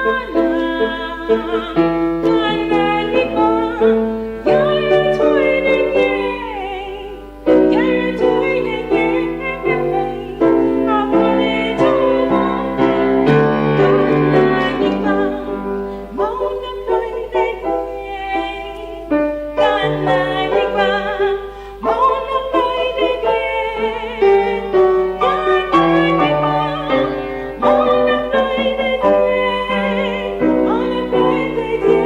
Hãy subscribe cho kênh Ghiền Mì Gõ để không bỏ lỡ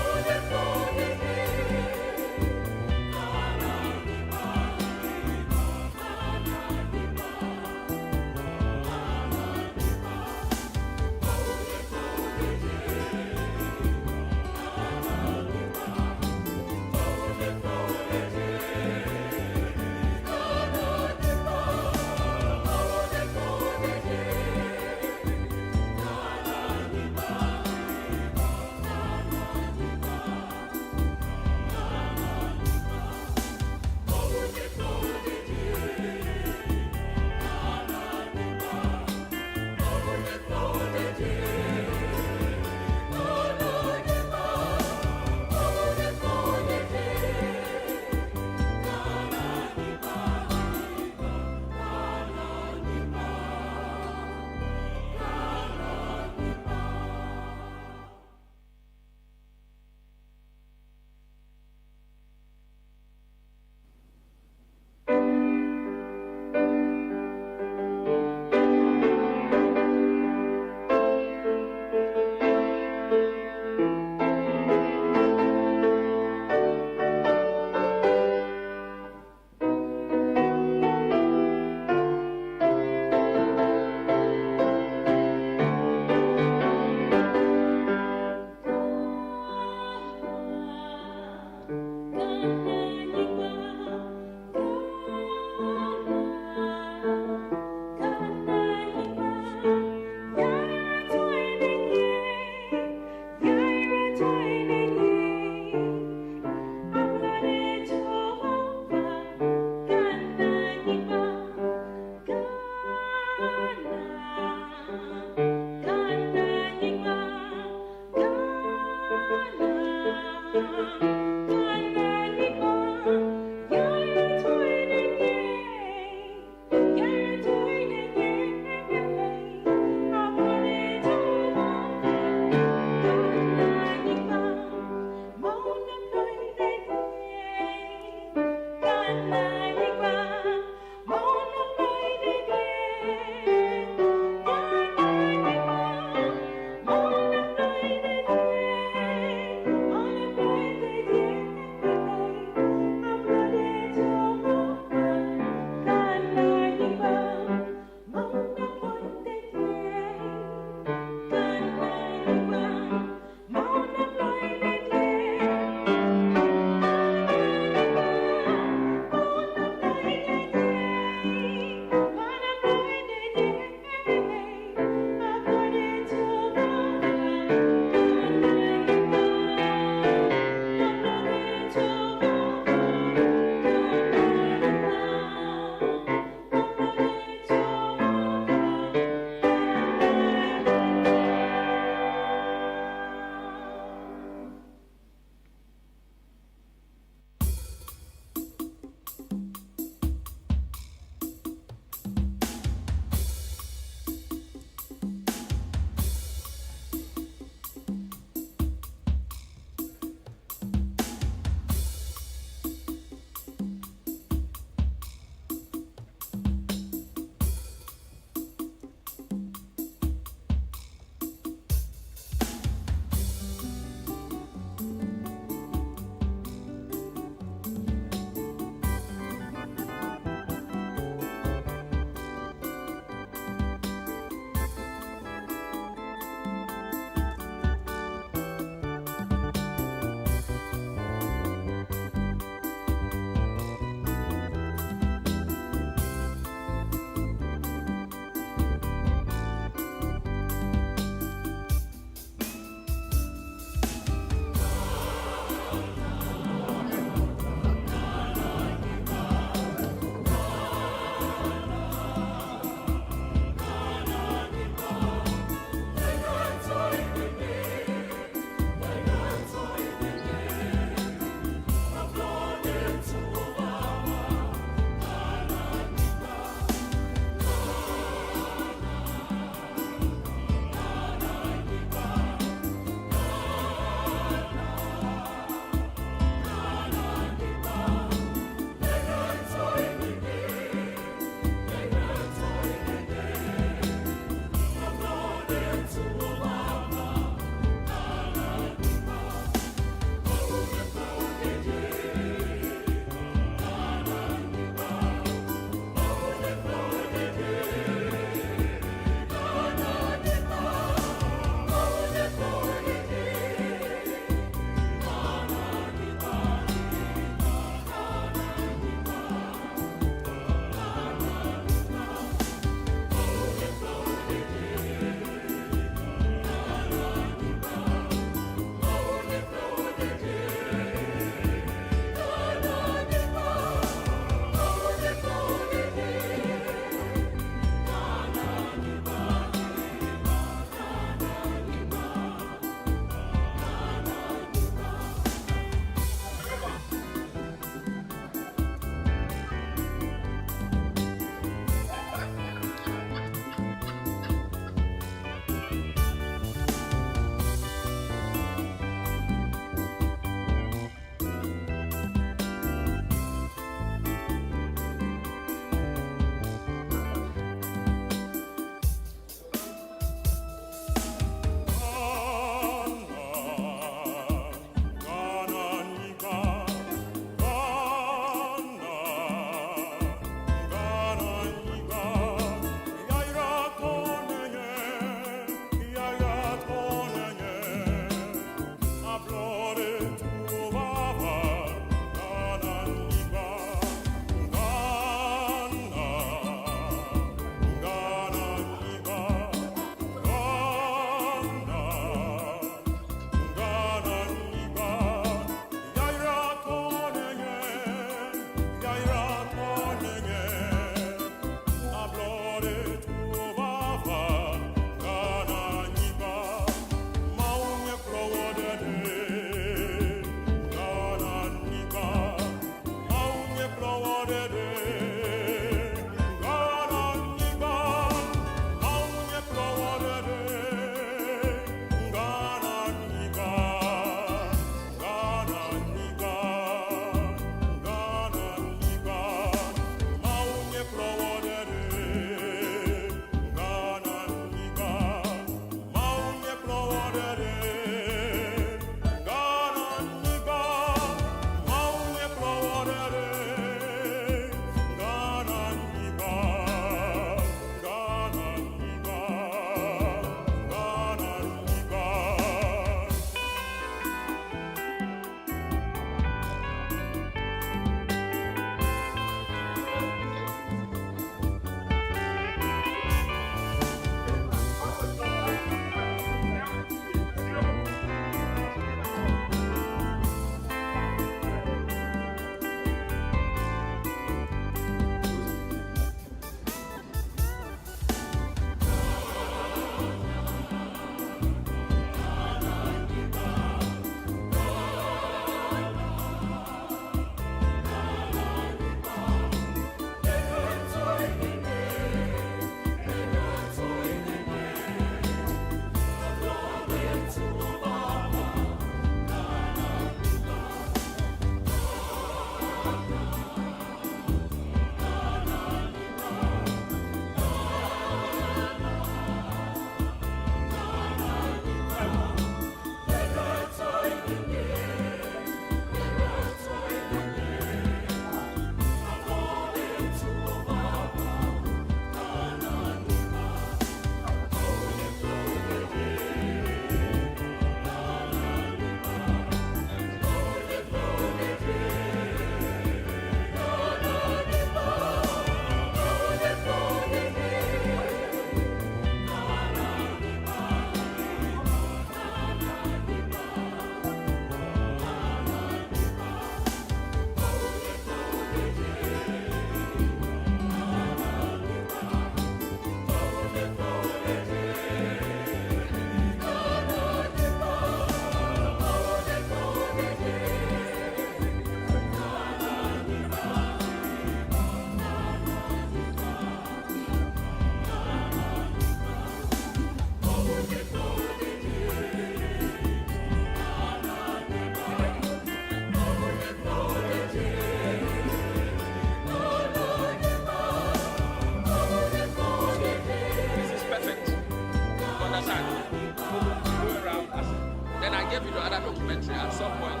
your other documentary at some point.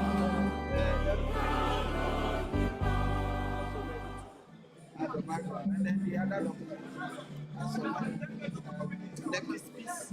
At the background, and then the other documentary at some point. The piece.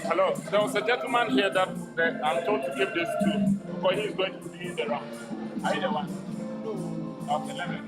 Hello, there was a gentleman here that I'm told to give this to because he's going to be in the round. Are you the one? Okay, let me.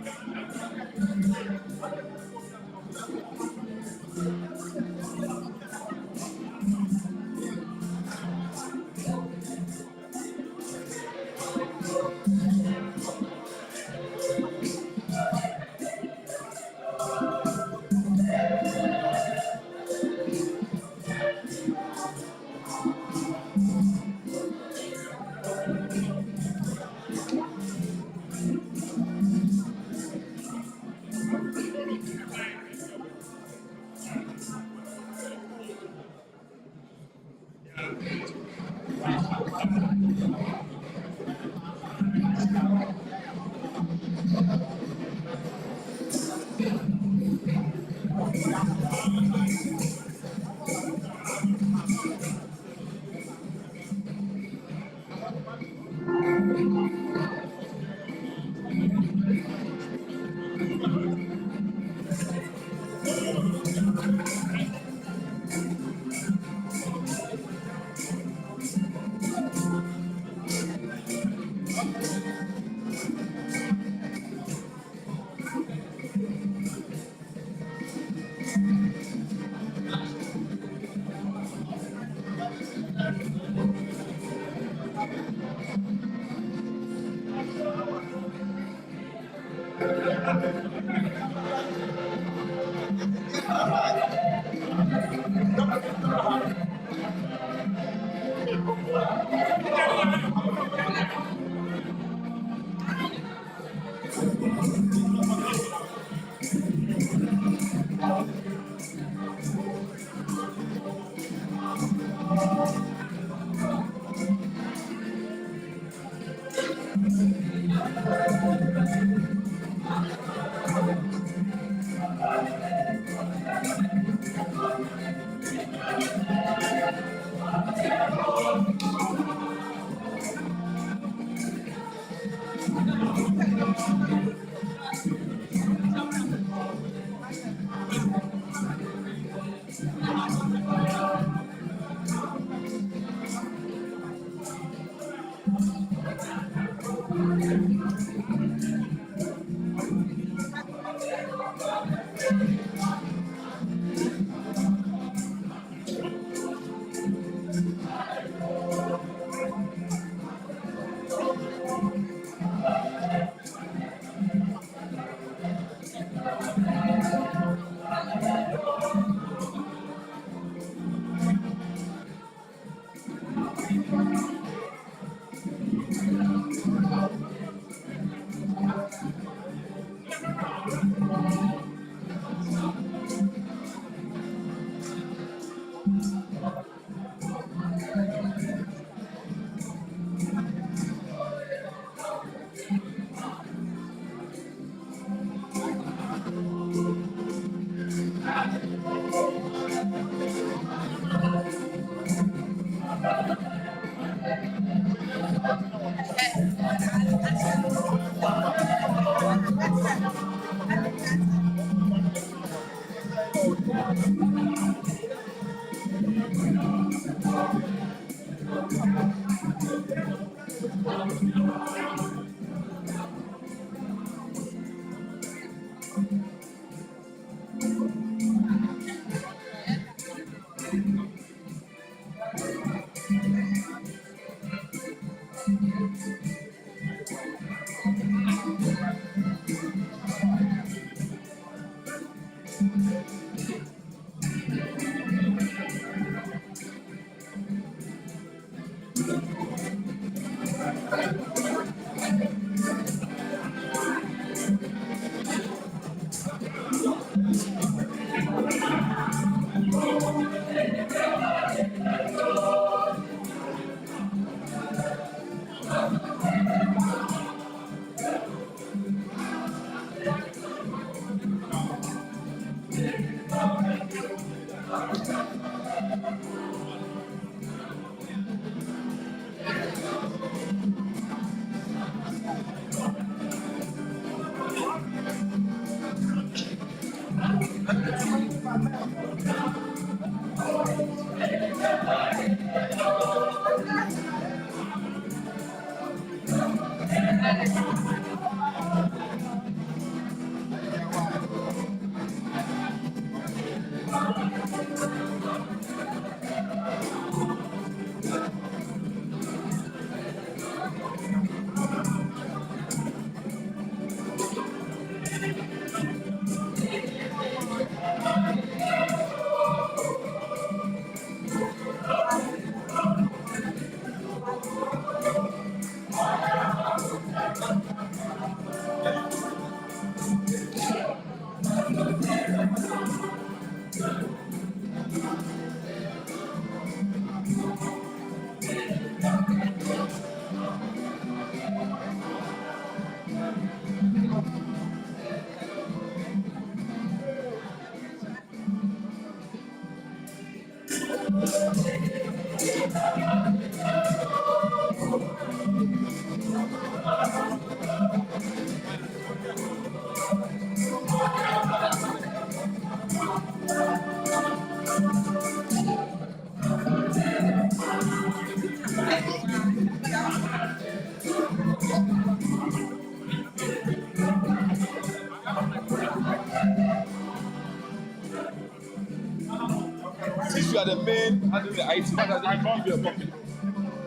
Since you are the main handling the IT, why doesn't you give you a copy?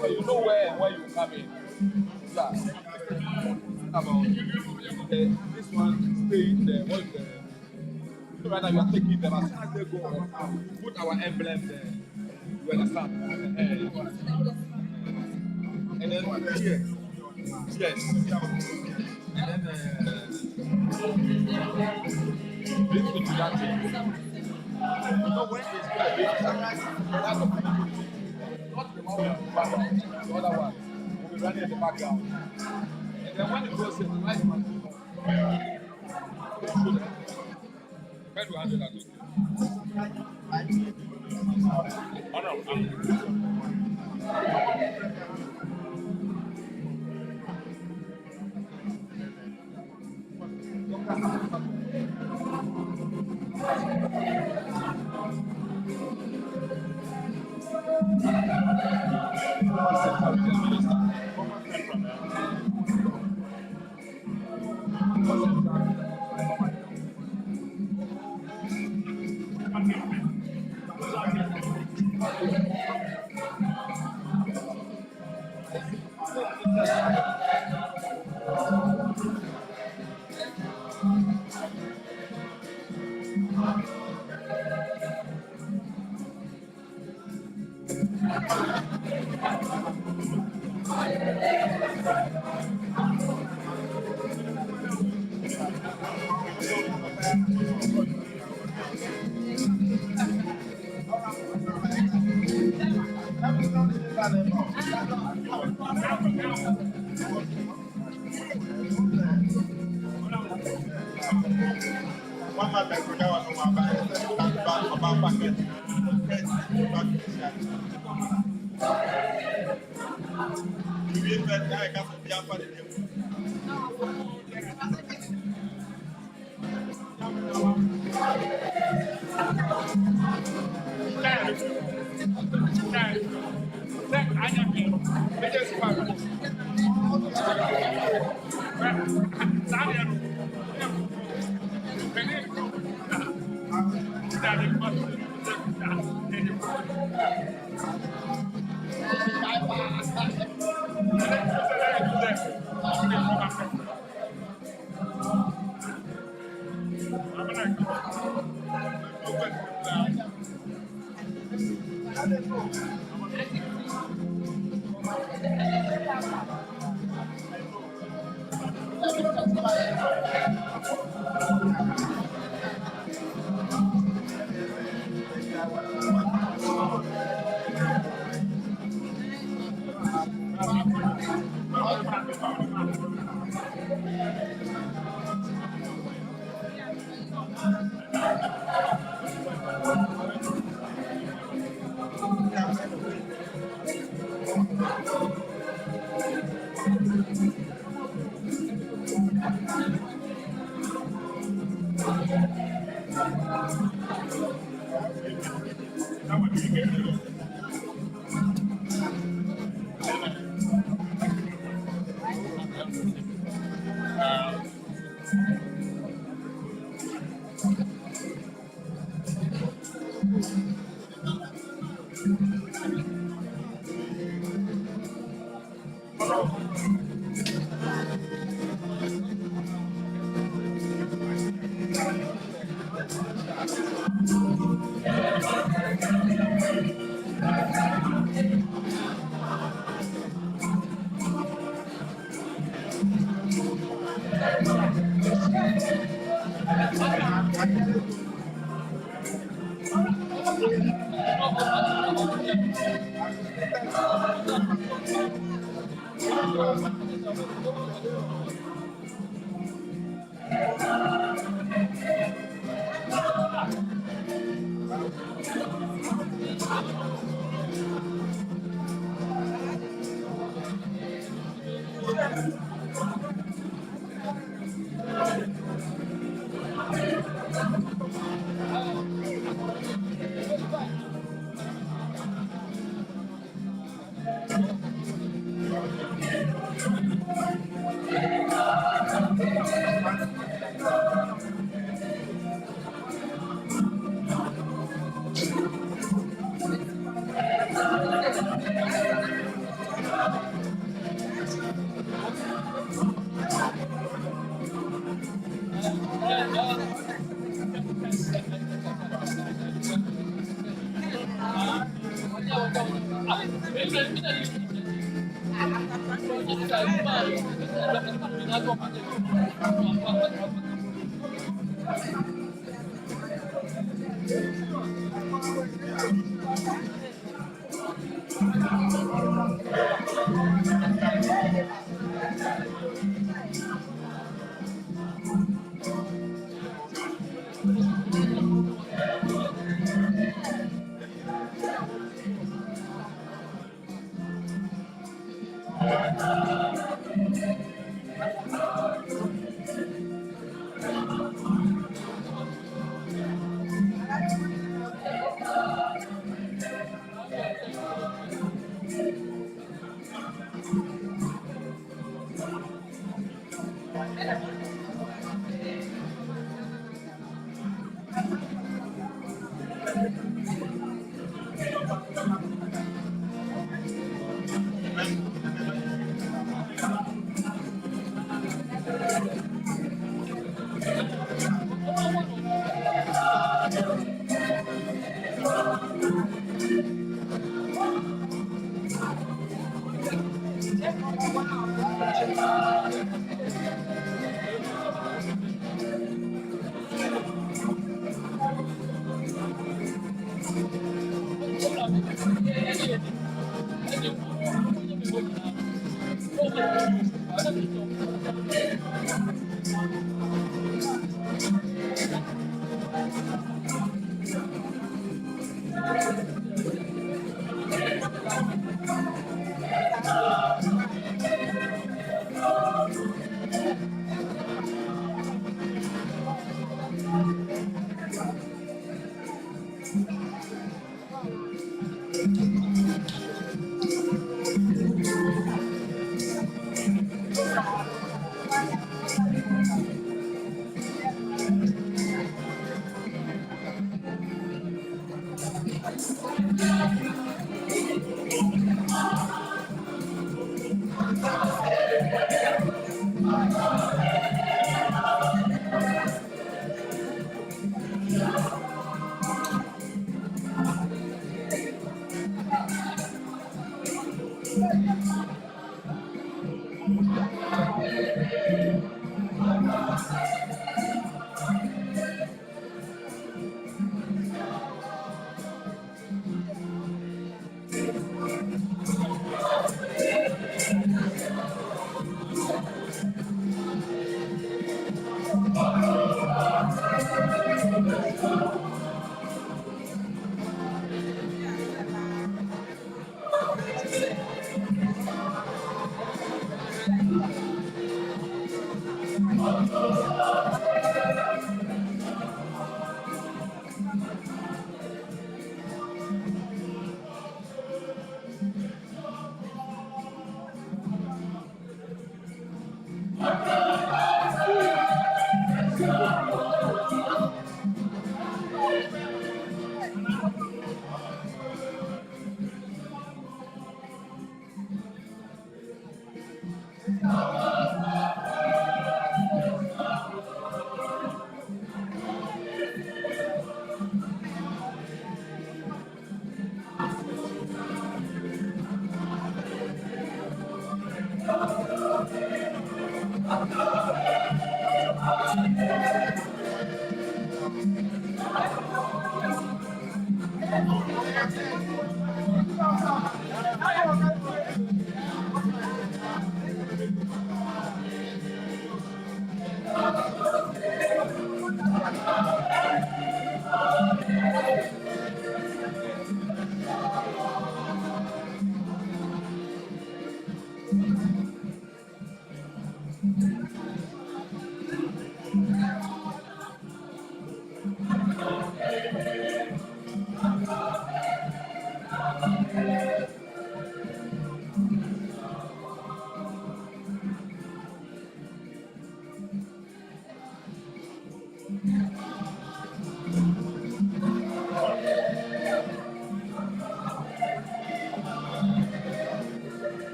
So you know where and where you come in. Yeah. About this one staying there. What is the right now you are taking them as soon as they go on, you put our emblem there. You understand? And then here. Yes. And then brings me to that thing. You know when it's going to be sometimes that's the thing. Not the one with the background, the other one will be running in the background. And then when it goes in, the light man will go. When we handle that,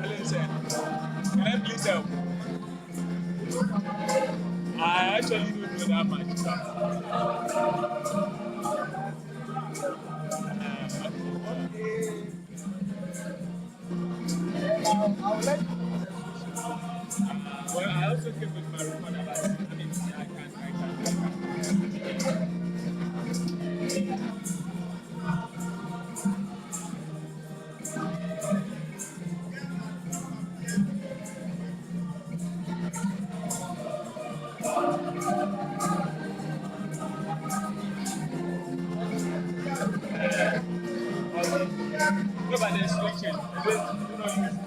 Listen, can I please help? I actually don't know that much. I would like to Well, I also came with my recorder, but I mean, I can. No, but there's switching. You know,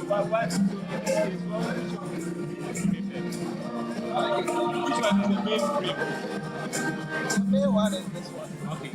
But what in this case, what would you one is the main frame. The main one is this one. Okay.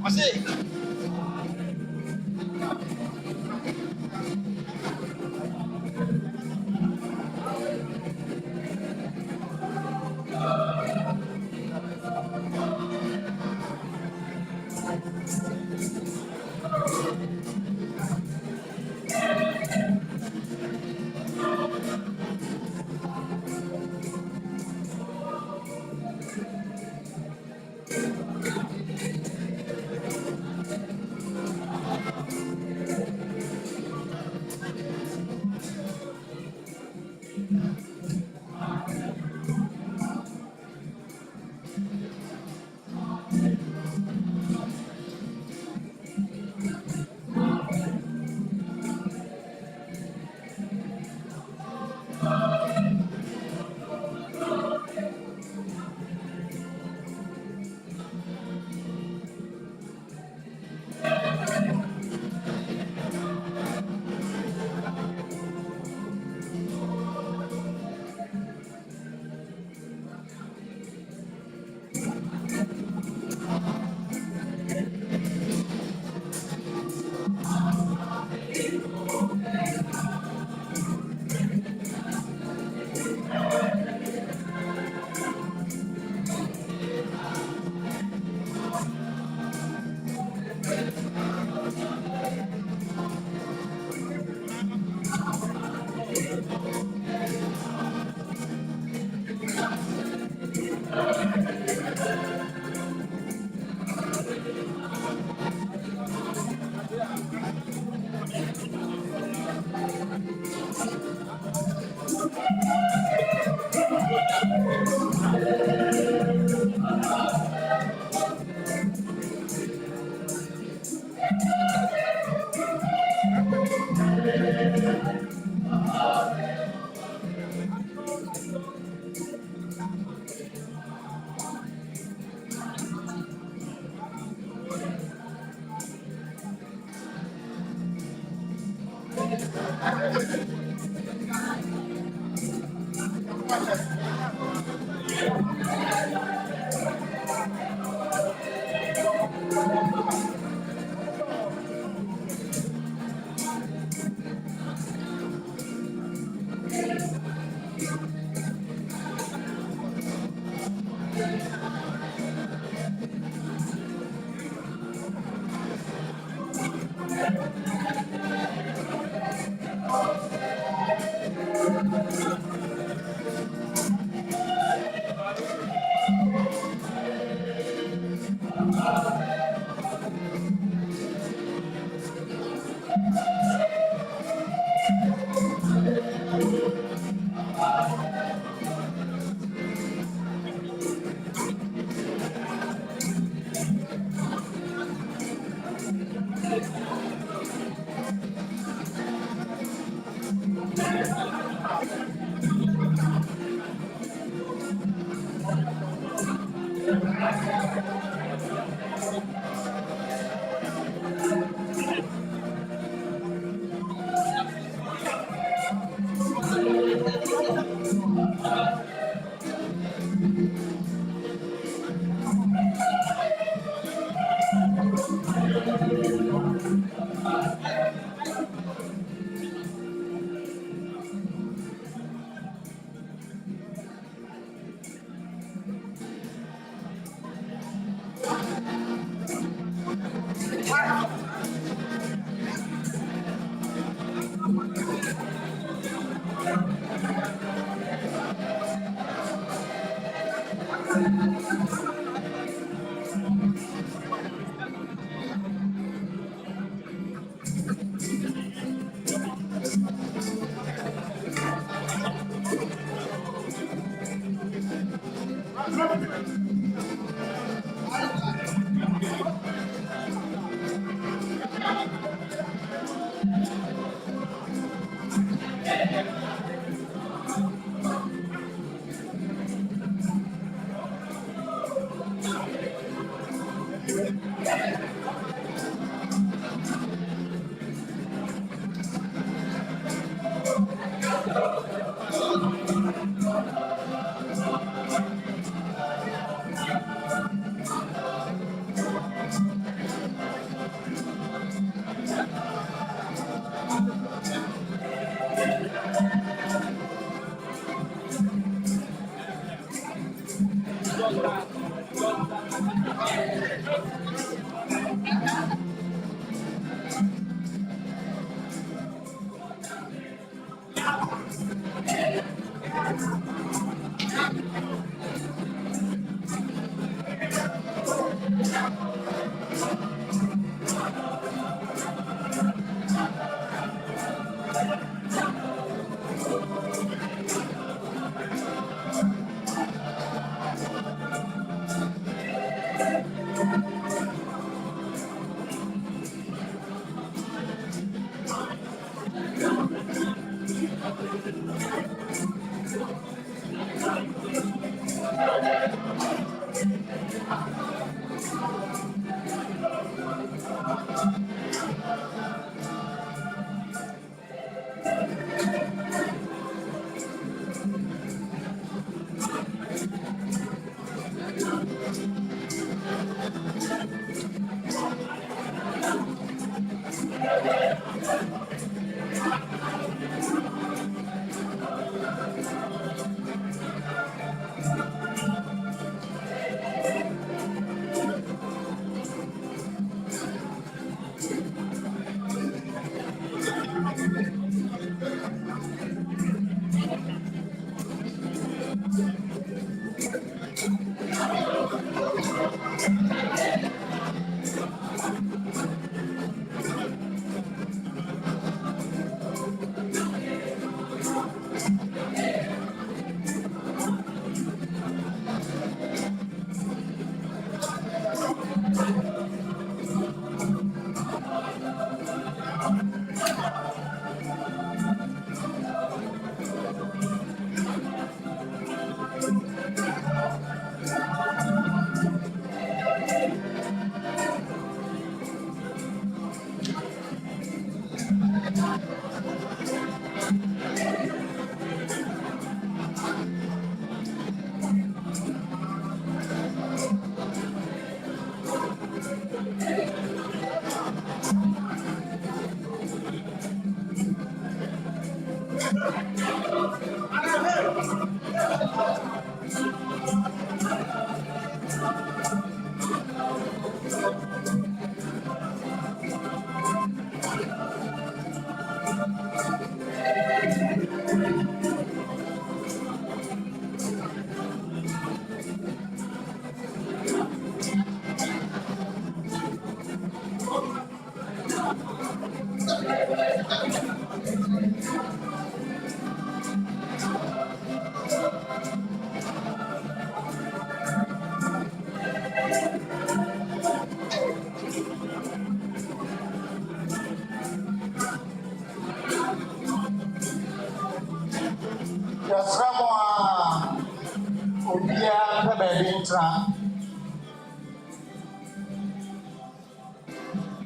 I say,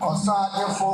Osajefo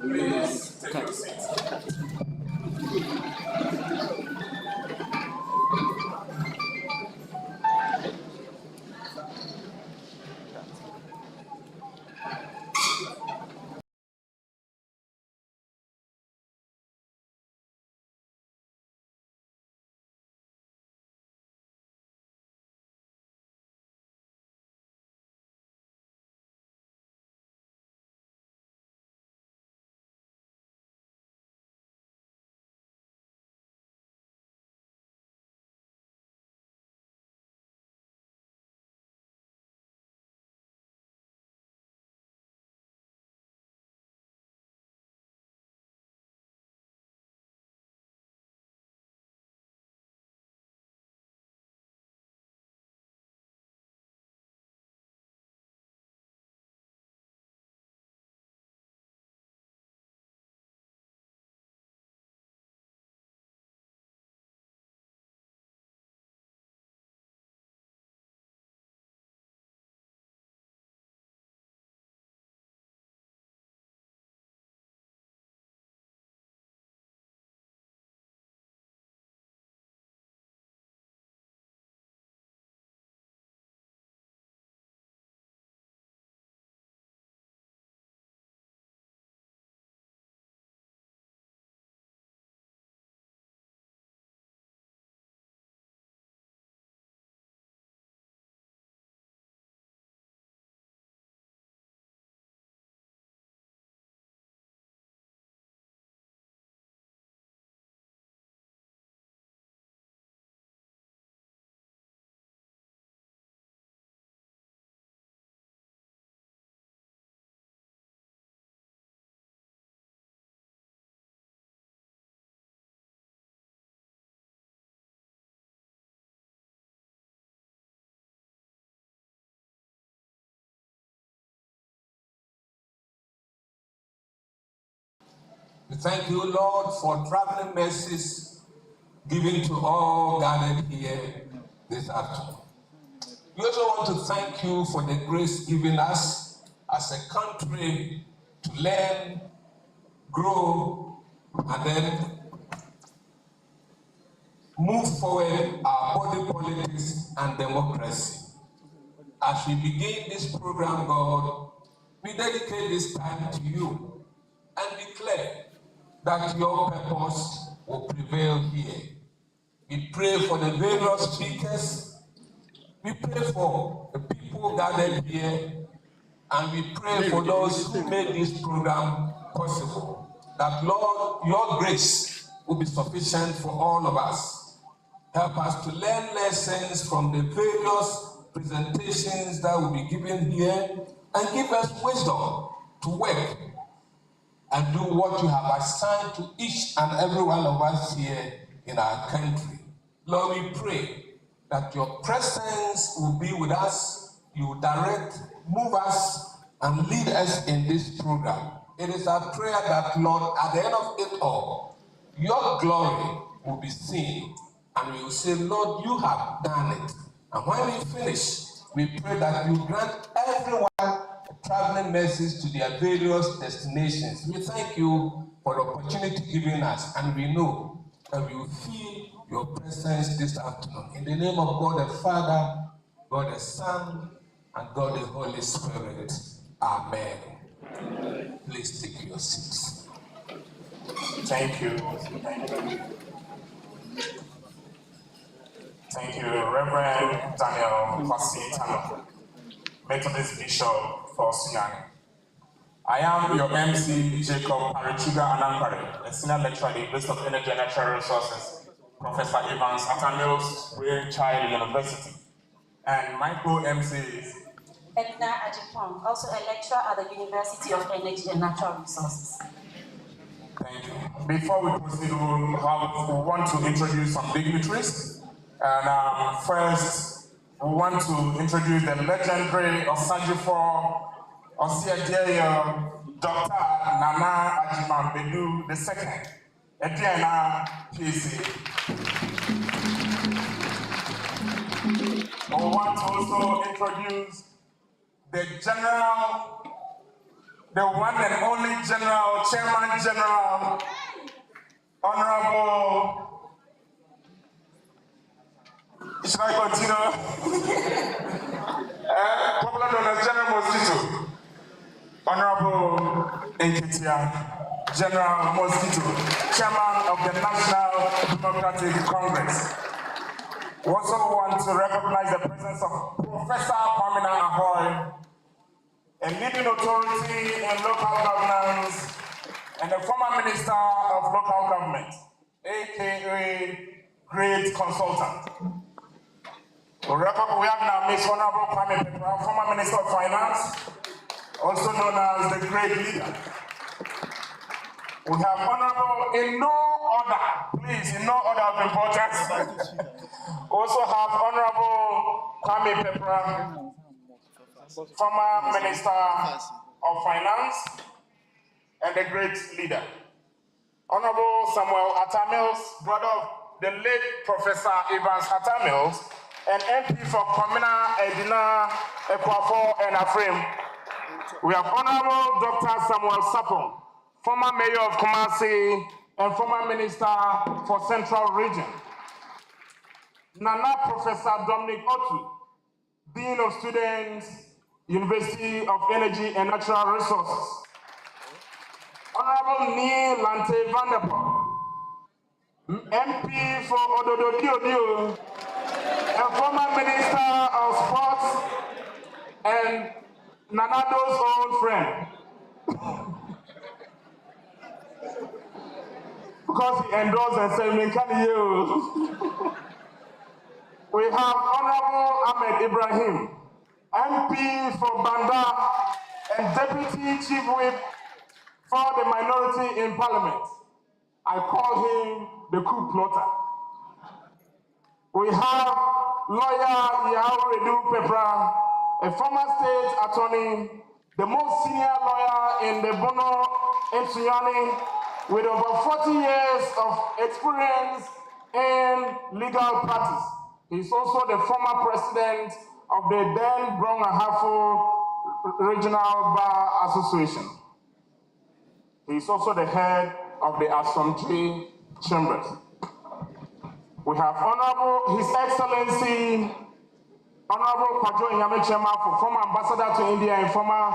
Please take your seat. We thank you, Lord, for traveling mercies given to all gathered here this afternoon. We also want to thank you for the grace given us as a country to learn, grow, and then move forward our body politics and democracy. As we begin this program, God, we dedicate this time to you and declare that your purpose will prevail here. We pray for the various speakers. We pray for the people gathered here. And we pray for those who made this program possible. That, Lord, your grace will be sufficient for all of us. Help us to learn lessons from the various presentations that will be given here and give us wisdom to work and do what you have assigned to each and every one of us here in our country. Lord, we pray that your presence will be with us, you will direct, move us, and lead us in this program. It is our prayer that, Lord, at the end of it all, your glory will be seen, and we will say, Lord, you have done it. And when we finish, we pray that you grant everyone traveling mercies to their various destinations. We thank you for the opportunity given us, and we know that we will feel your presence this afternoon. In the name of God the Father, God the Son, and God the Holy Spirit. Amen. Please take your seats. Thank you. Thank you, Reverend Daniel Kwasi, Methodist Bishop for Sunyani. I am your MC, Jacob Parichuga Anampare, a senior lecturer at the University of Energy and Natural Resources, Professor Evans Atta Mills, Brainchild University. And my co-MC is Edna Ajipong, also a lecturer at the University of Energy and Natural Resources. Thank you. Before we proceed, we want to introduce some dignitaries. And first, we want to introduce the legendary Osajifo Osiadeyo Dr. Nana Ajiman Bedu II, Ediana PC. We want to also introduce the general, the one and only general, chairman general, Honorable, should I continue? Popular known as General Mosquito, Honorable Nketia, General Mosquito, Chairman of the National Democratic Congress. We also want to recognize the presence of Professor Pamina Ahoy, a leading authority in local governance and a former minister of local government, aka great consultant. We have now Ms. Honorable Kwame Pepra, former Minister of Finance, also known as the great leader. We have Honorable, in no order, please, in no order of importance. Also have Honorable Kwame Pepra, former Minister of Finance and the great leader. Honorable Samuel Atta Mills, brother of the late Professor Evans Atta Mills, and MP for Komina, Edina, Ekwafo, and Afrim. We have Honorable Dr. Samuel Sapon, former Mayor of Kumasi and former Minister for Central Region. Nana Professor Dominic Otu, Dean of Students, University of Energy and Natural Resources. Honorable Neil Lante Vanderpoel, MP for Ododo Diodio, and former Minister of Sports and Nanado's old friend. Because he endorsed and said, can you? We have Honorable Ahmed Ibrahim, MP for Banda and Deputy Chief Whip for the minority in Parliament. I call him the coup plotter. We have lawyer Yao Redu Pepra, a former state attorney, the most senior lawyer in the Bono and Sunyani, with over 40 years of experience in legal practice. He's also the former president of the then Brong Ahafo Regional Bar Association. He's also the head of the Asomdwe Chambers. We have Honorable His Excellency, Honorable Kwajo Inyame, former Ambassador to India and former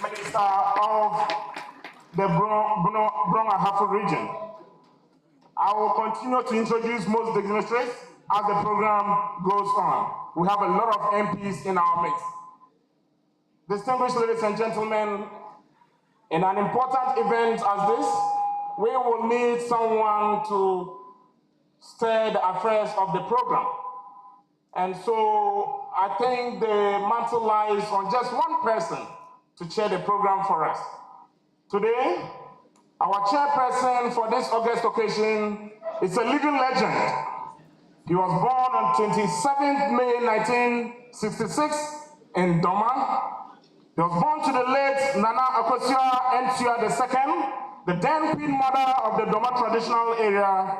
Minister of the Brong-Ahafo region. I will continue to introduce most dignitaries as the program goes on. We have a lot of MPs in our midst. Distinguished ladies and gentlemen, in an important event as this, we will need someone to steer the affairs of the program. And so I think the mantle lies on just one person to chair the program for us. Today, our chairperson for this August occasion is a living legend. He was born on 27th May 1966 in Doma. He was born to the late Nana Akosua Ntua II, the then Queen Mother of the Doma traditional area,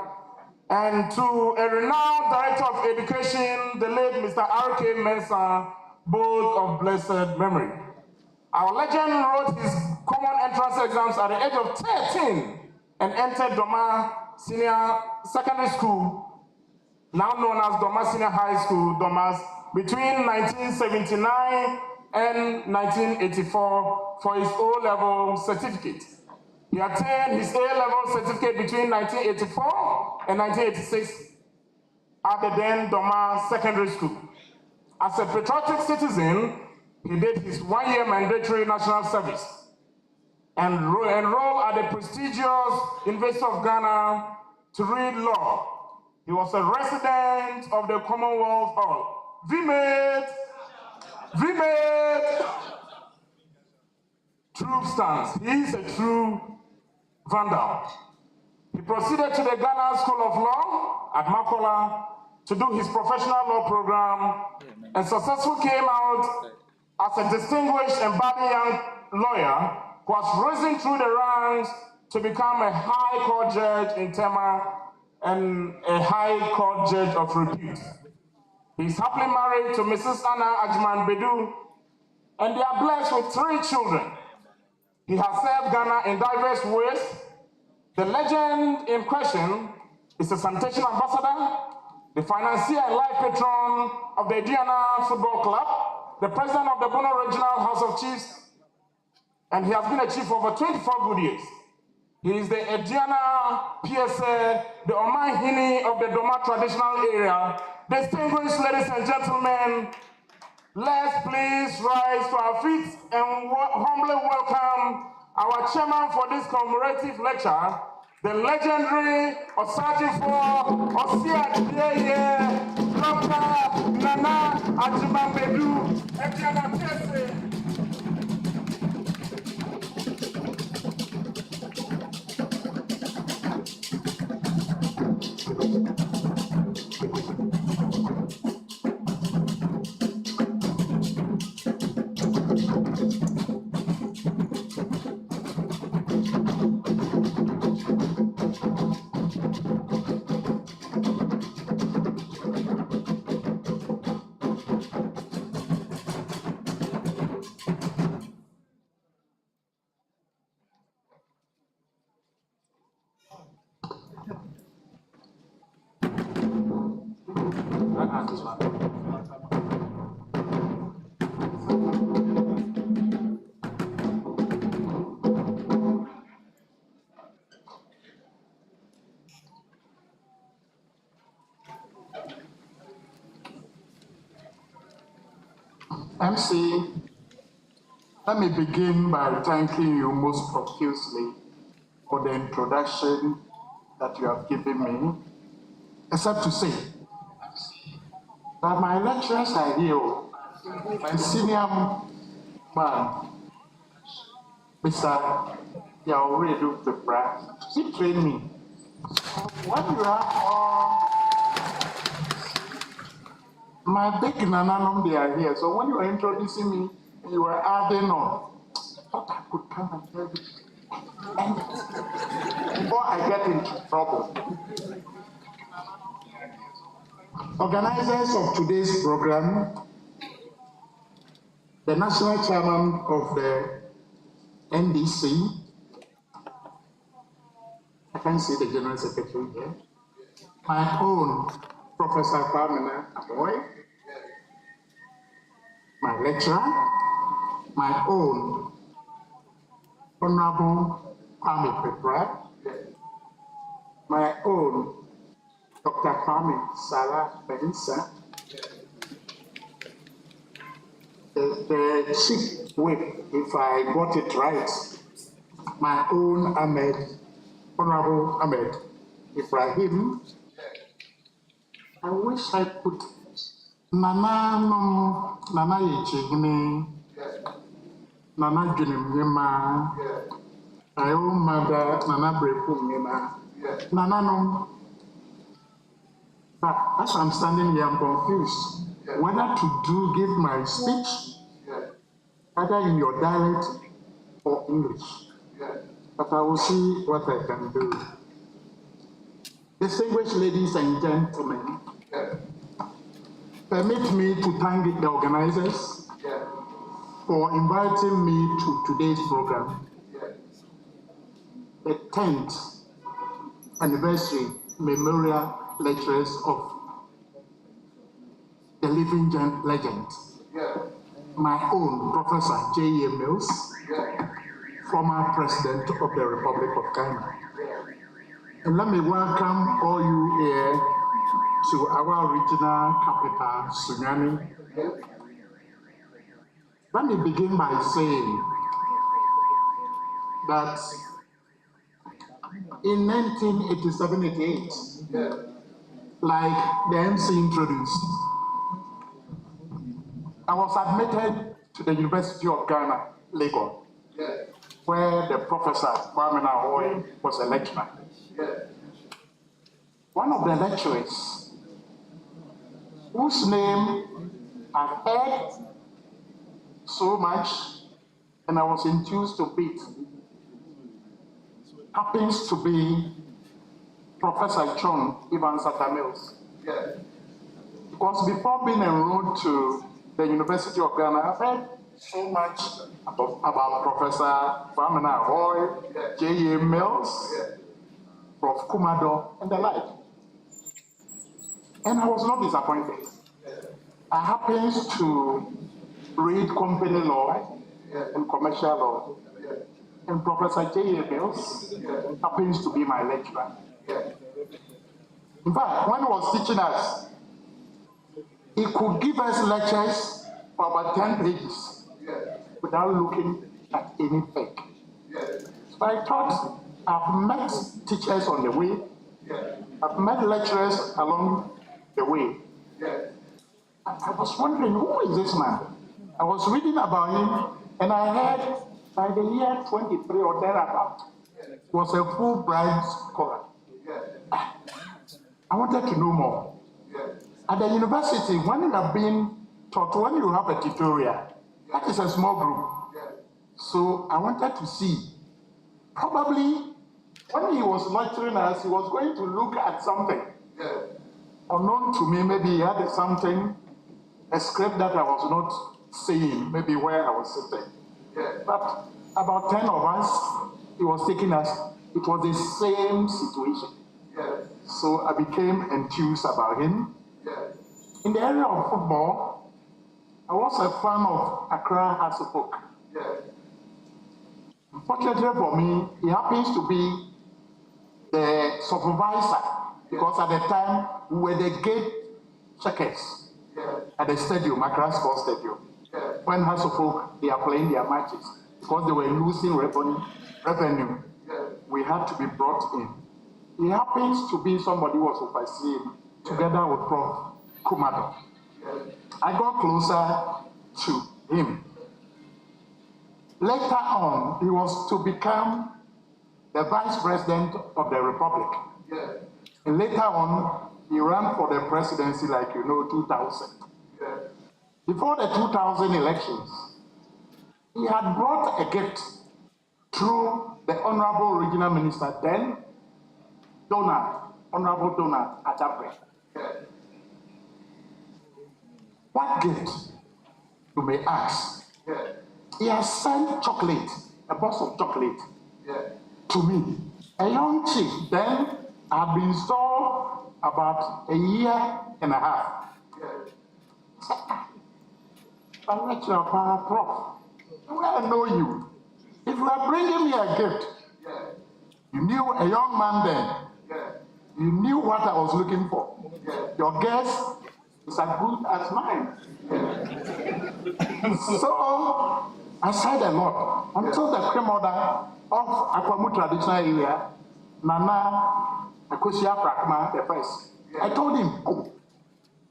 and to a renowned Director of Education, the late Mr. R.K. Mensah, both of blessed memory. Our legend wrote his common entrance exams at the age of 13 and entered Doma Senior Secondary School, now known as Doma Senior High School, Domas, between 1979 and 1984 for his O-level certificate. He attained his A-level certificate between 1984 and 1986 at the then Doma Secondary School. As a patriotic citizen, he did his one-year mandatory national service and enrolled at the prestigious University of Ghana to read law. He was a resident of the Commonwealth Hall. VMAT! True stance. He is a true vandal. He proceeded to the Ghana School of Law at Makola to do his professional law program and successfully came out as a distinguished and budding young lawyer who has risen through the ranks to become a high court judge in Tema and a high court judge of repute. He is happily married to Mrs. Anna Ajman Bedu, and they are blessed with 3 children. He has served Ghana in diverse ways. The legend in question is the sanitation ambassador, the financier and life patron of the Diana Football Club, the president of the Bono Regional House of Chiefs, and he has been a chief for over 24 good years. He is the Ediana PSA, the Omahini of the Doma traditional area. Distinguished ladies and gentlemen, let's please rise to our feet and humbly welcome our chairman for this commemorative lecture, the legendary Osajifo Osia Dr. Nana Ajimambedu Ediana PSA. MC, let me begin by thanking you most profusely for the introduction that you have given me, except to say that my lecturers are here. My senior man, Mr. Yaoredu Pepra, he trained me. When you have all my big nananum, they are here. So when you were introducing me, you were adding on. I thought I could come and tell you. Before I get into trouble. Organizers of today's program, the national chairman of the NDC, I can see the general secretary here, my own Professor Kwame Aboy, my lecturer, my own Honorable Kwame Pepra, my own Dr. Kwame Sarah Benissa, the chief whip, if I got it right, my own Ahmed, Honorable Ahmed Ibrahim. I wish I could. Nana Yichigini, Nana Junimima, my own mother, Nana Brepumima, Nana no. But as I'm standing here, I'm confused whether to give my speech either in your dialect or English. But I will see what I can do. Distinguished ladies and gentlemen, permit me to thank the organizers for inviting me to today's program, the 10th anniversary memorial lectures of the living legend, my own Professor J.A. Mills, former President of the Republic of Ghana. And let me welcome all you here to our regional capital, Sunyani. Let me begin by saying that in 1987-88, like the MC introduced, I was admitted to the University of Ghana, Lagos, where the Professor Kwame Ahoy was a lecturer. One of the lecturers, whose name I've heard so much and I was enthused to beat, happens to be Professor John Evans Atta Mills. Because before being enrolled to the University of Ghana, I've heard so much about Professor Kwame Ahoy, J.A. Mills, Prof. Kumado, and the like. And I was not disappointed. I happened to read company law and commercial law, and Professor J.A. Mills happens to be my lecturer. In fact, when he was teaching us, he could give us lectures for about 10 pages without looking at any fake. So I thought, I've met teachers on the way, I've met lecturers along the way. I was wondering, who is this man? I was reading about him, and I heard by the year 23 or thereabout, he was a Fulbright scholar. I wanted to know more. At the university, when you have been taught, when you have a tutorial, that is a small group. So I wanted to see. Probably when he was lecturing us, he was going to look at something. Unknown to me, maybe he had something, a script that I was not seeing, maybe where I was sitting. But about 10 of us, he was taking us, it was the same situation. So I became enthused about him. In the area of football, I was a fan of Accra Hasselhoff. Fortunately for me, he happens to be the supervisor, because at the time we were the gate checkers at the stadium, Accra Sports Stadium. When Hasselhoff, they are playing their matches, because they were losing revenue, we had to be brought in. He happens to be somebody who was overseeing together with Prof. Kumado. I got closer to him. Later on, he was to become the Vice President of the Republic. And later on, he ran for the presidency, like 2000. Before the 2000 elections, he had brought a gift through the Honorable Regional Minister, then Honorable Donald Atta. What gift, you may ask? He has sent chocolate, a box of chocolate, to me. A young chief, then I had been so about a year and a half. I'm not your prof. I know you. If you are bringing me a gift, you knew a young man then. You knew what I was looking for. Your guess is as good as mine. So I said a lot until the grandmother of Akwamu traditional area, Nana Akosia Prakma, the first. I told him, oh,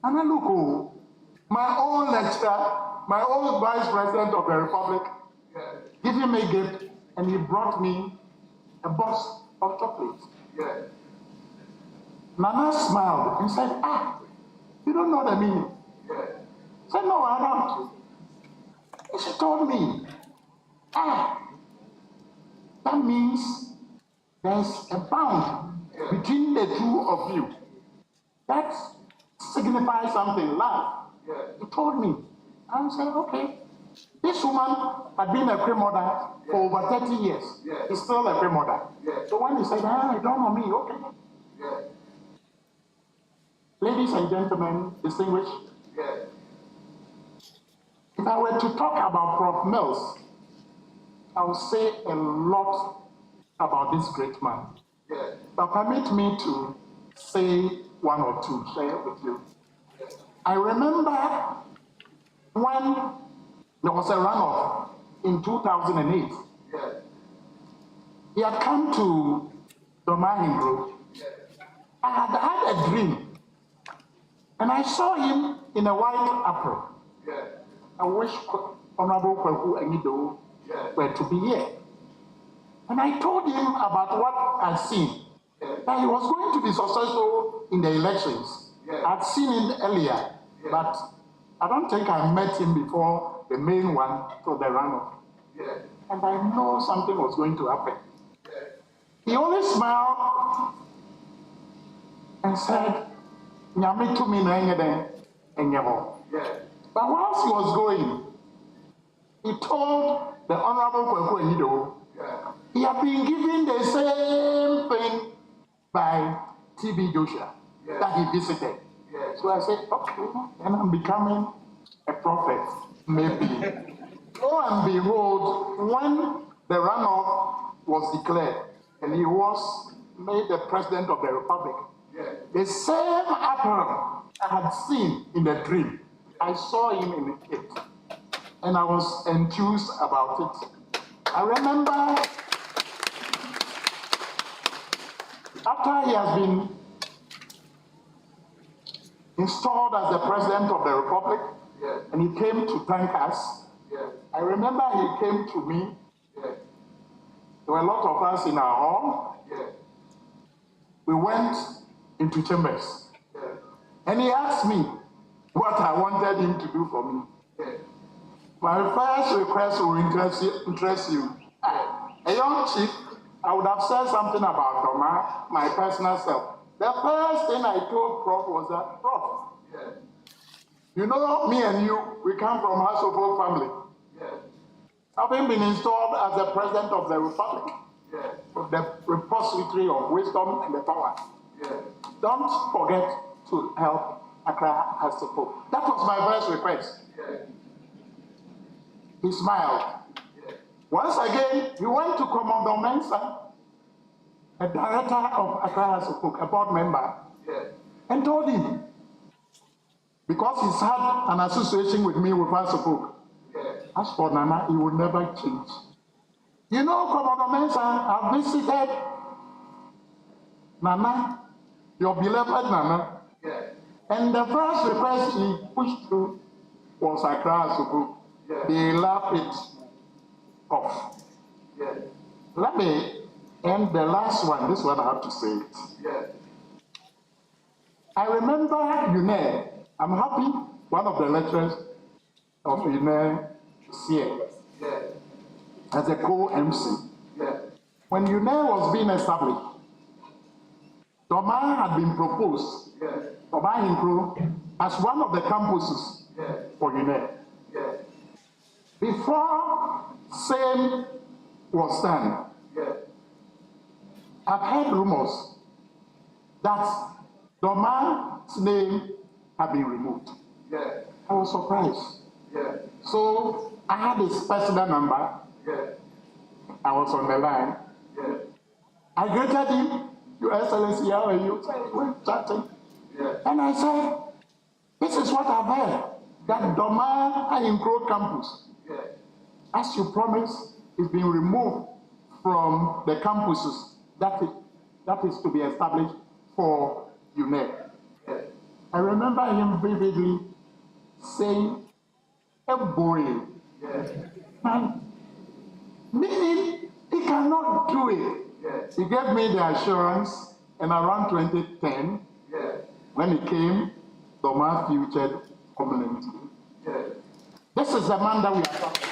Nana, look, oh, my own lecturer, my own vice president of the republic, giving me a gift, and he brought me a box of chocolates. Nana smiled and said, ah, you don't know the meaning. I said, no, I don't. And she told me, ah, that means there's a bound between the two of you. That signifies something, love. He told me. I said, okay. This woman had been a pre-mother for over 30 years. She's still a pre-mother. So when he said, ah, you don't know me, okay. Ladies and gentlemen, distinguished, if I were to talk about Prof. Mills, I would say a lot about this great man. But permit me to say one or two, share with you. I remember when there was a runoff in 2008. He had come to the mining group. I had had a dream, and I saw him in a white apron. I wish Honorable Kweku Enido were to be here. And I told him about what I'd seen, that he was going to be successful in the elections. I'd seen him earlier, but I don't think I met him before the main one for the runoff. And I know something was going to happen. He only smiled and said, Nyame to me na enye enye. But whilst he was going, he told the Honorable Kweku Enido he had been given the same thing by T.B. Joshua that he visited. So I said, okay, then I'm becoming a prophet, maybe. Lo and behold, when the runoff was declared and he was made the president of the republic, the same apple I had seen in the dream, I saw him in it, and I was enthused about it. I remember after he has been installed as the president of the republic, and he came to thank us, I remember he came to me. There were a lot of us in our hall. We went into chambers, and he asked me what I wanted him to do for me. My first request will interest you. A young chief, I would have said something about Toma, my personal self. The first thing I told Prof was that, Prof, you know, me and you, we come from Hasselhoff family. Having been installed as the president of the republic, of the repository of wisdom and the power, don't forget to help Accra Hasselhoff. That was my first request. He smiled. Once again, he went to Commodore Mensah, a director of Accra Hasselhoff, a board member, and told him, because he's had an association with me with Hasselhoff, as for Nana, he will never change. You know, Commodore Mensah, I visited Nana, your beloved Nana, and the first request he pushed through was Accra Hasselhoff. They laughed it off. Let me end the last one. This one I have to say it. I remember UNE. I'm happy one of the lecturers of UNE is here as a co-MC. When UNE was being established, Toma had been proposed, Toma Hinkro, as one of the campuses for UNE. Before same was done, I've heard rumors that Doma's name had been removed. Yeah. I was surprised. Yeah. So I had his personal number. Yeah. I was on the line. Yeah. I greeted him, Your Excellency, how are you? We're chatting. Yeah. And I said, this is what I've heard, that Doma Ayinkro campus, Yeah. as you promised, is being removed from the campuses that is to be established for UNED. Yeah. I remember him vividly saying, a boy, Yeah. and meaning he cannot do it. Yeah. He gave me the assurance, and around 2010, Yeah. when he came, Doma featured community. Yeah. This is the man that we are talking.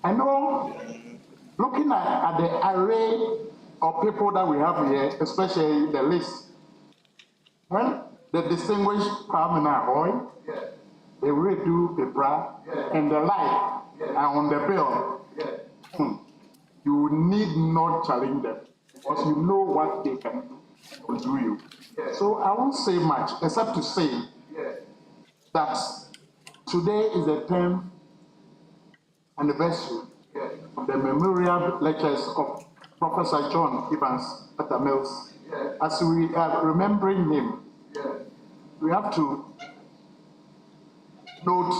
I know, looking at the array of people that we have here, especially the list, when the distinguished Kwame Ahoy, Yeah. the Redu Pepra, and the like are on the bill, you need not challenge them because you know what they can do you. So I won't say much except to say that today is the 10th anniversary of the memorial lectures of Professor John Evans Atta Mills. As we are remembering him, we have to note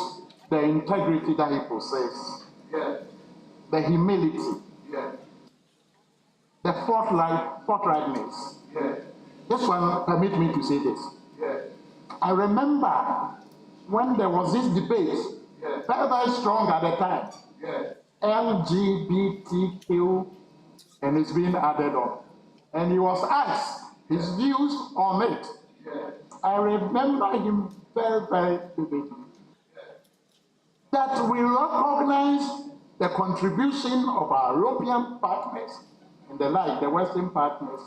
the integrity that he possessed, the humility, the forthrightness. This one, permit me to say this. I remember when there was this debate, very, very strong at the time, LGBTQ, and it's being added on. And he was asked his views on it. I remember him very, very vividly. That we recognize the contribution of our European partners and the like, the Western partners,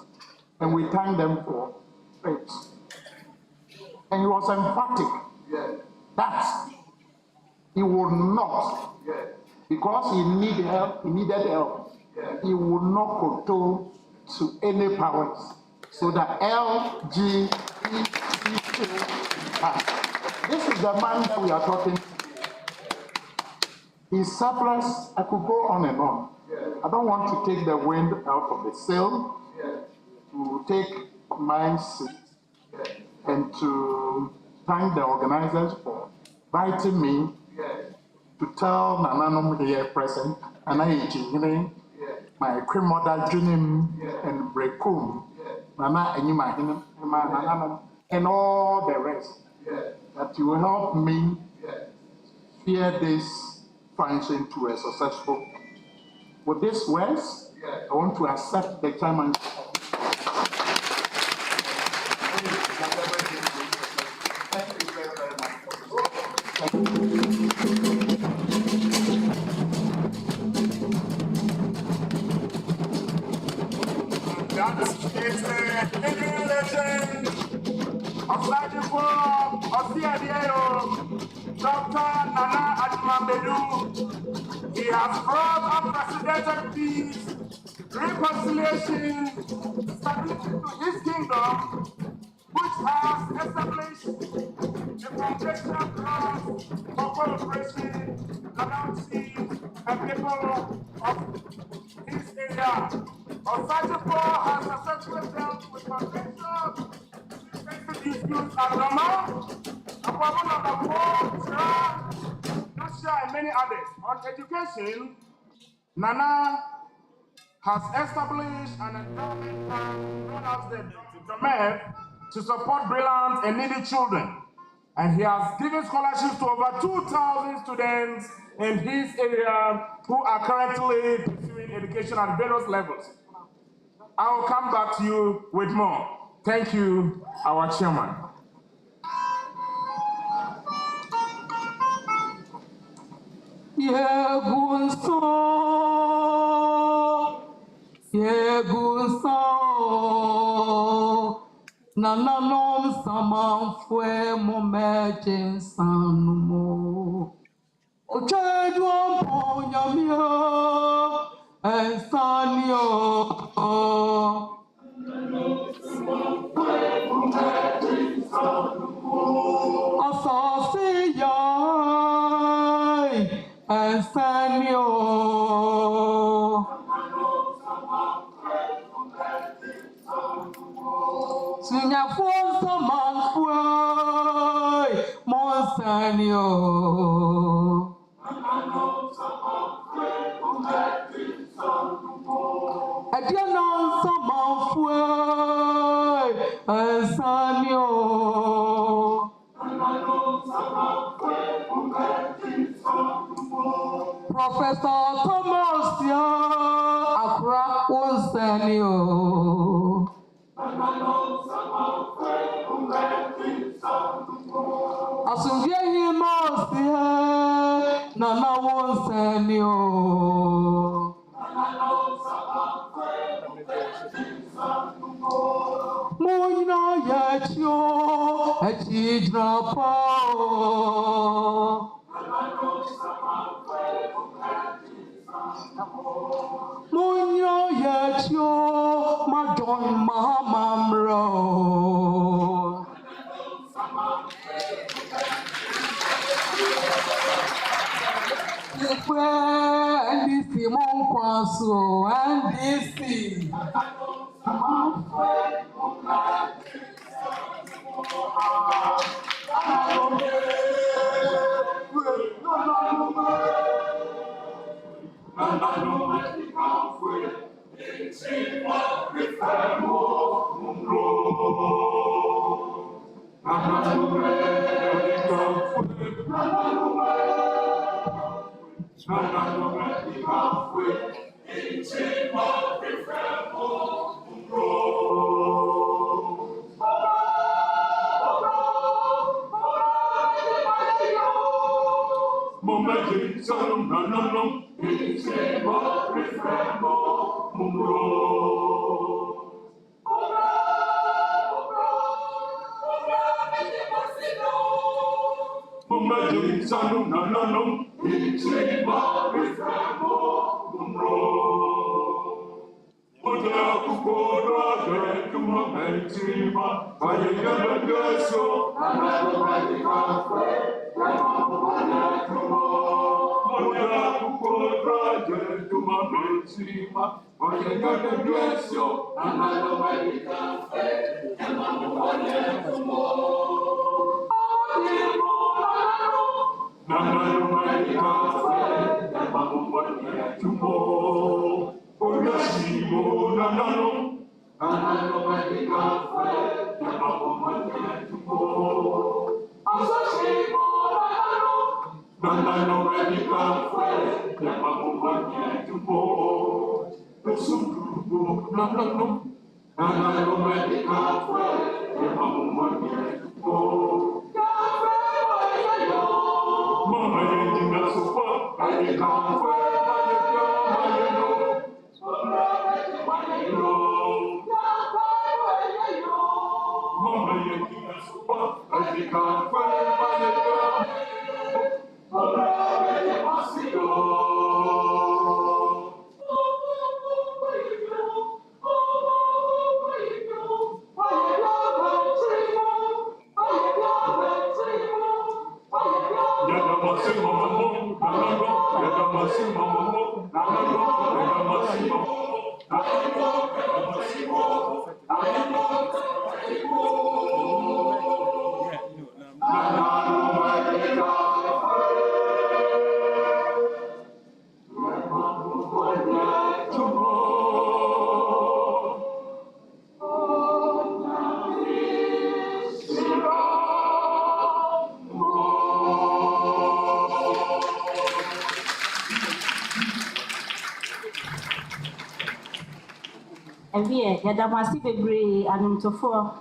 and we thank them for it. And he was emphatic that he would not, because he needed help, he would not kowtow to any powers. So that LGBTQ, this is the man that we are talking to. His surplus, I could go on and on. I don't want to take the wind out of the sail, to take my seat, and to thank the organizers for inviting me to tell Nananom here present, and my queen mother Junim and Brekum, Nana and and all the rest, that you will help me steer this function to a successful. With these words, I want to accept the chairman. Thank you very, very much. Thank you. That is the living legend of Sajifo of CIDAO, Dr. Nana Adjumambedu. He has brought unprecedented peace, reconciliation, stability to his kingdom, which has established a foundational ground for cooperation among chiefs and people of his area. Osajifo has successfully dealt with migration, sensitive disputes at Roma, Akwabo number 4, Tira, Russia, and many others. On education, Nana has established an endowment fund known as the Commemorative to support brilliant and needy children. And he has given scholarships to over 2,000 students in his area who are currently pursuing education at various levels. I will come back to you with more. Thank you, our chairman. Nananom saman fue momejen sanumo. Ochedwon ponyamio ensanio. Sinya phone someone boy Monsanio. I don't know someone boy Sanio. Professor Thomas Accra Monsanio. Asumvie himos nana wonsanio. Munyina yachio echidra Munyina yachio madon mahamamro. And this Simon Kwaso and this Ewie yadamasi bebree anumtofo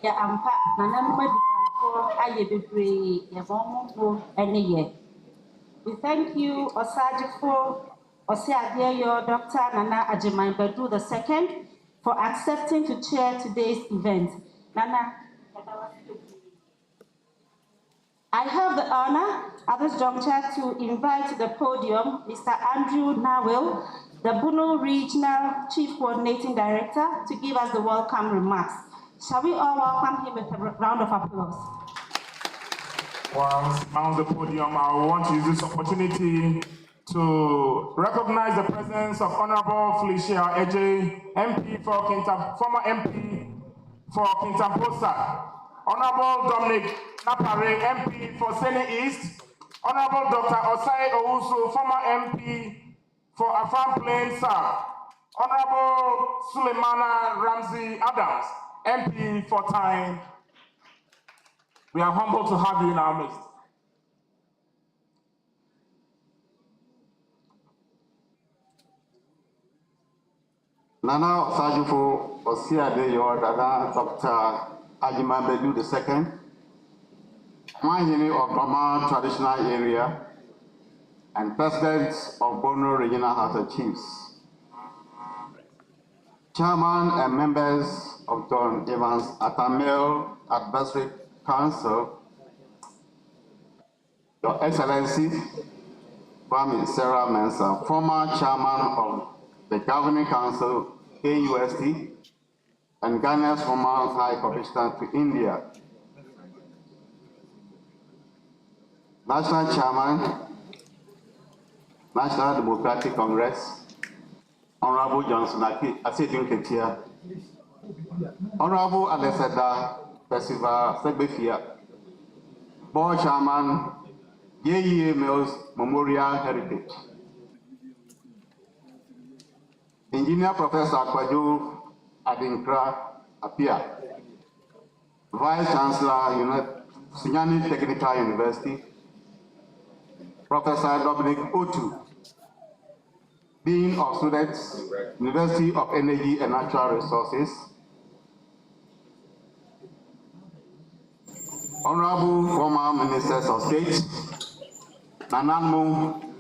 ya ampa nananuma dikanfo aye bebree ya bombo ene ye. We thank you Osajifo Osiadeyo Dr. Nana Ajiman Bedu II for accepting to chair today's event. Nana, I have the honor at this juncture to invite to the podium Mr. Andrew Nawil, the Bono Regional Chief Coordinating Director, to give us the welcome remarks. Shall we all welcome him with a round of applause? While on the podium, I want to use this opportunity to recognize the presence of Honorable Felicia Eje, MP for Kinta, former MP for Kintamposa, Honorable Dominic Napare, MP for Sene East, Honorable Dr. Osai Owusu, former MP for Afam Plain South, Honorable Suleimana Ramsey Adams, MP for Time. We are humbled to have you in our midst. Nana Sajufu Osiade Yordana, Dr. Ajimambedu II, Manjini of Bama Traditional Area, and President of Bono Regional House of Chiefs, Chairman and members of John Evans Atamel Advisory Council, Your Excellency, Kwame Sarah Mensah, former Chairman of the Governing Council, KUST, and Ghana's former High Commissioner to India, National Chairman, National Democratic Congress, Honorable Johnson Asedin Ketia, Honorable Alessandra Percival Segbefia, Board Chairman, Yeye Mills Memorial Heritage, Engineer Professor Kwaju Adinkra Apia, Vice Chancellor, Sunyani Technical University, Professor Dominic Otu, Dean of Students, University of Energy and Natural Resources, Honorable former Ministers of State, Nananmu,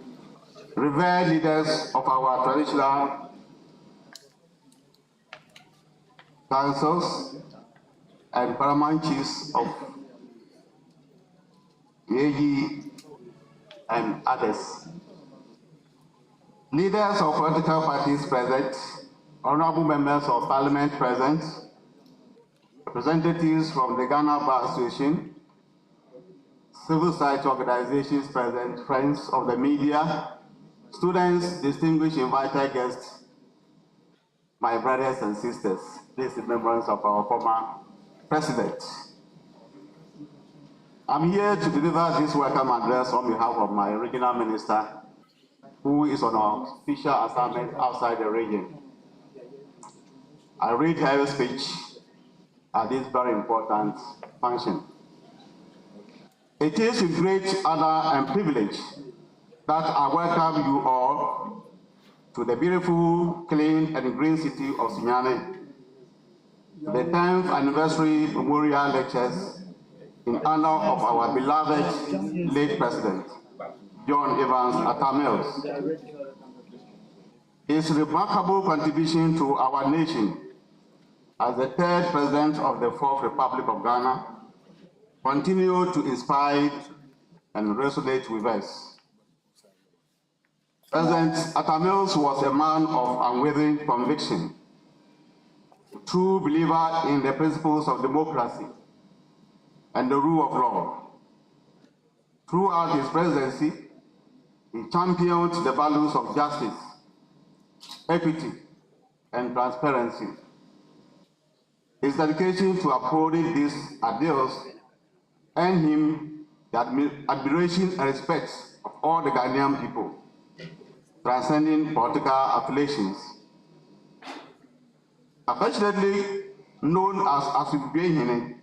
revered leaders of our traditional councils, and paramount chiefs of Yeji and others. Leaders of political parties present, honorable members of parliament present, representatives from the Ghana Bar Association, civil society organizations present, friends of the media, students, distinguished invited guests, my brothers and sisters, this is members of our former president. I'm here to deliver this welcome address on behalf of my regional minister, who is on our official assignment outside the region. I read her speech at this very important function. It is with great honor and privilege that I welcome you all to the beautiful, clean, and green city of Sunyani, the 10th anniversary memorial lectures in honor of our beloved late president, John Evans Atta Mills. His remarkable contribution to our nation as the third president of the Fourth Republic of Ghana continue to inspire and resonate with us. President Atta Mills was a man of unwavering conviction, a true believer in the principles of democracy and the rule of law. Throughout his presidency, he championed the values of justice, equity, and transparency. His dedication to upholding these ideals earned him the admiration and respect of all the Ghanaian people, transcending political affiliations. Affectionately known as Asubihene,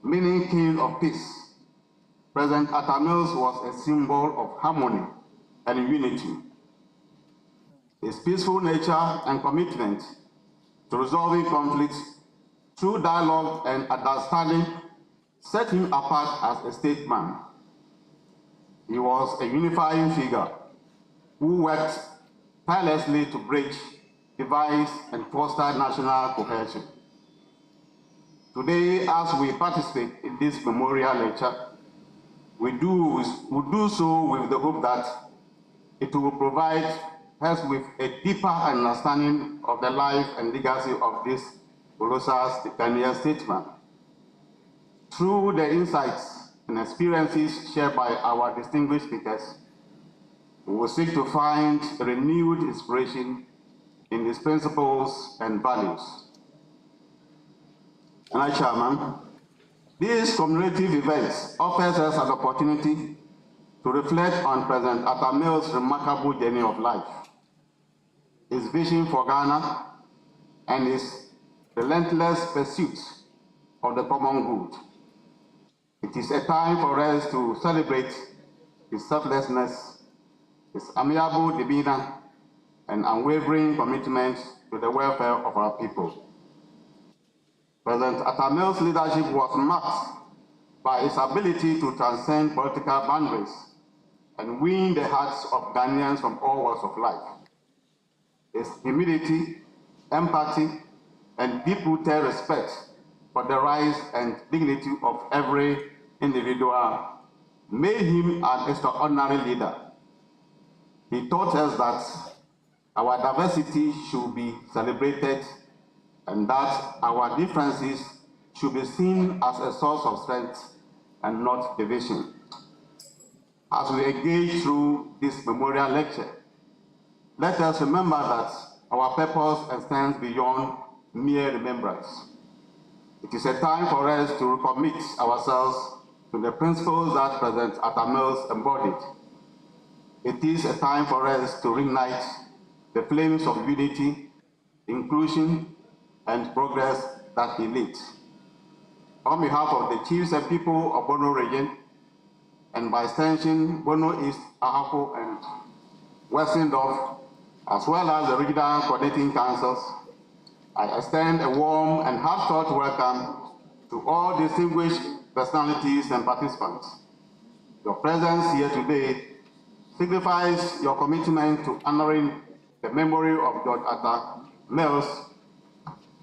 meaning King of Peace, President Atta Mills was a symbol of harmony and unity. His peaceful nature and commitment to resolving conflicts through dialogue and understanding set him apart as a statesman. He was a unifying figure who worked tirelessly to bridge, devise, and foster national cohesion. Today, as we participate in this memorial lecture, we do so with the hope that it will provide us with a deeper understanding of the life and legacy of this colossal Ghanaian statesman. Through the insights and experiences shared by our distinguished speakers, we will seek to find renewed inspiration in his principles and values. and our chairman, these commemorative events offers us an opportunity to reflect on President Atta Mills' remarkable journey of life, his vision for Ghana, and his relentless pursuit of the common good. It is a time for us to celebrate his selflessness, his amiable demeanor, and unwavering commitment to the welfare of our people. President Atta Mills' leadership was marked by his ability to transcend political boundaries and win the hearts of Ghanaians from all walks of life. His humility, empathy, and deep-rooted respect for the rights and dignity of every individual made him an extraordinary leader. He taught us that our diversity should be celebrated and that our differences should be seen as a source of strength and not division. As we engage through this memorial lecture, let us remember that our purpose extends beyond mere remembrance. It is a time for us to recommit ourselves to the principles that President Atta Mills embodied. It is a time for us to reignite the flames of unity, inclusion, and progress that he lit. On behalf of the chiefs and people of Bono region, and by extension, Bono East, Ahafo, and Western Dove, as well as the regional coordinating councils, I extend a warm and heartfelt welcome to all distinguished personalities and participants. Your presence here today signifies your commitment to honoring the memory of George Atta Mills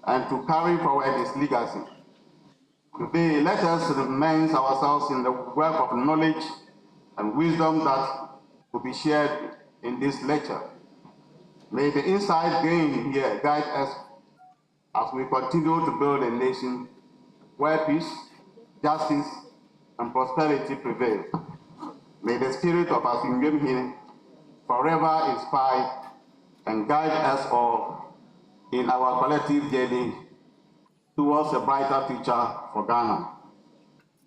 and to carry forward his legacy. Today, let us immerse ourselves in the wealth of knowledge and wisdom that will be shared in this lecture. May the insight gained here guide us as we continue to build a nation where peace, justice, and prosperity prevail. May the spirit of Asingem forever inspire and guide us all in our collective journey towards a brighter future for Ghana.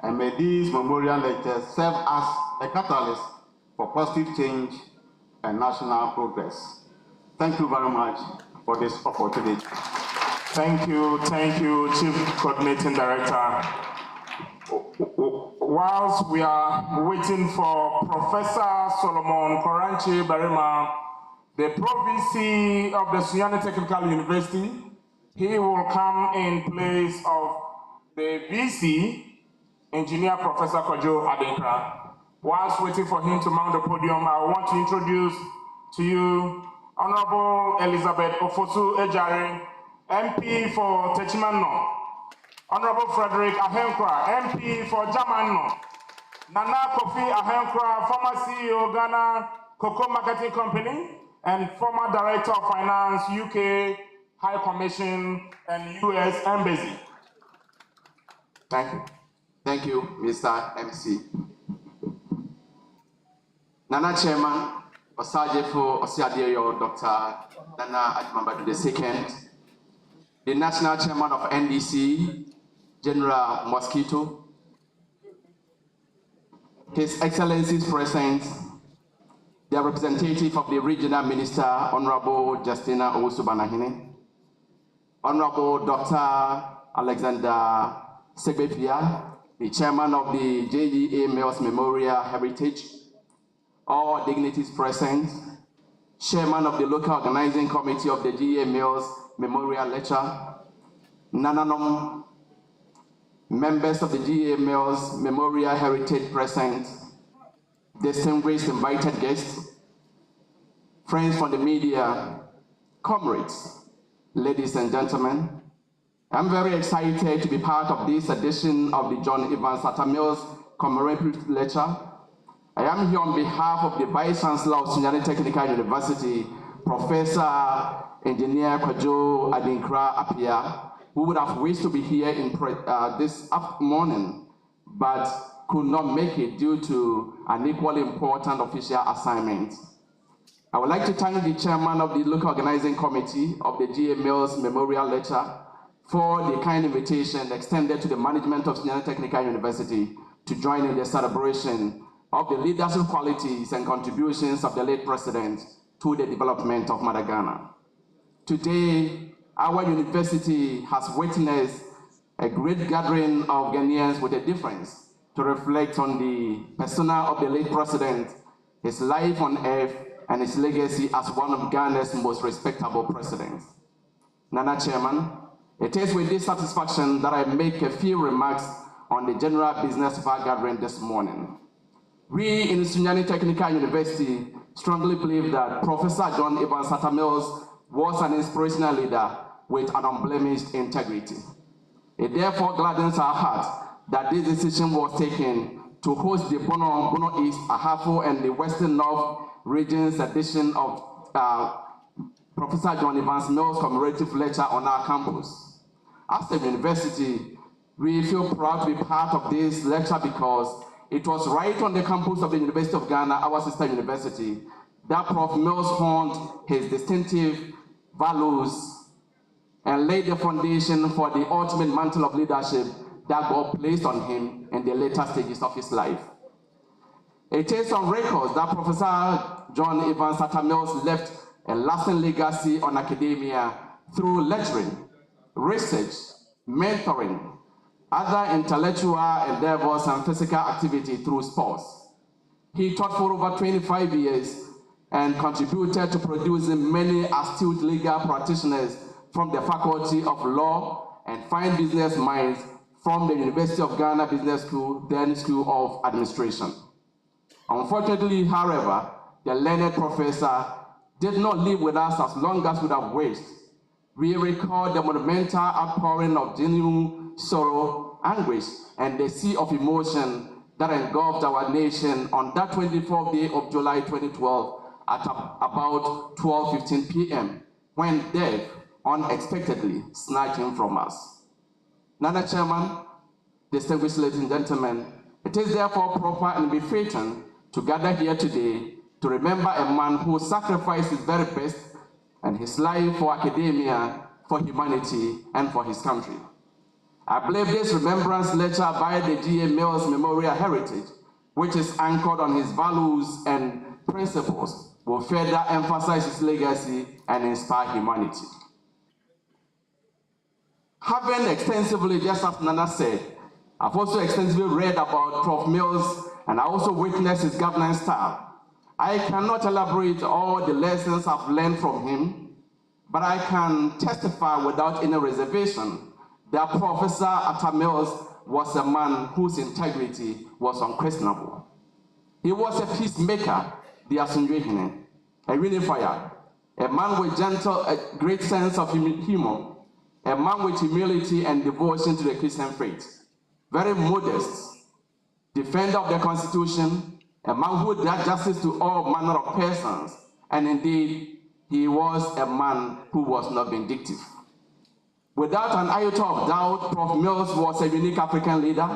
And may these memorial lectures serve as a catalyst for positive change and national progress. Thank you very much for this opportunity. Thank you, Chief Coordinating Director. Whilst we are waiting for Professor Solomon Koranche Barima, the Pro-VC of the Sunyani Technical University, he will come in place of the VC, Engineer Professor Kojo Adenkra. Whilst waiting for him to mount the podium, I want to introduce to you Honorable Elizabeth Ofosu Ejare, MP for Techiman. Honorable Frederick Ahenkra, MP for Jaman. Nana Kofi Ahenkra, former CEO Ghana Cocoa Marketing Company and former Director of Finance, UK High Commission and US Embassy. Thank you. Thank you, Mr. MC. Nana Chairman, Osajefo Osiadeyo, Dr. Nana Admambadu II, the National Chairman of NDC, General Mosquito, His Excellency's present, the representative of the Regional Minister, Honorable Justina Owusu-Banahene, Honorable Dr. Alexander Segbefia, the Chairman of the JEA Mills Memorial Heritage, all dignitaries present, Chairman of the Local Organizing Committee of the JEA Mills Memorial Lecture, Nananom, members of the JEA Mills Memorial Heritage present, distinguished invited guests, friends from the media, comrades, ladies and gentlemen, I'm very excited to be part of this edition of the John Evans Atta Mills Commemorative Lecture. I am here on behalf of the Vice Chancellor of Sunyani Technical University, Professor Engineer Kojo Adenkra Appiah, who would have wished to be here in this morning, but could not make it due to an equally important official assignment. I would like to thank the Chairman of the Local Organizing Committee of the JEA Mills Memorial Lecture, for the kind invitation extended to the management of Sunyani Technical University to join in the celebration of the leadership qualities and contributions of the late president to the development of Mother Ghana. Today, our university has witnessed a great gathering of Ghanaians with a difference to reflect on the persona of the late president, his life on earth, and his legacy as one of Ghana's most respectable presidents. Nana Chairman, it is with this satisfaction that I make a few remarks on the general business of our gathering this morning. We in Sunyani Technical University strongly believe that Professor John Evans Atta Mills was an inspirational leader with an unblemished integrity. It therefore gladdens our hearts that this decision was taken to host the Bono East, Ahafo, and the Western North regions edition of Professor John Evans Mills Commemorative Lecture on our campus. As a university, we feel proud to be part of this lecture because it was right on the campus of the University of Ghana, our sister university, that Prof. Mills honed his distinctive values and laid the foundation for the ultimate mantle of leadership that God placed on him in the later stages of his life. It is on record that Professor John Evans Atta Mills left a lasting legacy on academia through lecturing, research, mentoring, other intellectual endeavors, and physical activity through sports. He taught for over 25 years and contributed to producing many astute legal practitioners from the Faculty of Law and fine business minds from the University of Ghana Business School, then School of Administration. Unfortunately, however, the learned professor did not live with us as long as we would have wished. We recall the monumental outpouring of genuine sorrow, anguish, and the sea of emotion that engulfed our nation on that 24th day of July 2012 at about 12:15 p.m. when death unexpectedly snatched him from us. Nana Chairman, distinguished ladies and gentlemen, it is therefore proper and befitting to gather here today to remember a man who sacrificed his very best and his life for academia, for humanity, and for his country. I believe this remembrance lecture by the G.A. Mills Memorial Heritage, which is anchored on his values and principles, will further emphasize his legacy and inspire humanity. Having extensively, just as Nana said, I've also extensively read about Prof. Mills, and I also witnessed his governance style. I cannot elaborate all the lessons I've learned from him, but I can testify without any reservation that Professor Atta Mills was a man whose integrity was unquestionable. He was a peacemaker, the Asunjehine, a unifier, a man with a great sense of humor, a man with humility and devotion to the Christian faith, very modest, defender of the Constitution, a man who did justice to all manner of persons, and indeed, he was a man who was not vindictive. Without an iota of doubt, Prof. Mills was a unique African leader,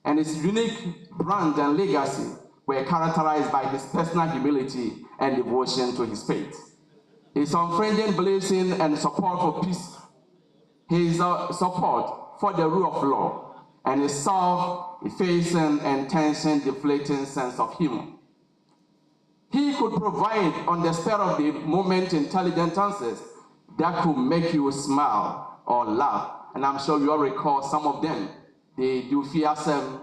and his unique brand and legacy were characterized by his personal humility and devotion to his faith. His unfringing beliefs in and support for peace, his support for the rule of law, and his self-effacing and tension-deflating sense of humor. He could provide on the spur of the moment intelligent answers that could make you smile or laugh, and I'm sure you all recall some of them. The fearsome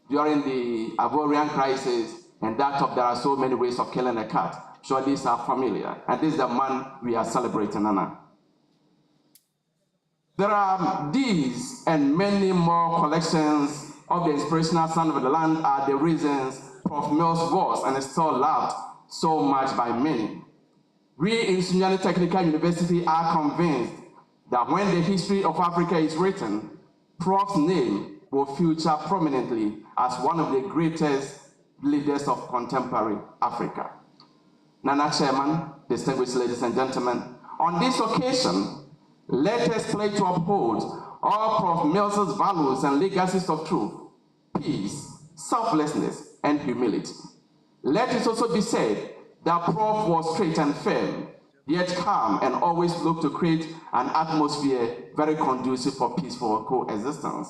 during the Ivorian crisis, and that of there are so many ways of killing a cat. I'm sure these are familiar, and this is the man we are celebrating, Anna. There are these and many more collections of the inspirational son of the land are the reasons Prof. Mills was and is still loved so much by many. We in Sunyani Technical University are convinced that when the history of Africa is written, Prof's name will feature prominently as one of the greatest leaders of contemporary Africa. Nana Chairman, distinguished ladies and gentlemen, on this occasion, let us pledge to uphold all Prof. Mills' values and legacies of truth, peace, selflessness, and humility. Let it also be said that Prof was straight and firm. yet calm, and always look to create an atmosphere very conducive for peaceful coexistence.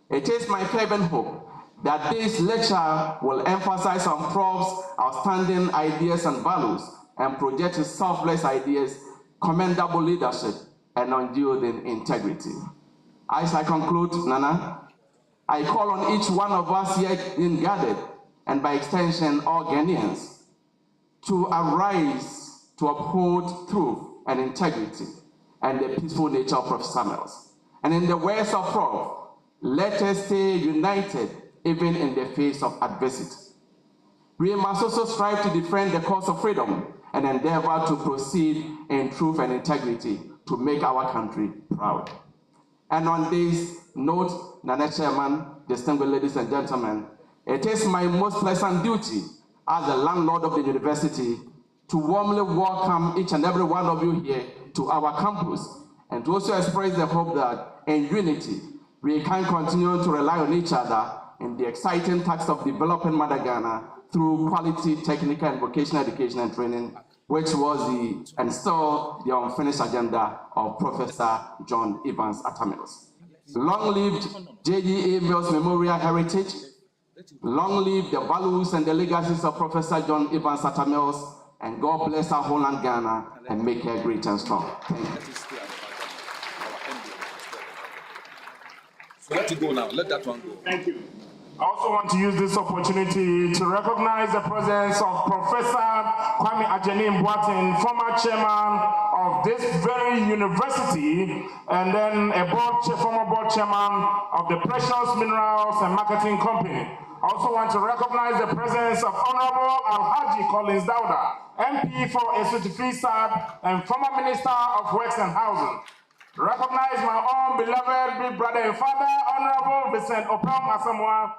It is my fervent hope that this lecture will emphasize on Prof's outstanding ideas and values and project his selfless ideas, commendable leadership, and unyielding integrity. As I conclude, Nana, I call on each one of us here in gathered, and by extension all Ghanaians, to arise to uphold truth and integrity and the peaceful nature of Prof. Samuels. And in the words of Prof, let us stay united even in the face of adversity. We must also strive to defend the cause of freedom and endeavor to proceed in truth and integrity to make our country proud. And on this note, Nana Chairman, distinguished ladies and gentlemen, it is my most pleasant duty as the landlord of the university to warmly welcome each and every one of you here to our campus, and to also express the hope that in unity, we can continue to rely on each other in the exciting task of developing Mother Ghana through quality technical and vocational education and training, which was and still the unfinished agenda of Professor John Evans Atta Mills. Long lived J.E.A. Mills Memorial Heritage. Long live the values and the legacies of Professor John Evans Atta Mills, and God bless our whole land Ghana and make her great and strong. Thank you. So let it go now. Let that one go. Thank you. I also want to use this opportunity to recognize the presence of Professor Kwame Ajani-Boateng, former chairman of this very university, and then a former board chairman of the Precious Minerals and Marketing Company. I also want to recognize the presence of Honorable Alhaji Collins Dauda, MP for Esuti Sad and former Minister of Works and Housing. Recognize my own beloved big brother and father, Honorable Vincent Opam Asamoah,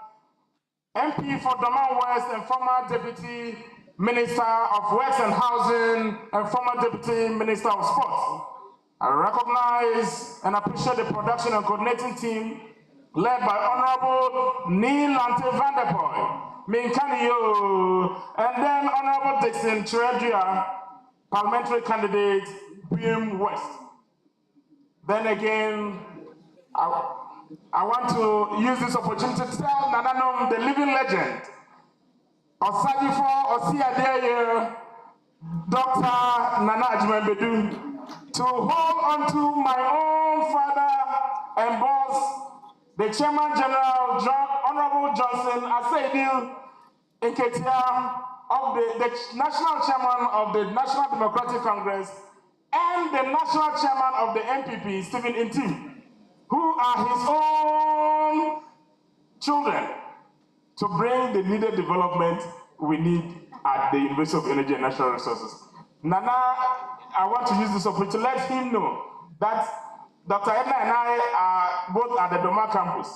MP for Daman West and former Deputy Minister of Works and Housing and former Deputy Minister of Sports. I recognize and appreciate the production and coordinating team led by Honorable Neil Lante Vanderpoy, Minkaniyo, and then Honorable Dixon Tredia, parliamentary candidate, BM West. Then again, I want to use this opportunity to tell Nananom, the living legend, Osajifo Osiadeye, Dr. Nana Ajimembedu, to hold on to my own father and boss, the Chairman General, Honorable Johnson Asaidil Nketia, of the National Chairman of the National Democratic Congress, and the National Chairman of the NPP, Stephen Intim, who are his own children, to bring the needed development we need at the University of Energy and Natural Resources. Nana, I want to use this opportunity to let him know that Dr. Edna and I are both at the Doma campus.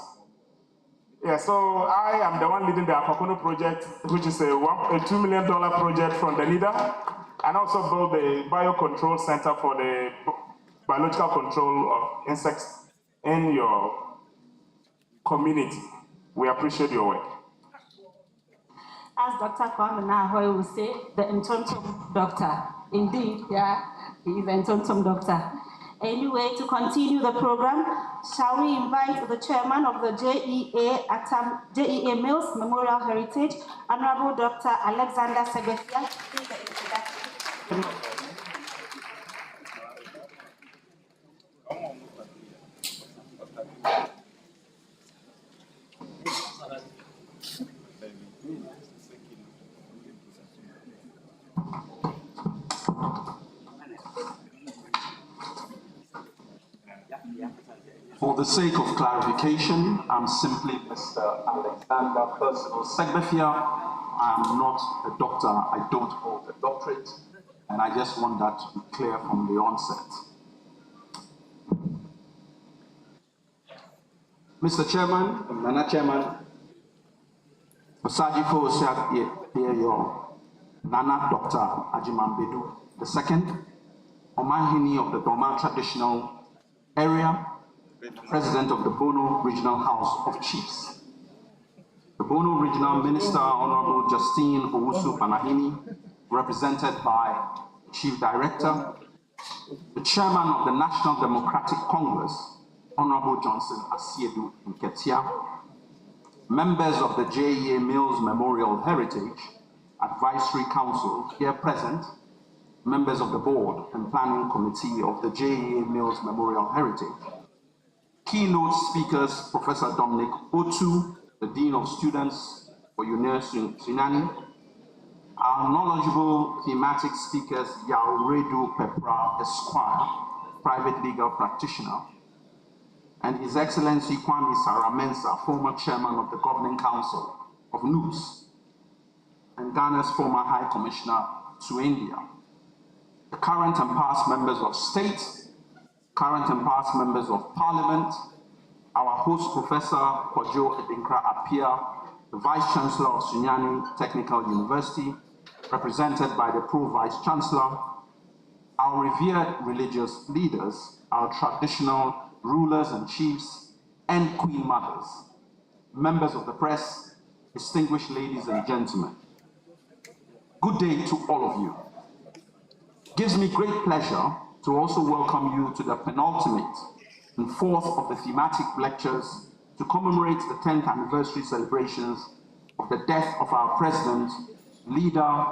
Yeah, so I am the one leading the Apakono project, which is a $2 million project from the NIDA, and also build the biocontrol center for the biological control of insects in your community. We appreciate your work. As Dr. Kwame Nahoy will say, the Ntontom doctor. Indeed, yeah, he is the Ntontom doctor. Anyway, to continue the program, shall we invite the chairman of the J.E.A. Mills Memorial Heritage, Honorable Dr. Alexander Sebefia, to give the introduction. For the sake of clarification, I'm simply Mr. Alexander Percival Segbefia. I am not a doctor. I don't hold a doctorate, and I just want that to be clear from the onset. Mr. Chairman, Nana Chairman, Osajifo Osiadeye, Nana Dr. Ajimambedu II, Omahini of the Doma Traditional Area, President of the Bono Regional House of Chiefs. The Bono Regional Minister, Honorable Justine Owusu Banahini, represented by Chief Director, the Chairman of the National Democratic Congress, Honorable Johnson Asiedu Nketia, members of the JEA Mills Memorial Heritage Advisory Council here present, members of the Board and Planning Committee of the JEA Mills Memorial Heritage, keynote speakers, Professor Dominic Otu, the Dean of Students for Sunani, our knowledgeable thematic speakers, Yauredu Pepra Esquire, private legal practitioner, and His Excellency Kwame Sarah-Mensah, former chairman of the Governing Council of NUS, and Ghana's former High Commissioner to India, the current and past members of state, current and past members of parliament, our host Professor Kwadwo Edinkra Appiah, the Vice Chancellor of Sunyani Technical University, represented by the Pro-Vice Chancellor, our revered religious leaders, our traditional rulers and chiefs, and Queen Mothers, members of the press, distinguished ladies and gentlemen. Good day to all of you. It gives me great pleasure to also welcome you to the penultimate and fourth of the thematic lectures to commemorate the 10th anniversary celebrations of the death of our president, leader,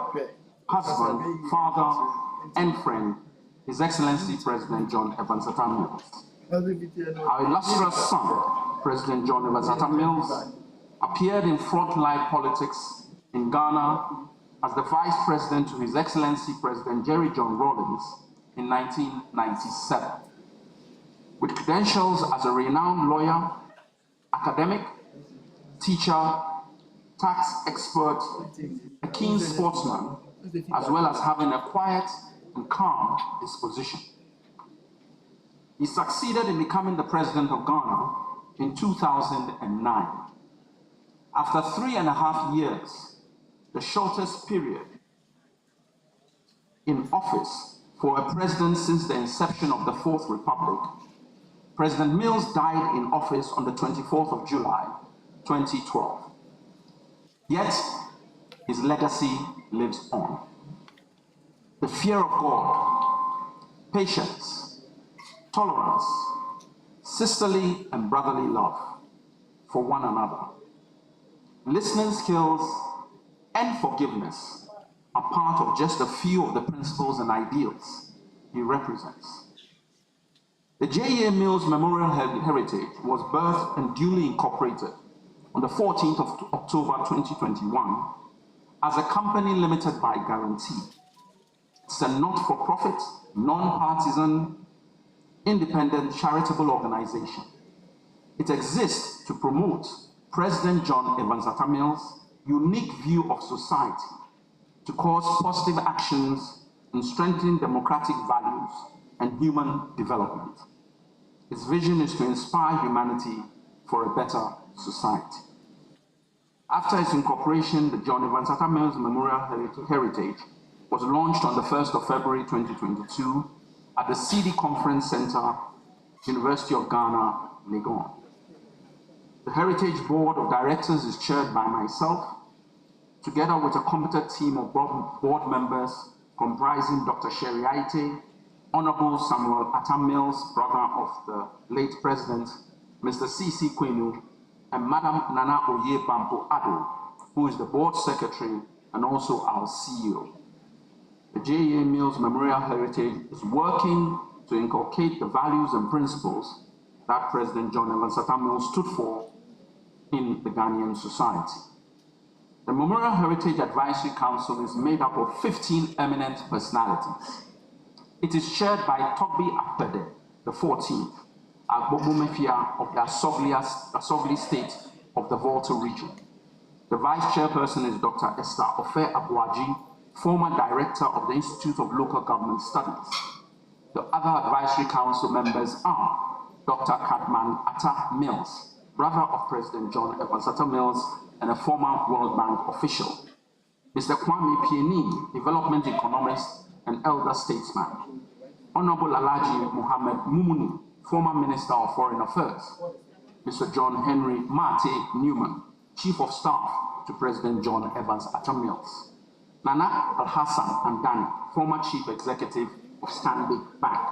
husband, father, and friend, His Excellency President John Evans Atta Mills. Our illustrious son, President John Evans Atta Mills, appeared in frontline politics in Ghana as the Vice President to His Excellency President Jerry John Rawlings in 1997. With credentials as a renowned lawyer, academic, teacher, tax expert, a keen sportsman, as well as having a quiet and calm disposition. He succeeded in becoming the President of Ghana in 2009. After 3.5 years, the shortest period in office for a president since the inception of the Fourth Republic, President Mills died in office on the 24th of July, 2012. Yet, his legacy lives on. The fear of God, patience, tolerance, sisterly and brotherly love for one another, listening skills, and forgiveness are part of just a few of the principles and ideals he represents. The J.A. Mills Memorial Heritage was birthed and duly incorporated on the 14th of October 2021 as a company limited by guarantee. It's a not-for-profit, non-partisan, independent charitable organization. It exists to promote President John Evans Atta Mills' unique view of society, to cause positive actions in strengthening democratic values and human development. Its vision is to inspire humanity for a better society. After its incorporation, the John Evans Atta Mills Memorial Heritage was launched on the 1st of February 2022 at the CD Conference Center, University of Ghana, Legon. The Heritage Board of Directors is chaired by myself, together with a competent team of board members comprising Dr. Sherry Aite, Honorable Samuel Atta Mills, brother of the late President, Mr. C.C. Kwenu, and Madam Nana Oye Bampo Ado, who is the board secretary and also our CEO. The J.A. Mills Memorial Heritage is working to inculcate the values and principles that President John Evans Atta Mills stood for in the Ghanaian society. The Memorial Heritage Advisory Council is made up of 15 eminent personalities. It is chaired by Togbi Akpede, the 14th, Agbogbo-Mefia of the Asogli State of the Volta region. The Vice Chairperson is Dr. Esther Ofe Abuaji, former Director of the Institute of Local Government Studies. The other Advisory Council members are Dr. Kadman Atta Mills, brother of President John Evans Atta Mills and a former World Bank official. Mr. Kwame Pieni, development economist and elder statesman. Honorable Alhaji Muhammad Mumuni, former Minister of Foreign Affairs. Mr. John Henry Mate Newman, Chief of Staff to President John Evans Atta Mills. Nana Al-Hassan Andani, former Chief Executive of Stanbic Bank.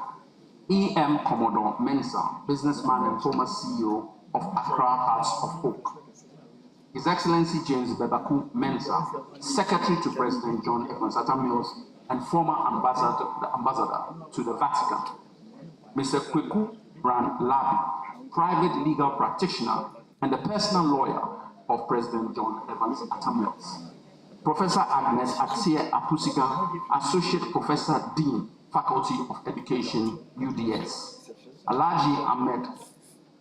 E.M. Commodore Mensah, businessman and former CEO of Accra Hearts of Oak. His Excellency James Bebaku Mensah, Secretary to President John Evans Atta Mills and former ambassador to the Vatican. Mr. Kweku Bran Labi, private legal practitioner and the personal lawyer of President John Evans Atta Mills. Professor Agnes Atie Apusiga, Associate Professor Dean, Faculty of Education, UDS. Alhaji Ahmed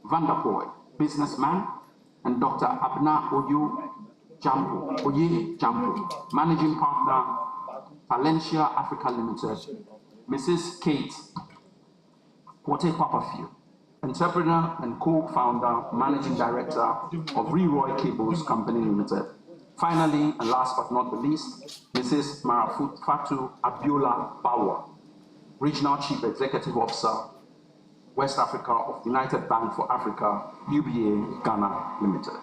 Vanderpoy, businessman, and Dr. Abna Oye Jampo, Managing Partner, Valencia Africa Limited. Mrs. Kate Quote Papafield, entrepreneur and co-founder, Managing Director of Leroy Cables Company Limited. Finally, and last but not the least, Mrs. Marafatu Abiola Bawa, Regional Chief Executive Officer, West Africa of United Bank for Africa, UBA Ghana Limited.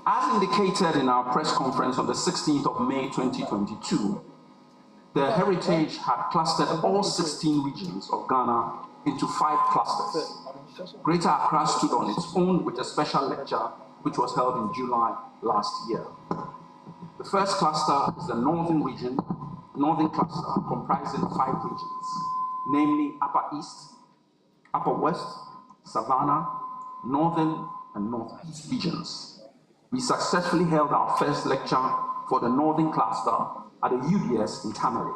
As indicated in our press conference on the 16th of May 2022, the Heritage had clustered all 16 regions of Ghana into 5 clusters. Greater Accra stood on its own with a special lecture which was held in July last year. The first cluster is the Northern cluster comprising 5 regions, namely Upper East, Upper West, Savannah, Northern and Northeast regions. We successfully held our first lecture for the Northern cluster at the UDS in Tamale.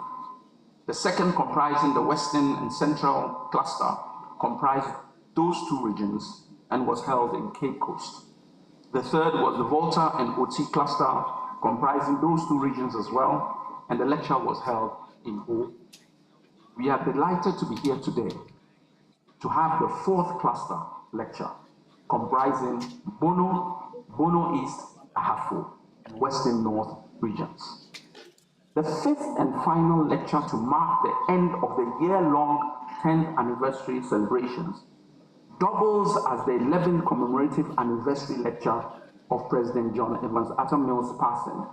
The second, comprising the Western and Central cluster, comprised those 2 regions and was held in Cape Coast. The third was the Volta and OT cluster, comprising those 2 regions as well, and the lecture was held in O. We are delighted to be here today to have the 4th cluster lecture, comprising Bono East, Ahafo, and Western North regions. The 5th and final lecture to mark the end of the year-long 10th anniversary celebrations doubles as the 11th commemorative anniversary lecture of President John Evans Atta Mills' passing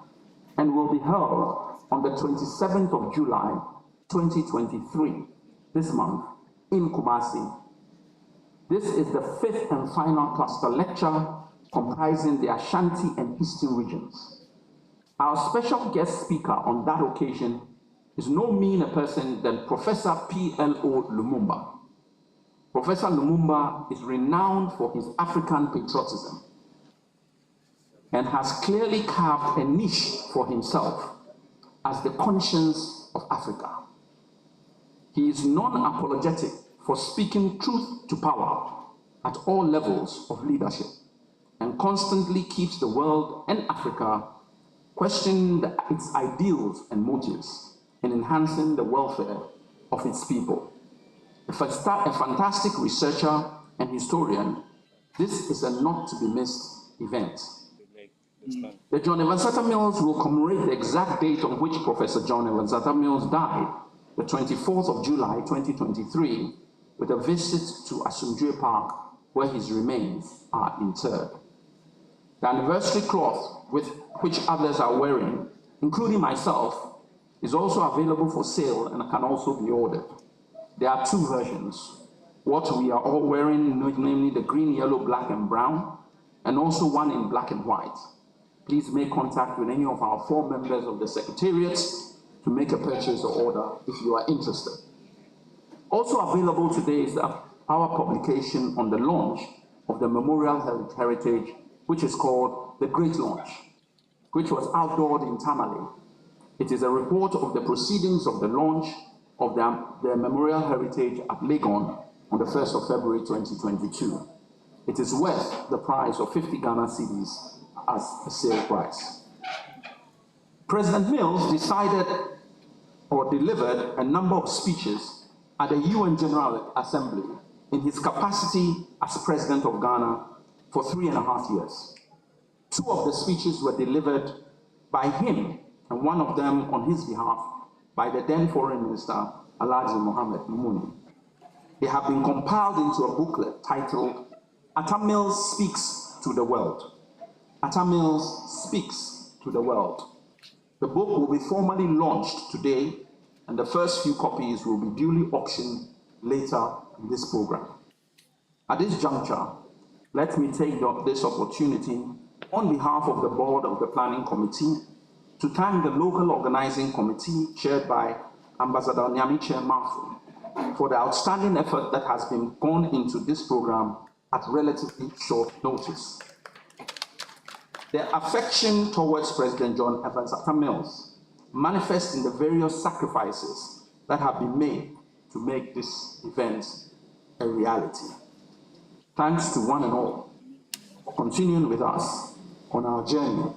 and will be held on the 27th of July 2023, this month, in Kumasi. This is the 5th and final cluster lecture comprising the Ashanti and Eastern regions. Our special guest speaker on that occasion is no meaner person than Professor P.L.O. Lumumba. Professor Lumumba is renowned for his African patriotism and has clearly carved a niche for himself as the conscience of Africa. He is non-apologetic for speaking truth to power at all levels of leadership and constantly keeps the world and Africa questioning its ideals and motives in enhancing the welfare of its people. A fantastic researcher and historian, this is a not-to-be-missed event. The John Evans Atta Mills will commemorate the exact date on which Professor John Evans Atta Mills died, the 24th of July 2023, with a visit to Asumdue Park, where his remains are interred. The anniversary cloth, with which others are wearing, including myself, is also available for sale and can also be ordered. There are 2 versions. What we are all wearing, namely the green, yellow, black, and brown, and also one in black and white. Please make contact with any of our 4 members of the Secretariat to make a purchase or order if you are interested. Also available today is our publication on the launch of the Memorial Heritage, which is called The Great Launch, which was outdoored in Tamale. It is a report of the proceedings of the launch of the Memorial Heritage at Legon on the 1st of February 2022. It is worth the price of 50 Ghana cedis as a sale price. President Mills delivered a number of speeches at the UN General Assembly in his capacity as President of Ghana for 3.5 years. 2 of the speeches were delivered by him, and one of them on his behalf by the then Foreign Minister, Alhaji Mohammed Mumuni. They have been compiled into a booklet titled Atta Mills Speaks to the World. Atta Mills Speaks to the World. The book will be formally launched today, and the first few copies will be duly auctioned later in this program. At this juncture, let me take this opportunity on behalf of the board of the planning committee to thank the local organizing committee chaired by Ambassador Nyami Chairman for the outstanding effort that has been gone into this program at relatively short notice. Their affection towards President John Evans Atta Mills manifests in the various sacrifices that have been made to make this event a reality. Thanks to one and all for continuing with us on our journey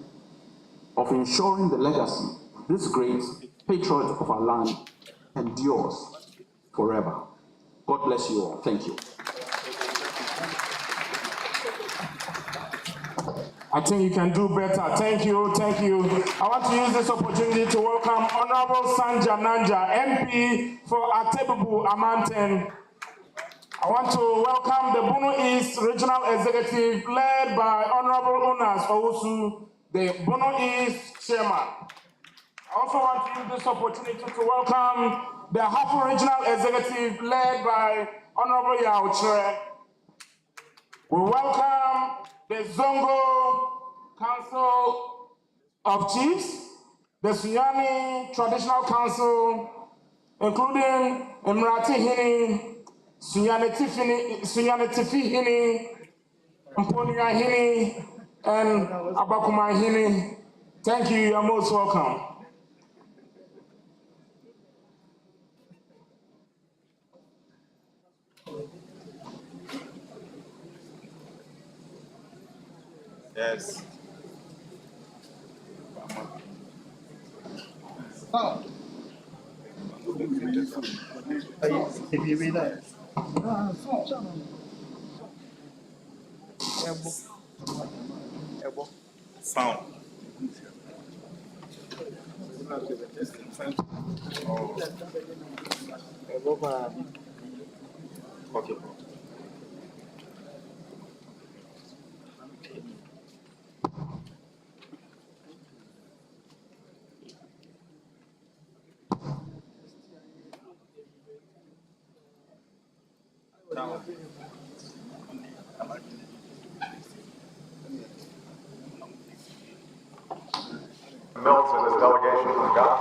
of ensuring the legacy of this great patriot of our land endures forever. God bless you all. Thank you. I think you can do better. Thank you, thank you. I want to use this opportunity to welcome Honorable Sanja Nanja, MP for Atebubu Amanten. I want to welcome the Bono East Regional Executive led by Honorable Unas Owusu, the Bono East Chairman. I also want to use this opportunity to welcome the Hafu Regional Executive led by Honorable Yao Chere. We welcome the Zongo Council of Chiefs, the Sunyani Traditional Council, including Emirati Hini, Sunyani Tifi Hini, Mponia Hini, and Abakuma Hini. Thank you, you are most welcome. Yes. Sound. Okay. Mills and his delegation from Ghana.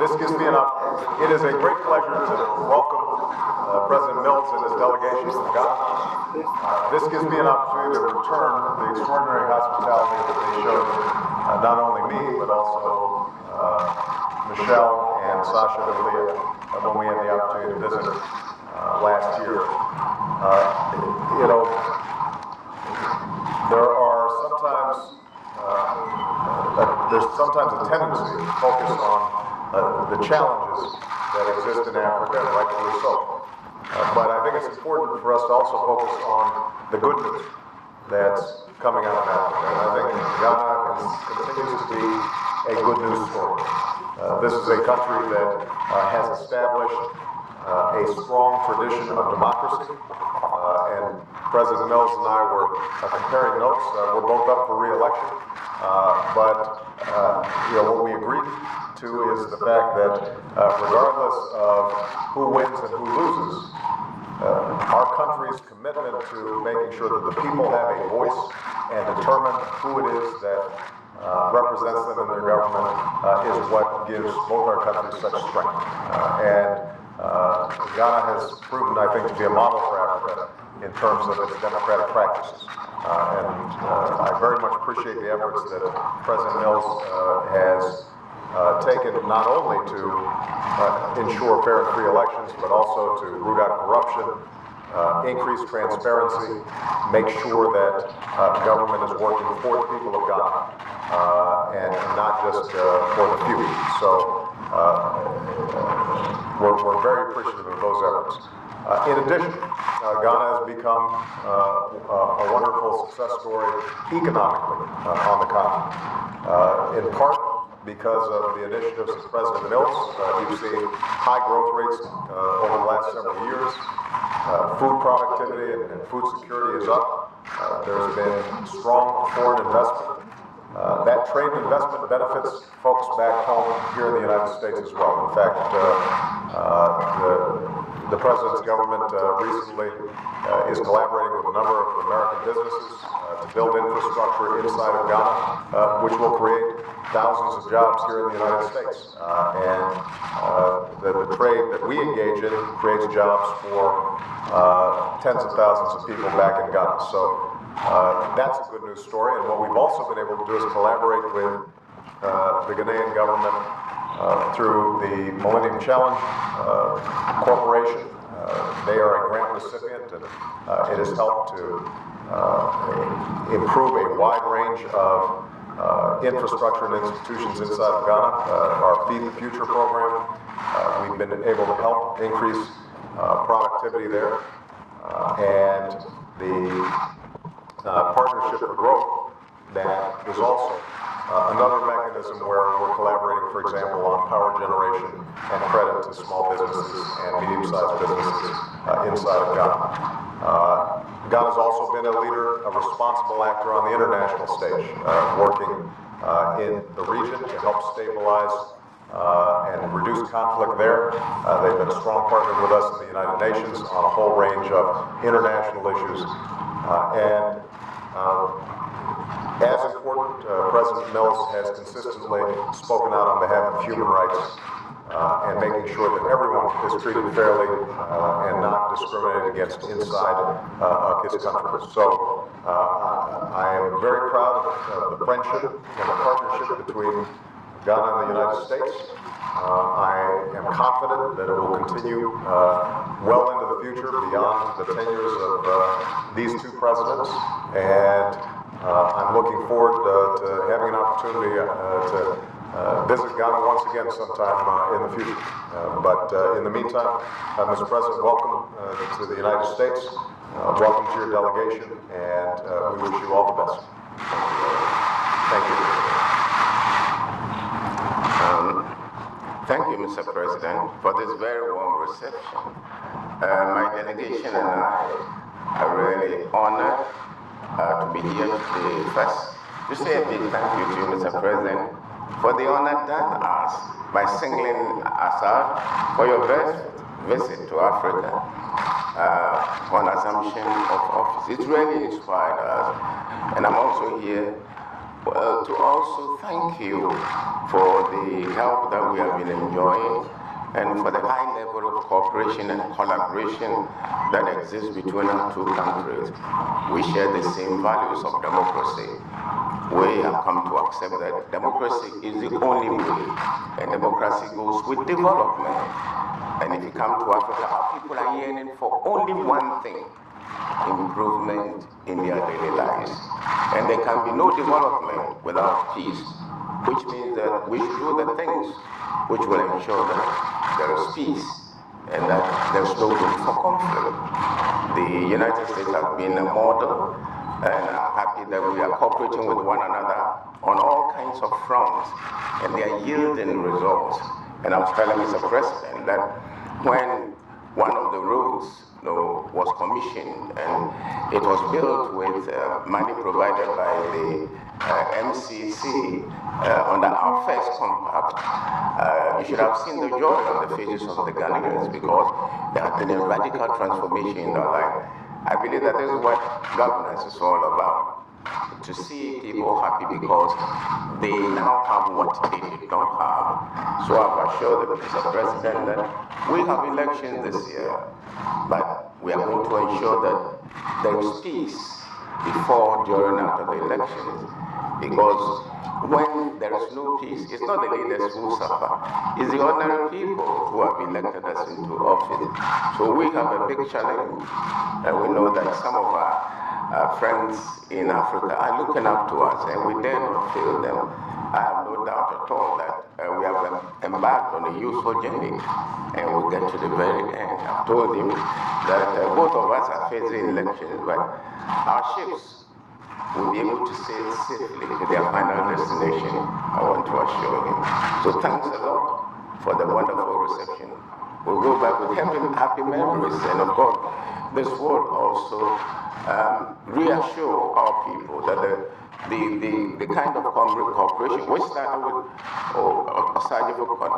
This gives me it is a great pleasure to welcome President Mills and his delegation from Ghana. This gives me an opportunity to return the extraordinary hospitality that they showed not only me, but also Michelle and Sasha Delia when we had the opportunity to visit last year. There's sometimes a tendency to focus on the challenges that exist in Africa, and rightfully so. But I think it's important for us to also focus on the good news that's coming out of Africa. And I think Ghana continues to be a good news story. This is a country that has established a strong tradition of democracy. And President Mills and I were comparing notes. We're both up for re-election. But what we agreed to is the fact that regardless of who wins and who loses, our country's commitment to making sure that the people have a voice and determine who it is that represents them in their government is what gives both our countries such strength. Ghana has proven, I think, to be a model for Africa in terms of its democratic practices. I very much appreciate the efforts that President Mills has taken not only to ensure fair and free elections, but also to root out corruption, increase transparency, make sure that government is working for the people of Ghana and not just for the few. So we're very appreciative of those efforts. In addition, Ghana has become a wonderful success story economically on the continent, in part because of the initiatives of President Mills. You've seen high growth rates over the last several years. Food productivity and food security is up. There's been strong foreign investment. that trade investment benefits folks back home here in the United States as well. In fact, the President's government recently is collaborating with a number of American businesses to build infrastructure inside of Ghana, which will create thousands of jobs here in the United States. The trade that we engage in creates jobs for tens of thousands of people back in Ghana. So that's a good news story. And what we've also been able to do is collaborate with the Ghanaian government through the Millennium Challenge Corporation. They are a grant recipient, and it has helped to improve a wide range of infrastructure and institutions inside of Ghana. Our Feed the Future program, we've been able to help increase productivity there. And the Partnership for Growth, that is also another mechanism where we're collaborating, for example, on power generation and credit to small businesses and medium-sized businesses inside of Ghana. Ghana's also been a leader, a responsible actor on the international stage, working in the region to help stabilize and reduce conflict there. They've been a strong partner with us in the United Nations on a whole range of international issues. As important, President Mills has consistently spoken out on behalf of human rights and making sure that everyone is treated fairly and not discriminated against inside of his country. So I am very proud of the friendship and the partnership between Ghana and the United States. I am confident that it will continue well into the future beyond the tenures of these two presidents, and I'm looking forward to having an opportunity to visit Ghana once again sometime in the future. But in the meantime, Mr. President, welcome to the United States. Welcome to your delegation, and we wish you all the best. Thank you. Thank you, Mr. President, for this very warm reception. My delegation and I are really honored to be here today. First, to say a big thank you to you, Mr. President, for the honor done us by singling us out for your first visit to Africa on assumption of office. It really inspired us. And I'm also here to also thank you for the help that we have been enjoying and for the high level of cooperation and collaboration that exists between our two countries. We share the same values of democracy. We have come to accept that democracy is the only way, and democracy goes with development. And if you come to Africa, our people are yearning for only one thing: improvement in their daily lives. And there can be no development without peace, which means that we should do the things which will ensure that there is peace and that there's no room for conflict. The United States has been a model, and I'm happy that we are cooperating with one another on all kinds of fronts, and they are yielding results. And I was telling Mr. President that when one of the roads was commissioned and it was built with money provided by the MCC under our first compact, you should have seen the joy on the faces of the Ghanaians, because there has been a radical transformation in their life. I believe that this is what governance is all about, to see people happy because they now have what they did not have. So I've assured the Mr. President that we have elections this year, but we are going to ensure that there is peace before, during, and after the elections. Because when there is no peace, it's not the leaders who suffer, it's the ordinary people who have elected us into office. So we have a big challenge, and we know that some of our friends in Africa are looking up to us, and we dare not fail them. I have no doubt at all that we have embarked on a useful journey, and we'll get to the very end. I've told him that both of us are facing elections, but our ships will be able to sail safely to their final destination, I want to assure him. So thanks a lot for the wonderful reception. We'll go back with happy memories, and of course, this would also reassure our people that the the kind of cooperation which started with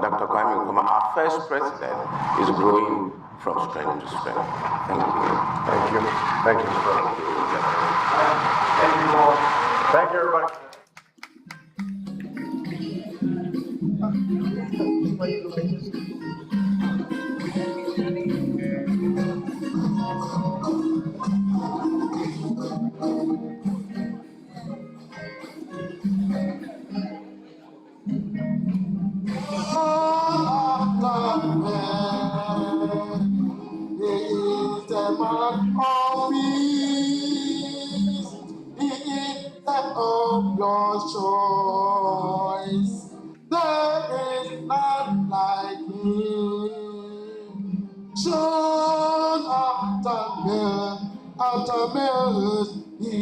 Dr. Kwame Nkrumah, our first president, is growing from strength to strength. Thank you. Thank you. Thank you, Mr. President. Thank you all. Thank you, everybody. Of your choice, there is none like him. John after mirrors, he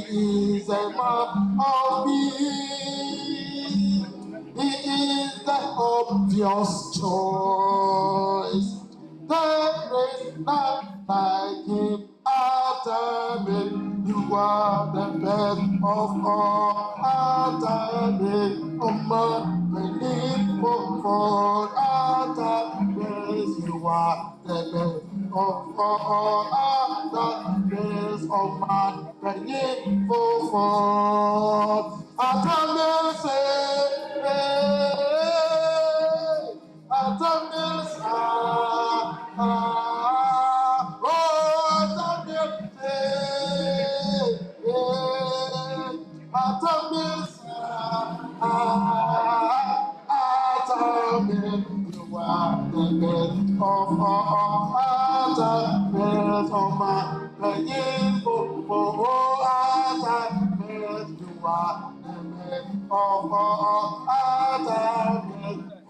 is a man of peace. He is the obvious choice. There is none like him. Atta, you are the best of all. Atta, for Atta, you are the best of all. Atta, of man, for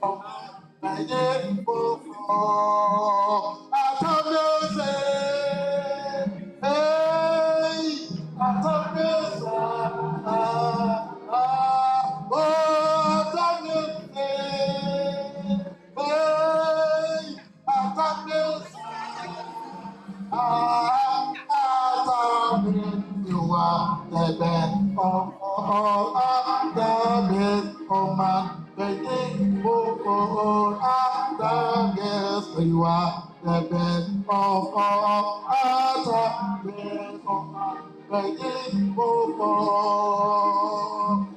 Atta, you are the best of all. You are the best of all.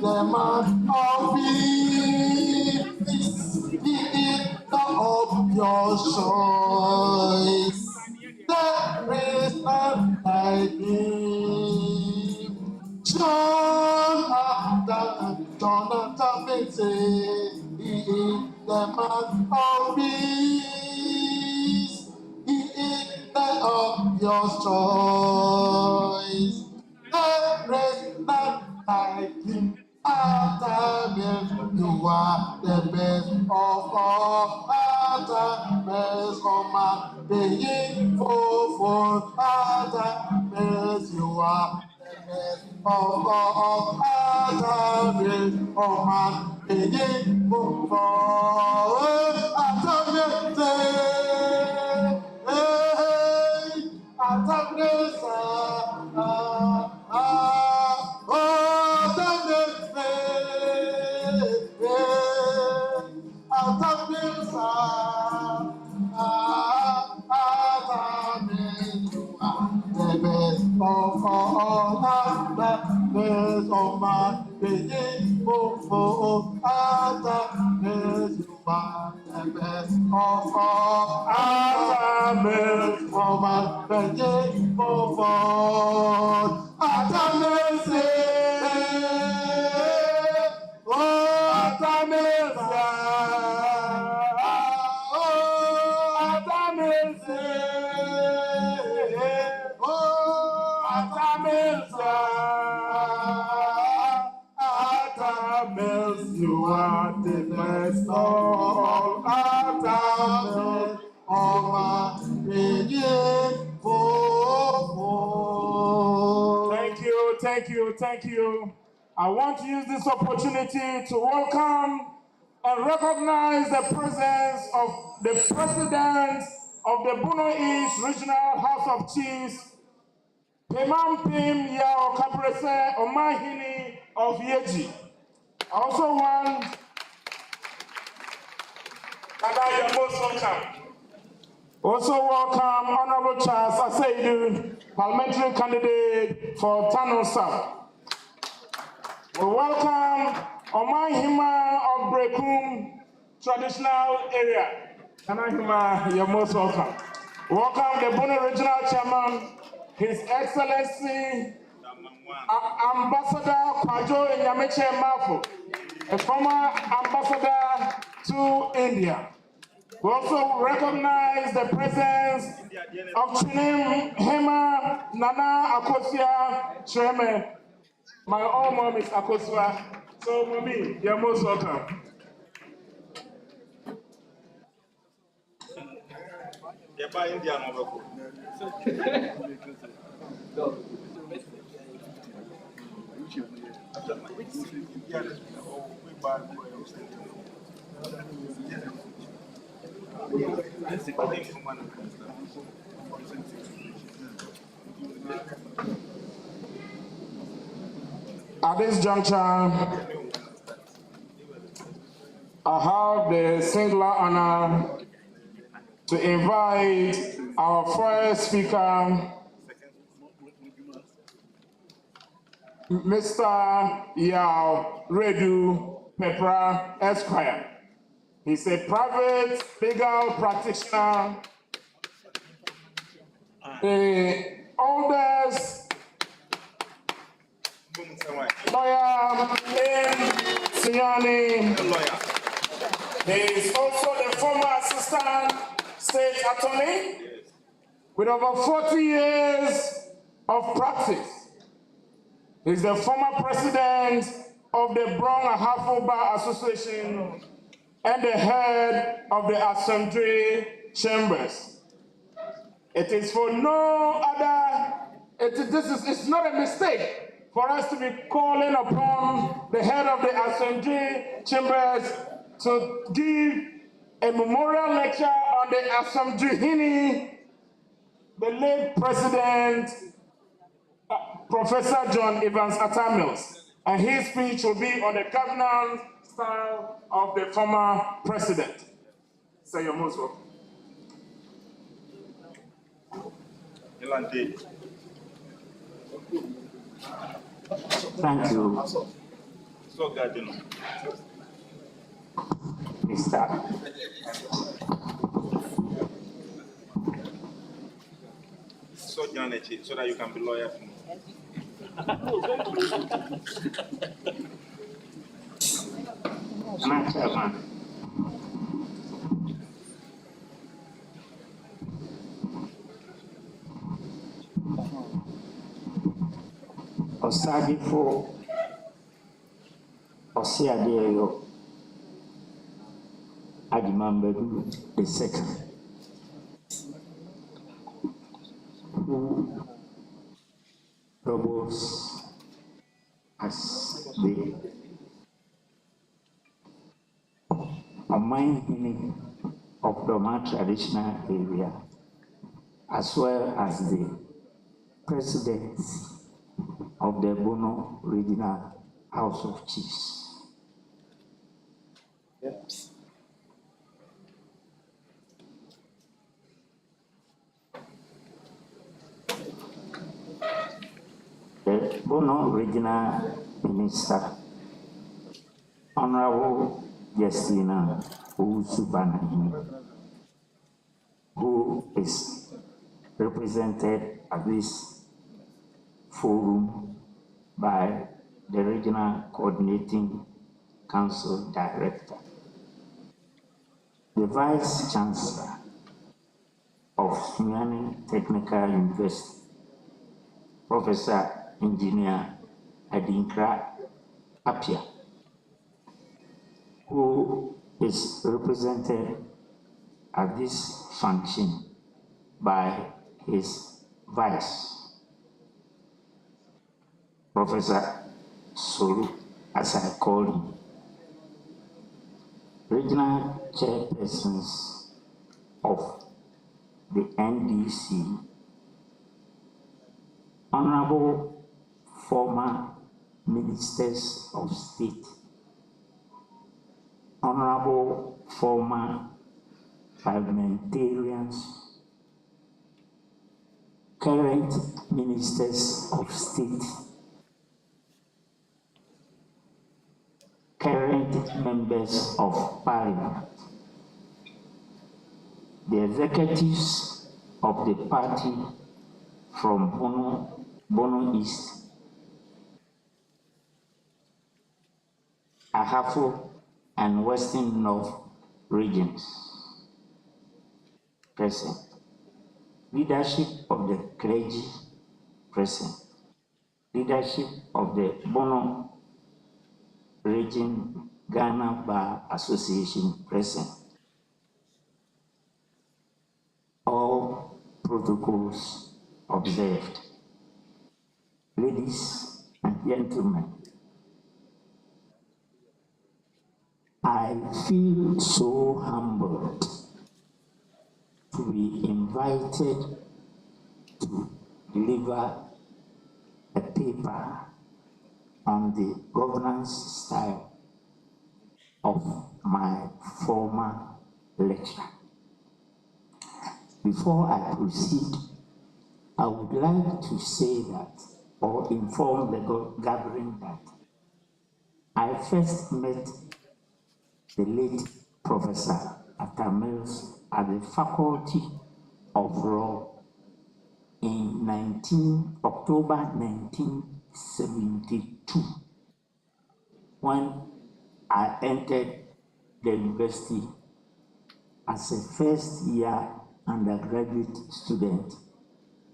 The man of peace, he is the obvious choice. There is none like him. Jonathan Mensah, he is the man of peace. He is the obvious choice. There is none like him. Atta, you are the best of all. Atta, best of man, being for Atta, you are the best of all. Atta, best of man, being for Atta, You are the best of all. thank you. I want to use this opportunity to welcome and recognize the presence of the President of the Bono East Regional House of Chiefs, Pemam Pim Yao Kaprese Omahini of Yeji. I also want, Dada, you're most welcome. Also welcome Honorable Charles Aseidu, parliamentary candidate for Tano South. We welcome Omahima of Brekum traditional area. Omahima, you're most welcome. Welcome the Bono Regional Chairman, His Excellency Ambassador Kwajo Nyameche Mafu, a former ambassador to India. We also recognize the presence of Chinim Hema Nana Akosia Shreme. My own mom is Akosua. So, Mommy, you're most welcome. At this juncture, I have the singular honor to invite our first speaker, Mr. Yao Redu Pepra Esquire. He's a private legal practitioner, the oldest lawyer in Siani. He is also the former assistant state attorney with over 40 years of practice. He's the former president of the Brown and Halfway Bar Association and the head of the Assembly Chambers. It is for no other, it's not a mistake for us to be calling upon the head of the Assembly Chambers to give a memorial lecture on the Assembly, the late President, Professor John Evans Atta Mills. And his speech will be on the governance style of the former president. So you're most welcome. Thank you, Mr. So that you can be lawyer for me. Chairman. Osadifo Osiadeyo Adimambedu II, who doubles as the Omahini of Doma traditional area, as well as the president of the Bono Regional House of Chiefs. Yes. The Bono Regional Minister, Honorable Justina Usubanahini, who is represented at this forum by the Regional Coordinating Council Director, the Vice Chancellor of Sunyani Technical University, Professor Engineer Adinkra Apia, who is represented at this function by his Vice, Professor Solu, as I call him, regional chairpersons of the NDC, honorable former ministers of state, honorable former parliamentarians, current ministers of state, current members of parliament, the executives of the party from Bono East, Ahafo, and Western North regions present, leadership of the clergy present, leadership of the Bono Region Ghana Bar Association present. All protocols observed. Ladies and gentlemen, I feel so humbled to be invited to deliver a paper on the governance style of my former lecture. Before I proceed, I would like to say that, or inform the gathering that, I first met the late Professor Atta at the Faculty of Law in October 1972, when I entered the university as a first-year undergraduate student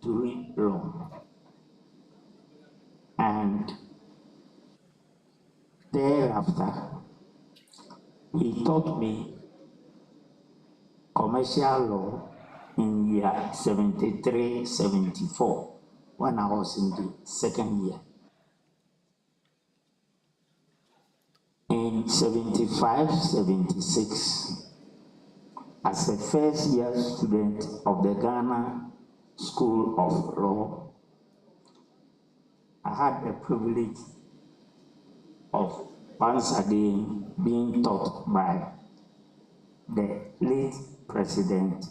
to read law. And thereafter, he taught me commercial law in year 73-74 when I was in the second year. In 75-76, as a first-year student of the Ghana School of Law, I had the privilege of once again being taught by the late president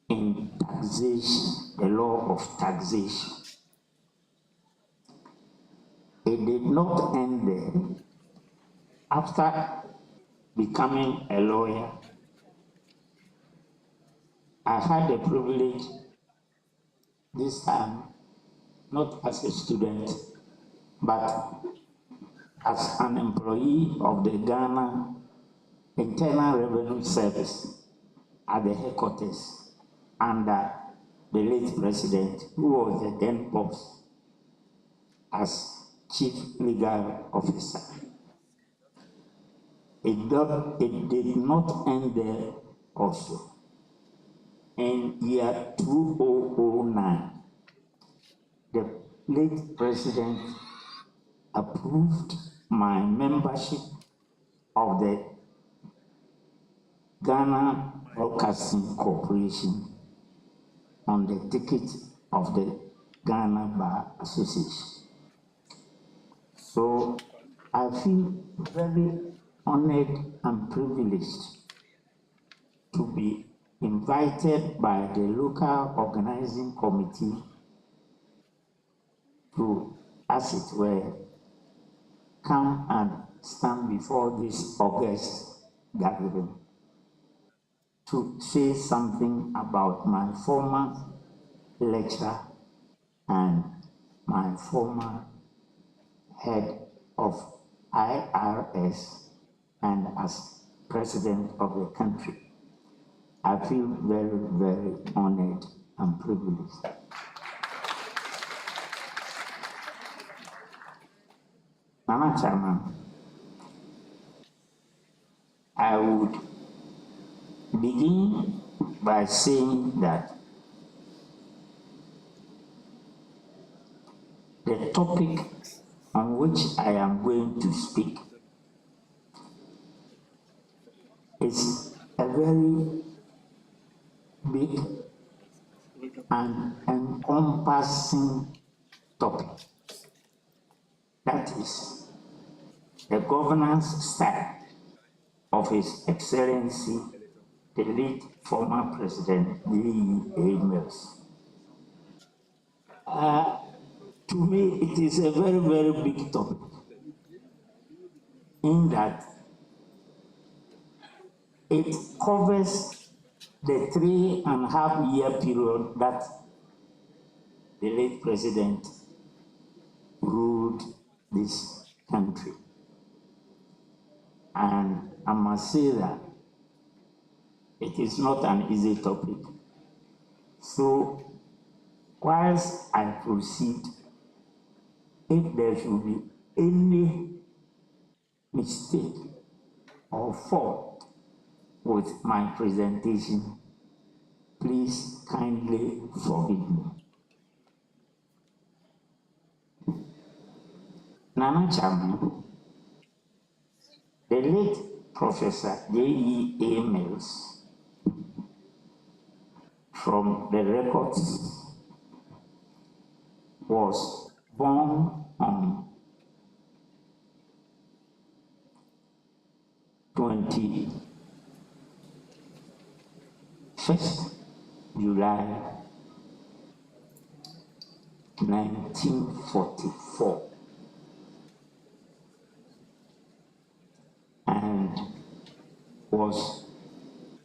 in taxation, the law of taxation. It did not end there. After becoming a lawyer, I had the privilege, this time, not as a student, but as an employee of the Ghana Internal Revenue Service at the headquarters under the late president, who was the then boss, as Chief Legal Officer. It did not end there also. In year 2009, the late president approved my membership of the Ghana Broadcasting Corporation on the ticket of the Ghana Bar Association. So I feel very honored and privileged to be invited by the local organizing committee to, as it were, come and stand before this august gathering to say something about my former lecture and my former head of IRS and as president of the country. I feel very, very honored and privileged. Mama Chairman, I would begin by saying that topic on which I am going to speak is a very big and encompassing topic. That is the governance style of His Excellency, the late former President Lee Mills. To me, it is a very, very big topic in that it covers the 3.5-year period that the late president ruled this country. And I must say that it is not an easy topic. So, whilst I proceed, if there should be any mistake or fault with my presentation, please kindly forgive me. Nana Chairman, the late Professor J.E.A. Mills, from the records, was born on 21st July 1944 and was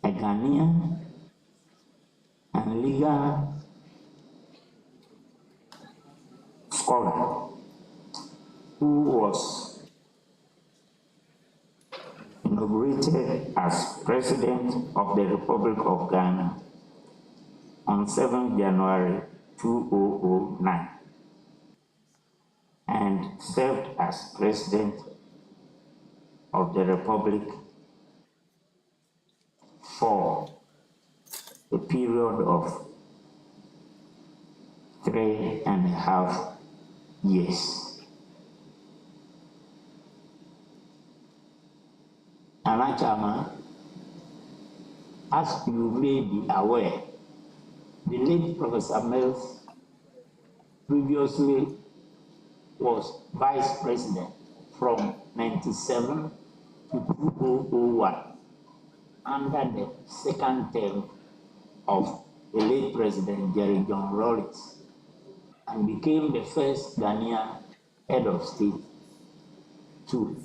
a Ghanaian and legal scholar who was inaugurated as President of the Republic of Ghana on 7 January 2009 and served as President of the Republic for a period of 3.5 years. Nana Chairman, as you may be aware, the late Professor Mills previously was Vice President from 1997 to 2001 under the second term of the late President Jerry John Rawlings, and became the first Ghanaian head of state to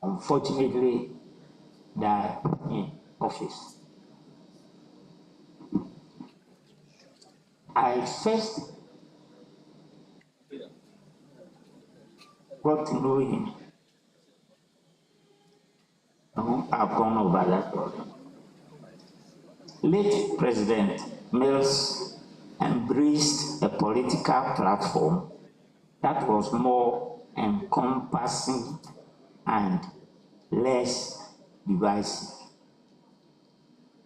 unfortunately die in office. I first got to know him. I've gone over that problem. Late President Mills embraced a political platform that was more encompassing and less divisive.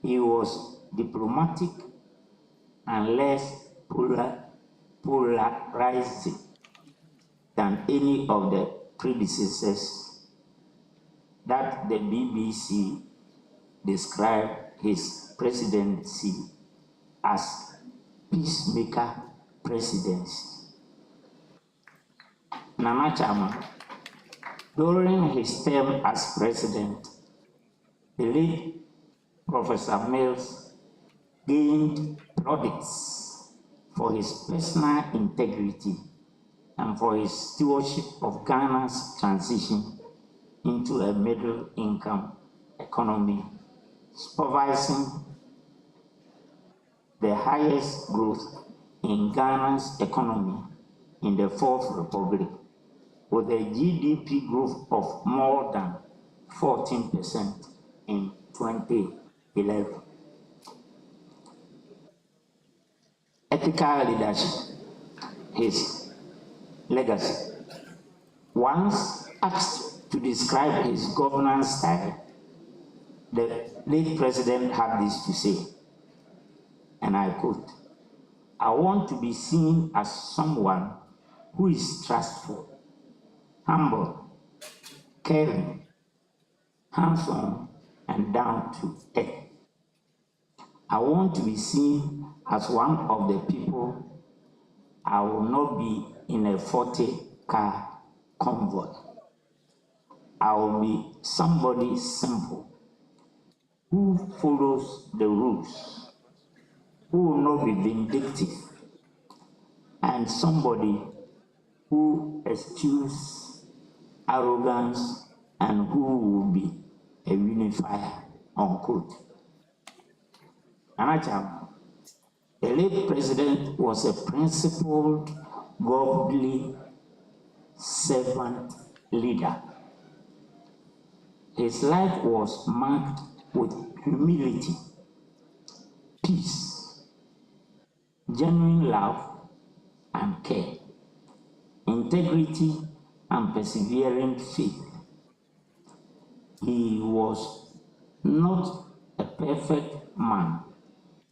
He was diplomatic and less polarizing than any of the predecessors that the BBC described his presidency as peacemaker presidency. Nana Chairman, during his term as president, the late Professor Mills gained plaudits for his personal integrity and for his stewardship of Ghana's transition into a middle-income economy, supervising the highest growth in Ghana's economy in the Fourth Republic, with a GDP growth of more than 14% in 2011. Ethical leadership, his legacy. Once asked to describe his governance style, the late president had this to say, and I quote, "I want to be seen as someone who is trustful, humble, caring, hands-on, and down to earth. I want to be seen as one of the people. I will not be in a 40-car convoy. I will be somebody simple who follows the rules, who will not be vindictive, and somebody who eschews arrogance and who will be a unifier, unquote. Anacham, the late president was a principled, godly servant leader. His life was marked with humility, peace, genuine love and care, integrity and persevering faith. He was not a perfect man,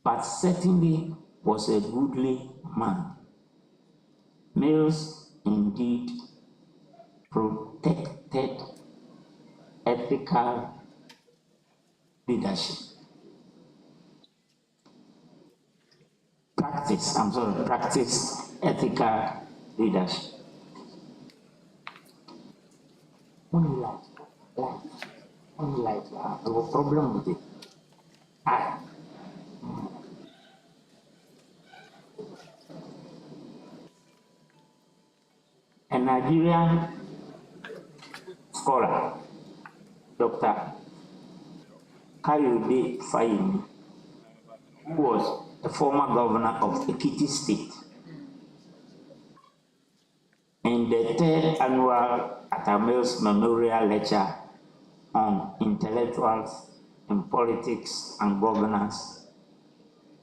but certainly was a goodly man. Mills indeed protected ethical leadership. Practice ethical leadership. Only life, I have a problem with it. A Nigerian scholar, Dr. Kayode Fayemi, who was a former governor of Ekiti State, in the 3rd annual Atta Memorial Lecture on Intellectuals in Politics and Governance,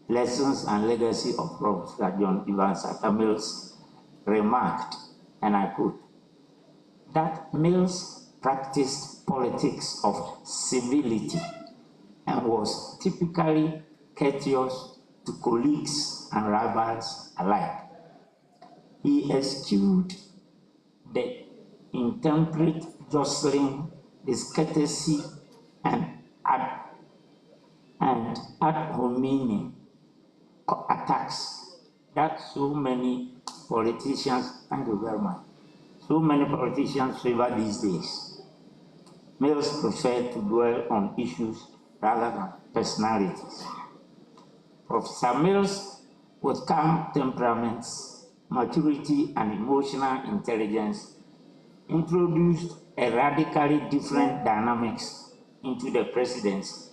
Lessons and Legacy of Professor John Evans Atta Mills, remarked, and I quote, that Mills practiced politics of civility and was typically courteous to colleagues and rivals alike. He eschewed the intemperate jostling, discourtesy, and ad hominem attacks that so many politicians, thank you very much, so many politicians favor these days. Mills prefer to dwell on issues rather than personalities. Professor Mills, with calm temperaments, maturity, and emotional intelligence, introduced a radically different dynamics into the presidency.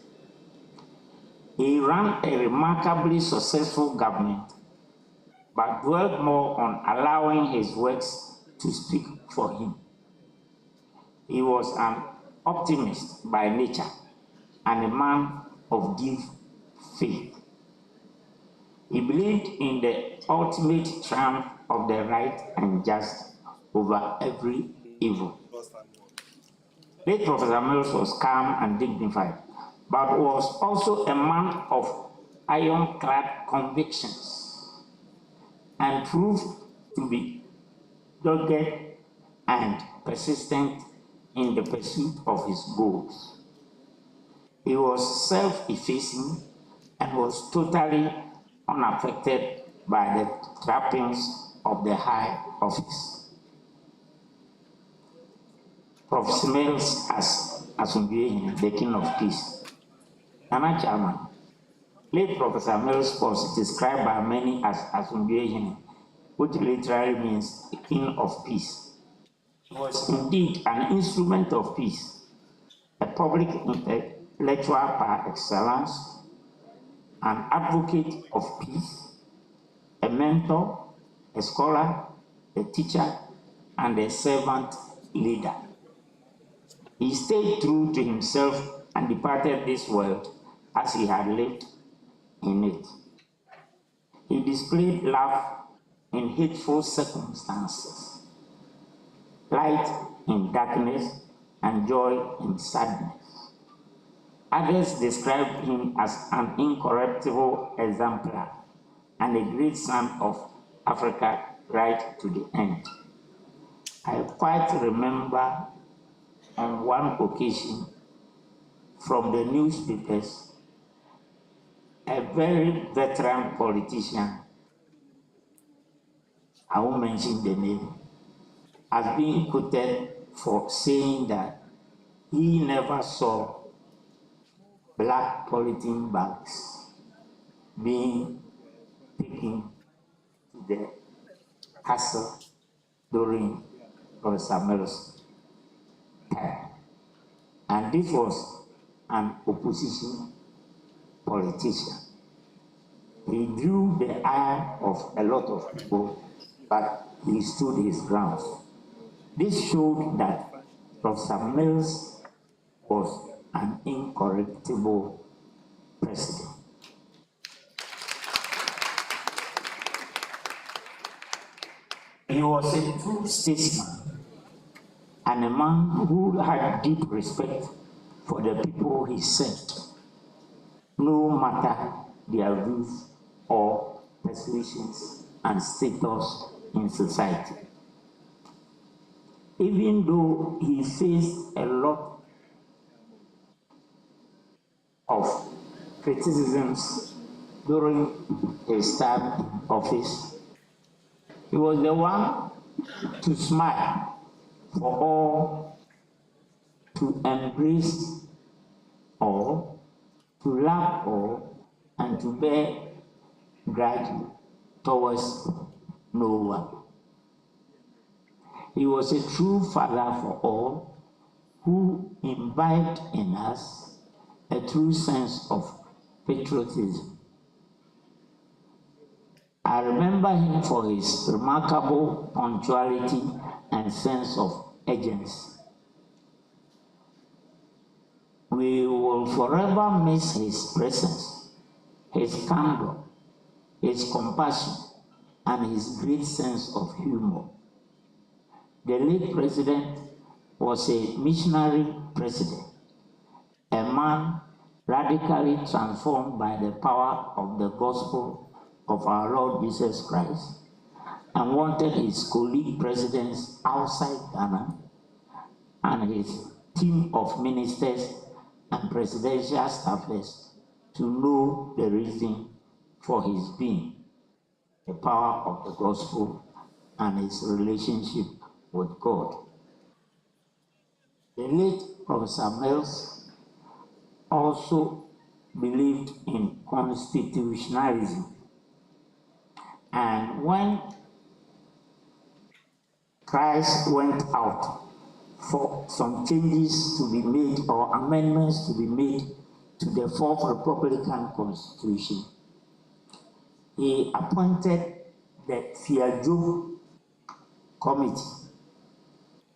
He ran a remarkably successful government, but dwelled more on allowing his works to speak for him. He was an optimist by nature and a man of deep faith. He believed in the ultimate triumph of the right and just over every evil. Late Professor Mills was calm and dignified, but was also a man of ironclad convictions and proved to be dogged and persistent in the pursuit of his goals. He was self-effacing and was totally unaffected by the trappings of the high office. Professor Mills as the king of peace. Nana Chairman, late Professor Mills was described by many as Asumbiehine, which literally means the king of peace. He was indeed an instrument of peace, a public intellectual par excellence, an advocate of peace, a mentor, a scholar, a teacher, and a servant leader. He stayed true to himself and departed this world as he had lived in it. He displayed love in hateful circumstances, light in darkness, and joy in sadness. Others described him as an incorruptible exemplar and a great son of Africa right to the end. I quite remember on one occasion from the newspapers, a very veteran politician, I won't mention the name, has been quoted for saying that he never saw black polythene bags being taken to the castle during Professor Mills' time. And this was an opposition politician. He drew the ire of a lot of people, but he stood his ground. This showed that Professor Mills was an incorruptible president. He was a true statesman and a man who had deep respect for the people he served, no matter their views or persuasions and status in society. Even though he faced a lot of criticisms during his time in office, he was the one to smile for all, to embrace all, to love all, and to bear grudge towards no one. He was a true father for all, who imbibed in us a true sense of patriotism. I remember him for his remarkable punctuality and sense of urgency. We will forever miss his presence, his candor, his compassion, and his great sense of humor. The late president was a missionary president, a man radically transformed by the power of the gospel of our Lord Jesus Christ, and wanted his colleague presidents outside Ghana and his team of ministers and presidential staffers to know the reason for his being, the power of the gospel and his relationship with God. The late Professor Mills also believed in constitutionalism, and when Christ went out for some changes to be made or amendments to be made to the Fourth Republican Constitution, he appointed the Fiajo Committee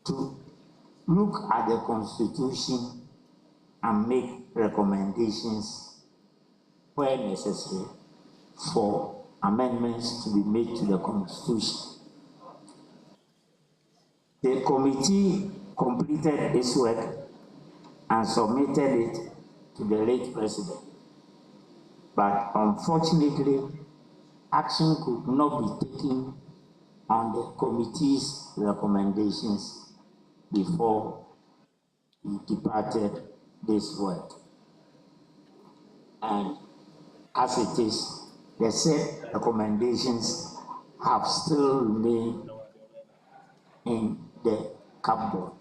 to look at the Constitution and make recommendations where necessary for amendments to be made to the Constitution. The committee completed its work and submitted it to the late president. But unfortunately, action could not be taken on the committee's recommendations before he departed this world. And as it is, the said recommendations have still remained in the cupboard.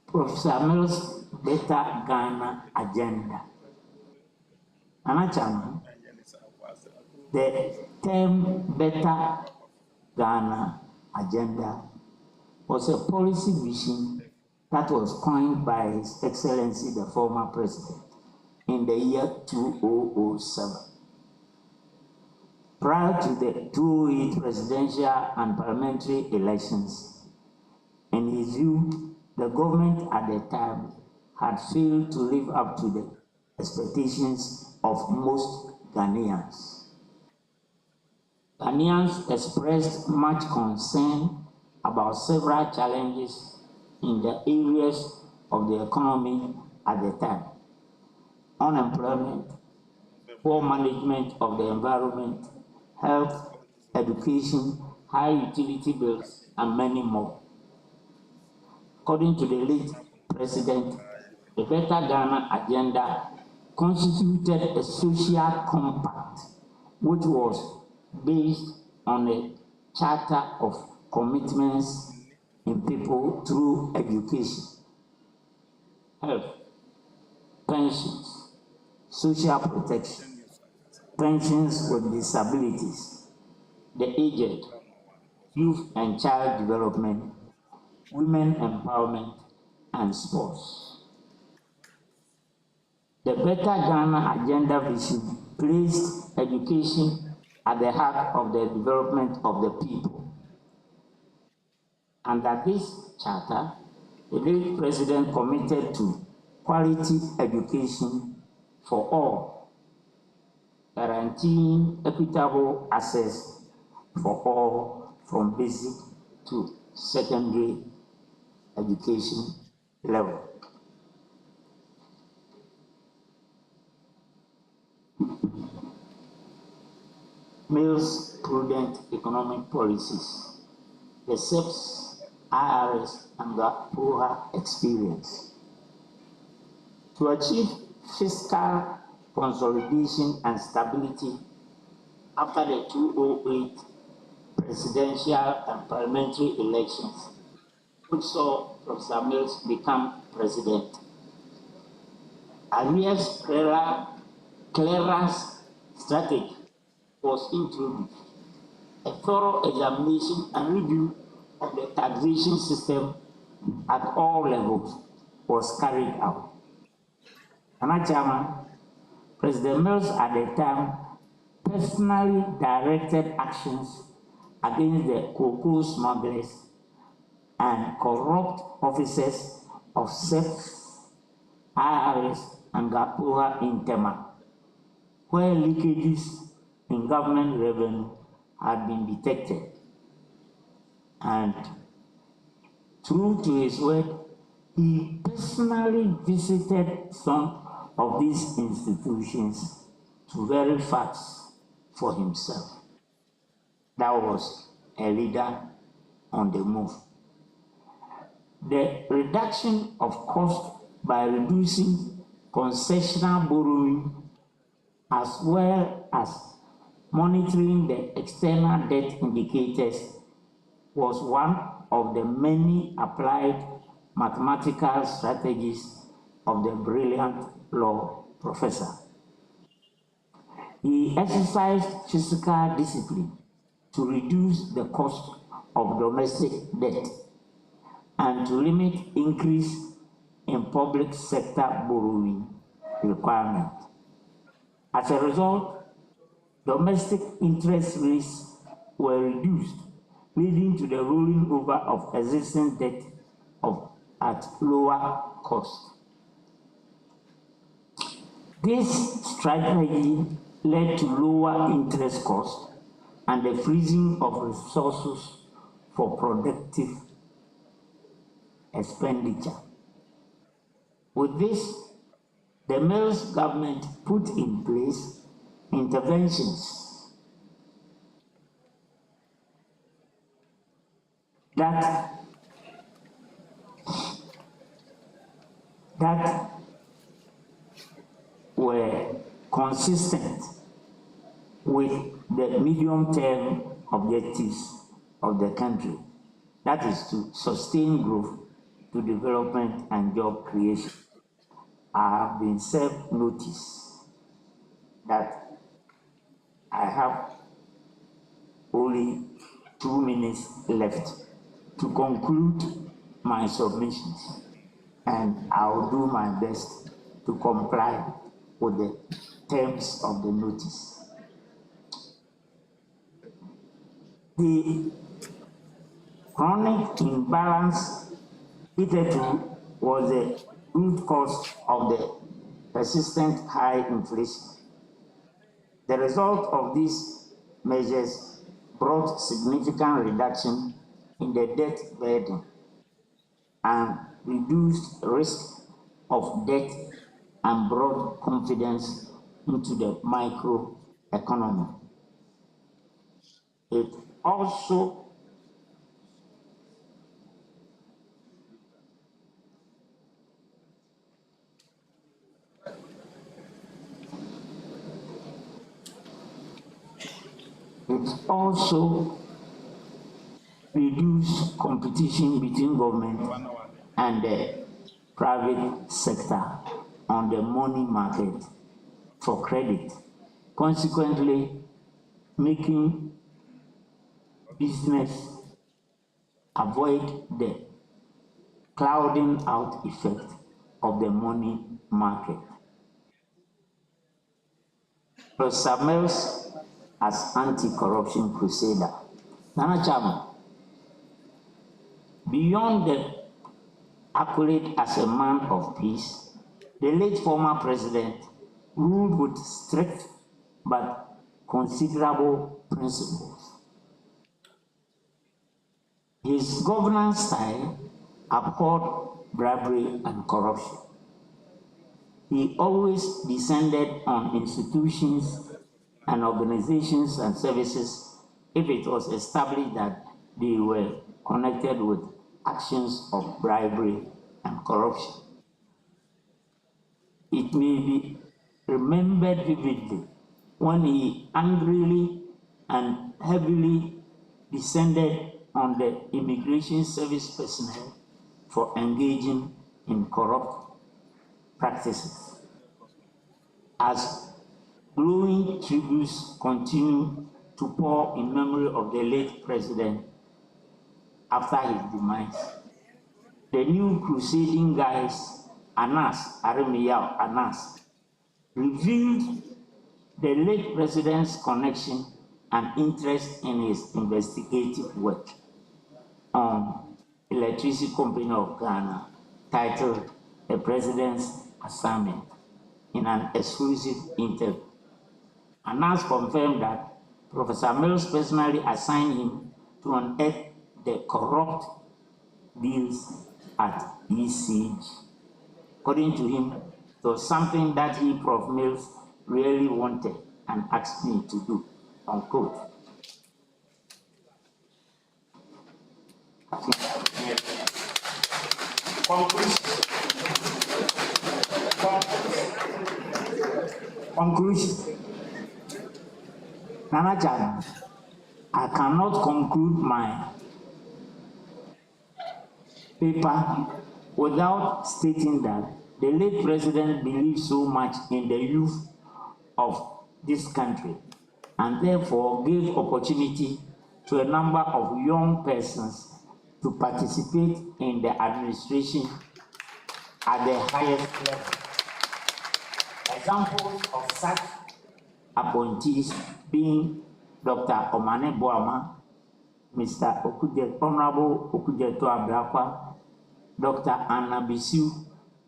Professor Mills' Better Ghana Agenda. Anachama, the term Better Ghana Agenda was a policy vision that was coined by His Excellency the former president in the year 2007. Prior to the 2008 presidential and parliamentary elections, in his view, the government at the time had failed to live up to the expectations of most Ghanaians. Ghanaians expressed much concern about several challenges in the areas of the economy at the time: unemployment, poor management of the environment, health, education, high utility bills, and many more. According to the late president, the Better Ghana agenda constituted a social compact which was based on a charter of commitments in people through education, health, pensions, social protection, pensions with disabilities, the aged, youth and child development, women empowerment, and sports. The Better Ghana agenda vision placed education at the heart of the development of the people. Under this charter, the late president committed to quality education for all, guaranteeing equitable access for all from basic to secondary education level. Mills' prudent economic policies, the SEPs, IRS, and the POHA experience. To achieve fiscal consolidation and stability after the 2008 presidential and parliamentary elections, which saw Professor Mills become president, Arias clearance strategy was introduced. A thorough examination and review of the taxation system at all levels was carried out. Another chairman, President Mills at the time personally directed actions against the cocoa smugglers and corrupt officers of SEPs, IRS, and GAPOA in Thematic, where leakages in government revenue had been detected. And true to his word, he personally visited some of these institutions to verify facts for himself. That was a leader on the move. The reduction of cost by reducing concessional borrowing as well as monitoring the external debt indicators was one of the many applied mathematical strategies of the brilliant law professor. He exercised fiscal discipline to reduce the cost of domestic debt and to limit increase in public sector borrowing requirement. As a result, domestic interest rates were reduced, leading to the rolling over of existing debt at lower cost. This strategy led to lower interest costs and the freezing of resources for productive expenditure. With this, the Mills government put in place interventions that were consistent with the medium-term objectives of the country. That is to sustain growth, to development and job creation. I have been served notice that I have only 2 minutes left to conclude my submissions, and I'll do my best to comply with the terms of the notice. The chronic imbalance hitherto was the root cause of the persistent high inflation. The result of these measures brought significant reduction in the debt burden and reduced risk of debt and brought confidence into the microeconomy. It also reduce competition between government and the private sector on the money market for credit, consequently making business avoid the clouding out effect of the money market. Professor Mills as anti-corruption crusader. Nana Chairman, beyond the accolade as a man of peace, the late former president ruled with strict but considerable principles. His governance style abhorred bribery and corruption. He always descended on institutions and organizations and services if it was established that they were connected with actions of bribery and corruption. It may be remembered vividly when he angrily and heavily descended on the immigration service personnel for engaging in corrupt practices. As glowing tributes continue to pour in memory of the late president after his demise, the new crusading guys, Anas, Aremiyao Anas, revealed the late president's connection and interest in his investigative work on Electricity Company of Ghana, titled The President's Assignment, in an exclusive interview. Anas confirmed that Professor Mills personally assigned him to unearth the corrupt deals at ECG. According to him, it was something that he, Prof. Mills, really wanted and asked me to do, unquote. Conclusion. Nana Chairman, I cannot conclude my paper without stating that the late president believed so much in the youth of this country and therefore gave opportunity to a number of young persons to participate in the administration at the highest level. Examples of such appointees being Dr. Omane Boama, Mr. Honorable Okujeto Abrakwa, Dr. Anna Bisiu,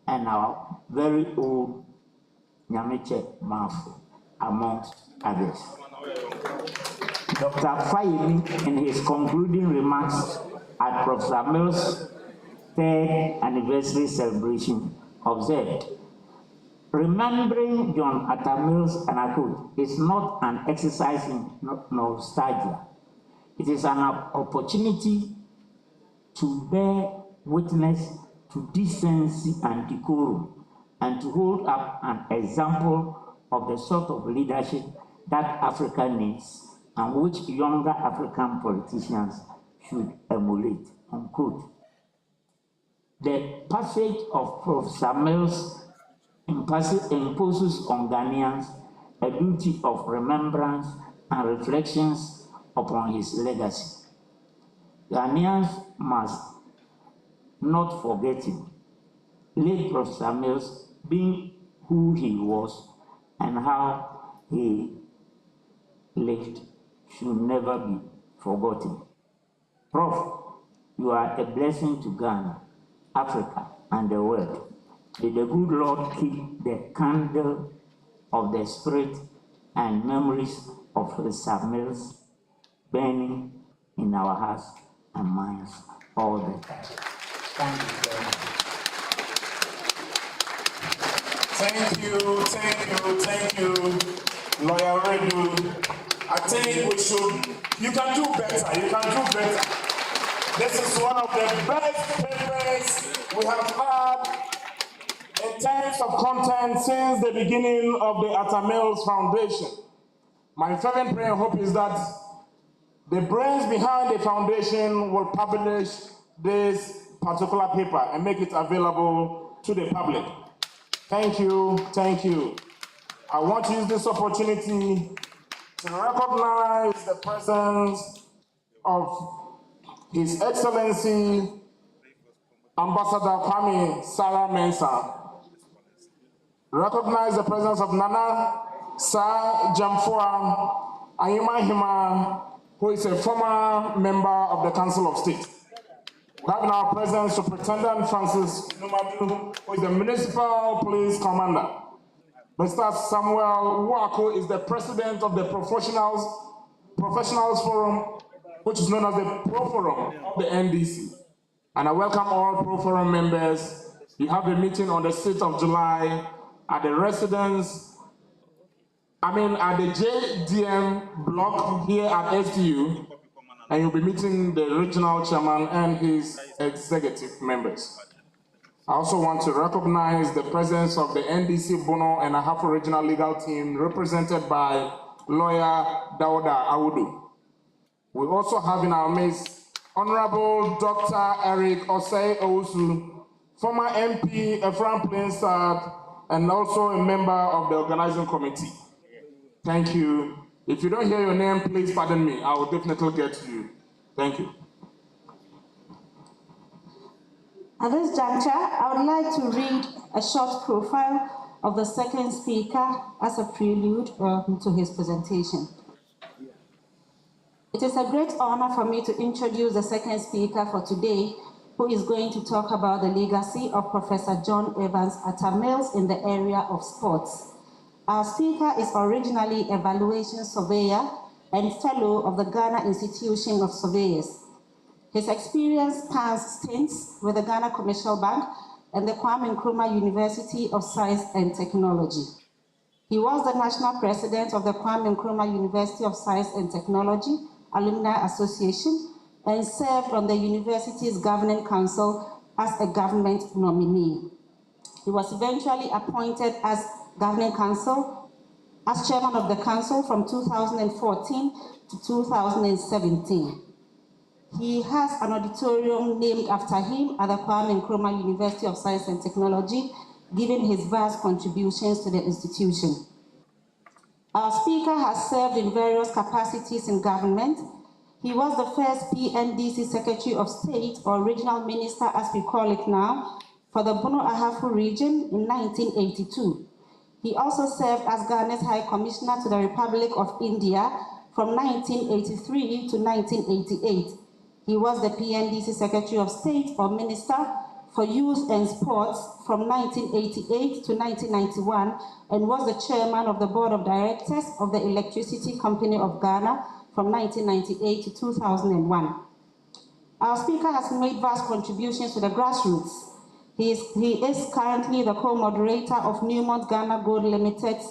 and our very old Nyameche Mafu, amongst others. Dr. Fayemi, in his concluding remarks at Professor Mills' 3rd anniversary celebration, observed, remembering John Atta Mills and Akut is not an exercise in nostalgia. It is an opportunity to bear witness to decency and decorum and to hold up an example of the sort of leadership that Africa needs and which younger African politicians should emulate, unquote. The passage of Professor Mills imposes on Ghanaians a duty of remembrance and reflections upon his legacy. Ghanaians must not forget him. Late Professor Mills, being who he was and how he lived, should never be forgotten. Prof, you are a blessing to Ghana, Africa, and the world. May the good Lord keep the candle of the spirit and memories of Professor Mills burning in our hearts and minds all the time. Thank you very much. Thank you, Lawyer Redu. I think you can do better, you can do better. This is one of the best papers we have had in terms of content since the beginning of the Atta Mills Foundation. My fervent prayer and hope is that the brains behind the foundation will publish this particular paper and make it available to the public. Thank you, thank you. I want to use this opportunity to recognize the presence of His Excellency Ambassador Kwame Sarah Mensah. Recognize the presence of Nana Sa Jamfua Ayuma, who is a former member of the Council of State. We have in our presence Superintendent Francis Numadu, who is the Municipal Police Commander. Mr. Samuel Wako is the President of the Professionals Forum, which is known as the Pro Forum of the NDC. And I welcome all Pro Forum members. You have a meeting on the 6th of July at the at the JDM block here at STU, and you'll be meeting the regional chairman and his executive members. I also want to recognize the presence of the NDC Bono and Ahafo regional legal team represented by lawyer Dauda Awudu. We also have in our midst Honorable Dr. Eric Osei Owusu, former MP, Ephraim Plainsard, and also a member of the organizing committee. Thank you. If you don't hear your name, please pardon me. I will definitely get to you. Thank you. At this juncture, I would like to read a short profile of the second speaker as a prelude to his presentation. It is a great honor for me to introduce the second speaker for today, who is going to talk about the legacy of Professor John Evans Atta Mills in the area of sports. Our speaker is originally a valuation surveyor and fellow of the Ghana Institution of Surveyors. His experience spans stints with the Ghana Commercial Bank and the Kwame Nkrumah University of Science and Technology. He was the national president of the Kwame Nkrumah University of Science and Technology Alumni Association and served on the university's governing council as a government nominee. He was eventually appointed as governing council, as chairman of the council from 2014 to 2017. He has an auditorium named after him at the Kwame Nkrumah University of Science and Technology, given his vast contributions to the institution. Our speaker has served in various capacities in government. He was the first PNDC Secretary of State, or Regional Minister as we call it now, for the Bono Ahafo region in 1982. He also served as Ghana's High Commissioner to the Republic of India from 1983 to 1988. He was the PNDC Secretary of State or Minister for Youth and Sports from 1988 to 1991 and was the chairman of the Board of Directors of the Electricity Company of Ghana from 1998 to 2001. Our speaker has made vast contributions to the grassroots. He is currently the co-moderator of Newmont Ghana Gold Limited's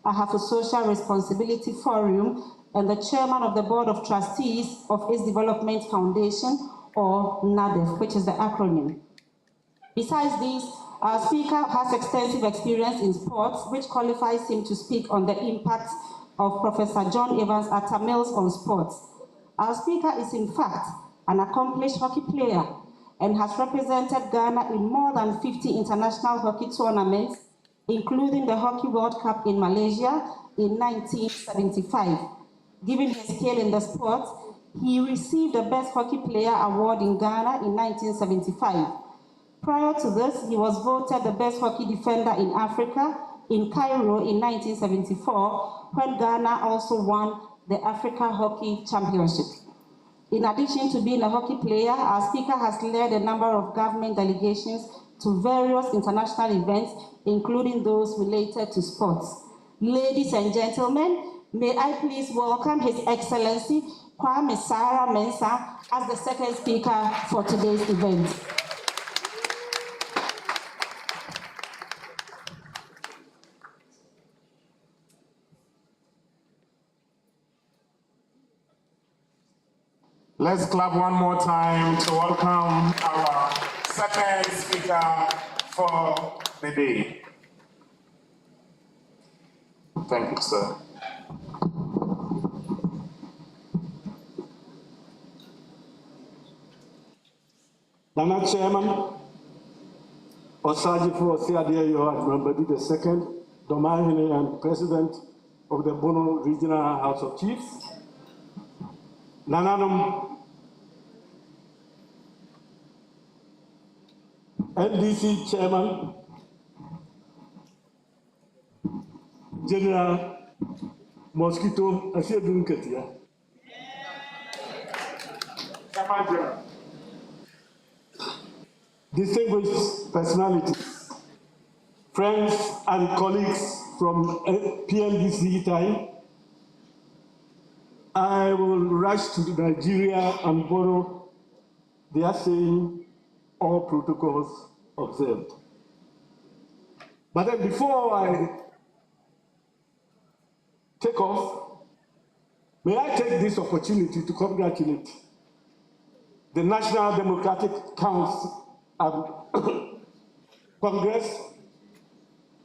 Ahafo Social Responsibility Forum and the chairman of the Board of Trustees of its Development Foundation, or NADEF, which is the acronym. Besides this, our speaker has extensive experience in sports, which qualifies him to speak on the impact of Professor John Evans Atta Mills on sports. Our speaker is in fact an accomplished hockey player and has represented Ghana in more than 50 international hockey tournaments, including the Hockey World Cup in Malaysia in 1975. Given his skill in the sport, he received the Best Hockey Player Award in Ghana in 1975. Prior to this, he was voted the Best Hockey Defender in Africa in Cairo in 1974, when Ghana also won the Africa Hockey Championship. In addition to being a hockey player, our speaker has led a number of government delegations to various international events, including those related to sports. Ladies and gentlemen, may I please welcome His Excellency Kwame Sarah Mensah as the second speaker for today's event. Let's clap one more time to welcome our second speaker for the day. Thank you, sir. Dana Chairman, Osajifu Osiadeyo Admambadi II, Domahine and President of the Bono Regional House of Chiefs, Nananum, NDC Chairman, General Mosquito Asiedunketia. Distinguished personalities, friends and colleagues from PNDC time, I will rush to Nigeria and borrow their saying, all protocols observed. But then before I take off, may I take this opportunity to congratulate the National Democratic Council Congress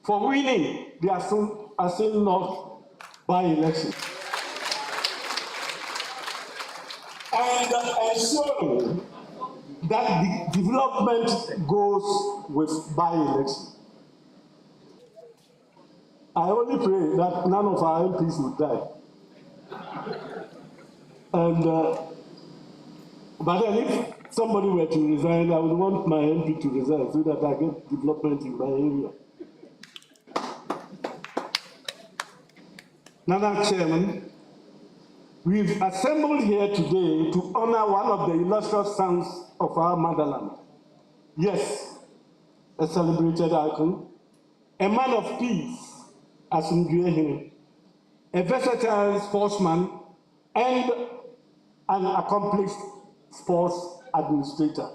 for winning the Asin North by-election and ensuring that the development goes with by-election. I only pray that none of our MPs will die. And but then if somebody were to resign, I would want my MP to resign so that I get development in my area. Madam Chairman, we've assembled here today to honor one of the illustrious sons of our motherland. Yes, a celebrated icon, a man of peace, Asumdue, a versatile sportsman, and an accomplished sports administrator,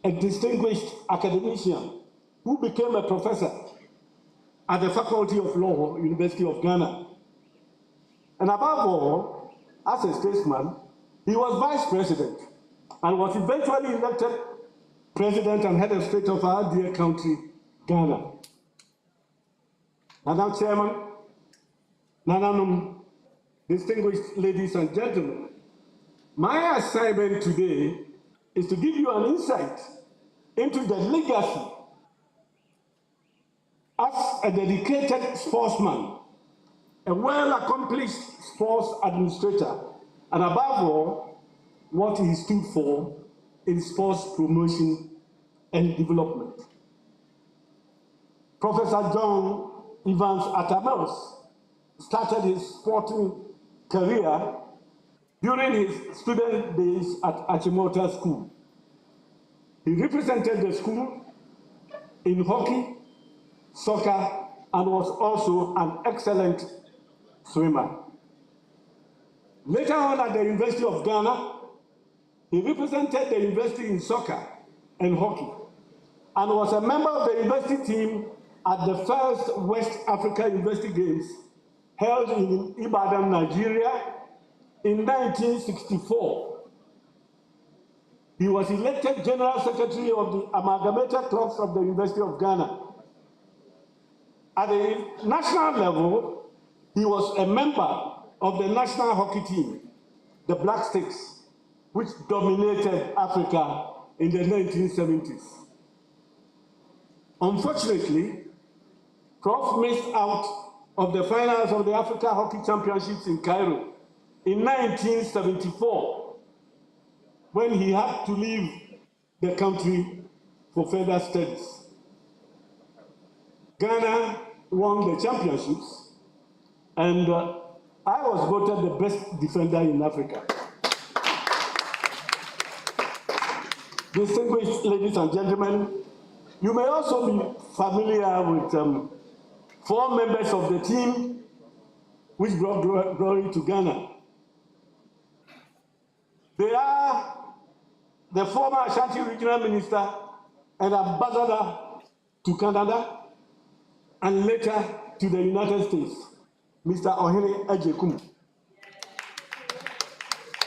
a distinguished academician who became a professor at the Faculty of Law, University of Ghana. And above all, as a statesman, he was vice president and was eventually elected president and head of state of our dear country, Ghana. Madam Chairman, Nananum, distinguished ladies and gentlemen, my assignment today is to give you an insight into the legacy as a dedicated sportsman, a well-accomplished sports administrator, and above all, what he stood for in sports promotion and development. Professor John Evans Atta started his sporting career during his student days at Achimota School. He represented the school in hockey, soccer, and was also an excellent swimmer. Later on at the University of Ghana, he represented the university in soccer and hockey, and was a member of the university team at the first West Africa University Games held in Ibadan, Nigeria in 1964. He was elected General Secretary of the Amalgamated Clubs of the University of Ghana. At the national level, he was a member of the national hockey team, the Black Sticks, which dominated Africa in the 1970s. Unfortunately, Prof missed out of the finals of the Africa Hockey Championships in Cairo in 1974, when he had to leave the country for further studies. Ghana won the championships, and I was voted the best defender in Africa. Distinguished ladies and gentlemen, you may also be familiar with 4 members of the team which brought glory to Ghana. They are the former Ashanti Regional Minister and Ambassador to Canada, and later to the United States, Mr. Ohene Ejekum.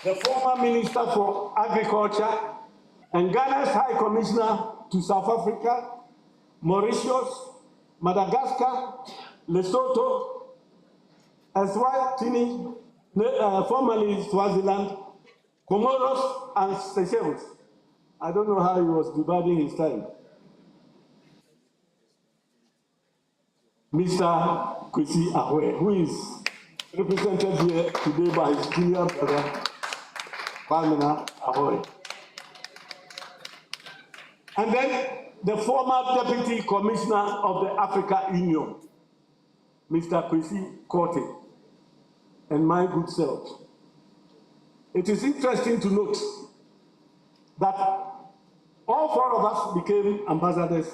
the former Minister for Agriculture, and Ghana's High Commissioner to South Africa, Mauritius, Madagascar, Lesotho, Eswatini, formerly Swaziland, Comoros, and Seychelles. I don't know how he was dividing his time. Mr. Kwesi Ahwe, who is represented here today by his junior brother, Kwamina Ahwe. And then the former Deputy Commissioner of the Africa Union, Mr. Kwesi Korte, and my good self. It is interesting to note that all four of us became ambassadors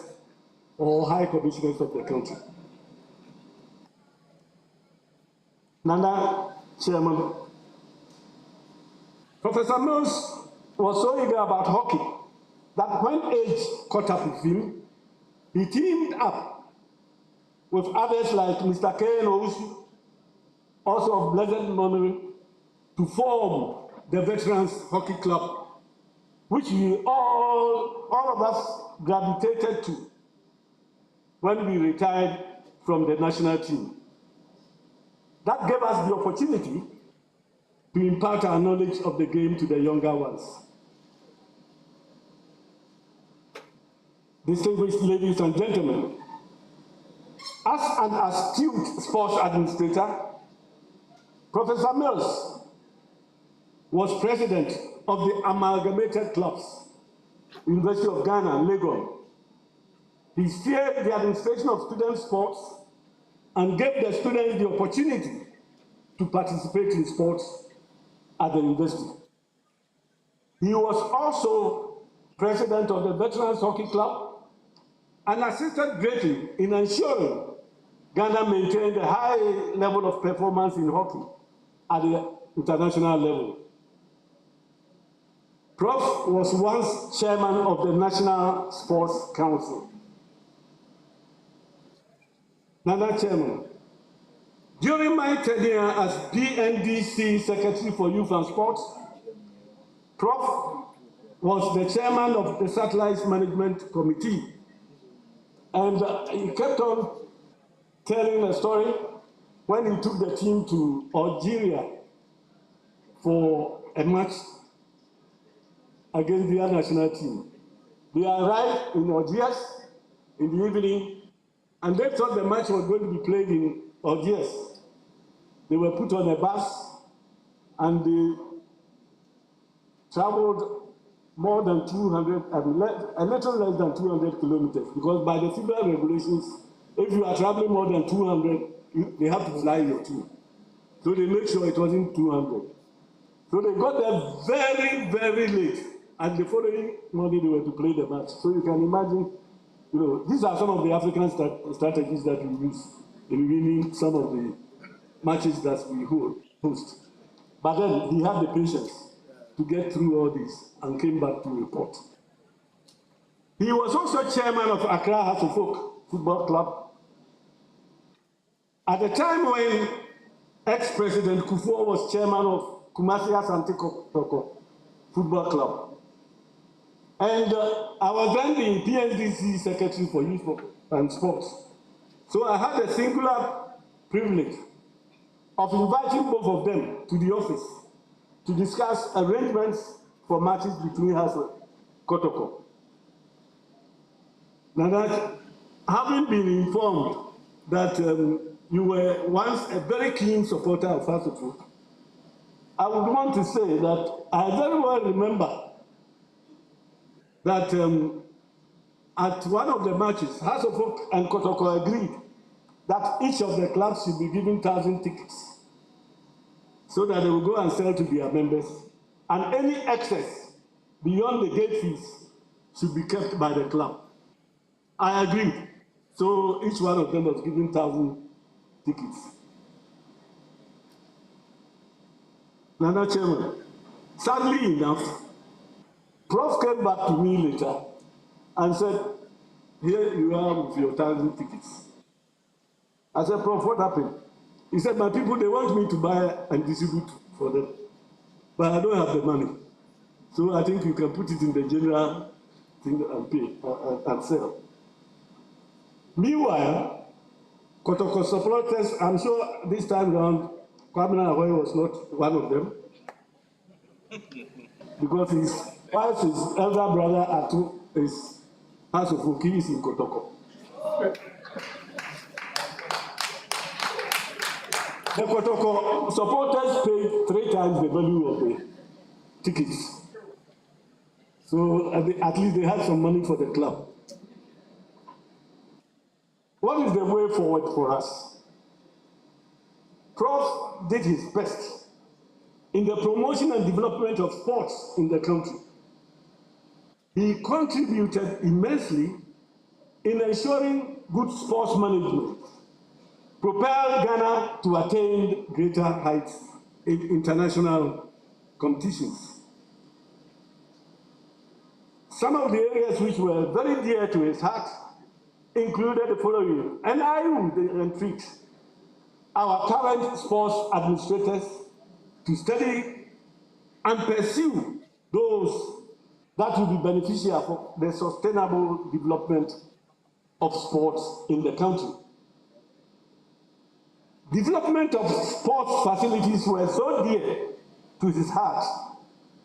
or high commissioners of the country. Nana, Chairman, Professor Mills was so eager about hockey that when age caught up with him, he teamed up with others like Mr. Ken Ousu, also of blessed memory, to form the Veterans Hockey Club, which we all of us gravitated to when we retired from the national team. That gave us the opportunity to impart our knowledge of the game to the younger ones. Distinguished ladies and gentlemen, as an astute sports administrator, Professor Mills was president of the Amalgamated Clubs, University of Ghana, Legon. He steered the administration of student sports and gave the students the opportunity to participate in sports at the university. He was also president of the Veterans Hockey Club and assisted greatly in ensuring Ghana maintained a high level of performance in hockey at the international level. Prof was once chairman of the National Sports Council. Nana Chairman, during my tenure as PNDC Secretary for Youth and Sports, Prof was the chairman of the Satellites Management Committee. And he kept on telling a story when he took the team to Algeria for a match against their national team. They arrived in Algiers in the evening, and they thought the match was going to be played in Algiers. They were put on a bus, and they traveled more than 200, a little less than 200 kilometers, because by the civil regulations, if you are traveling more than 200, they have to fly your team. So they make sure it wasn't 200. So they got there very, very late, and the following morning they were to play the match. So you can imagine, these are some of the African strategies that we use in winning some of the matches that we host. But then he had the patience to get through all this and came back to report. He was also chairman of Accra House of Folk Football Club. At the time when ex-President Kufuor was chairman of Kumasi Asante Kotoko Football Club. And I was then the PNDC Secretary for Youth and Sports. So I had a singular privilege of inviting both of them to the office to discuss arrangements for matches between us and Kotoko. Now that, having been informed that you were once a very keen supporter of Hasselhoff, I would want to say that I very well remember that at one of the matches, Hasselhoff and Kotoko agreed that each of the clubs should be given 1,000 tickets so that they will go and sell to their members, and any excess beyond the gate fees should be kept by the club. I agreed. So each one of them was given 1,000 tickets. Nana Chairman, sadly enough, Prof came back to me later and said, here you are with your 1,000 tickets. I said, Prof, what happened? He said, my people, they want me to buy and distribute for them. but I don't have the money. So I think you can put it in the general thing and pay and sell. Meanwhile, Kotoko supporters, I'm sure this time around, Kwame Nkrumah was not one of them, because his elder brother Atu is House of Oki is in Kotoko. The Kotoko supporters paid 3 times the value of the tickets. So at least they had some money for the club. What is the way forward for us? Prof did his best in the promotion and development of sports in the country. He contributed immensely in ensuring good sports management, propelled Ghana to attain greater heights in international competitions. Some of the areas which were very dear to his heart included the following, and I would entreat our current sports administrators to study and pursue those that will be beneficial for the sustainable development of sports in the country. Development of sports facilities were so dear to his heart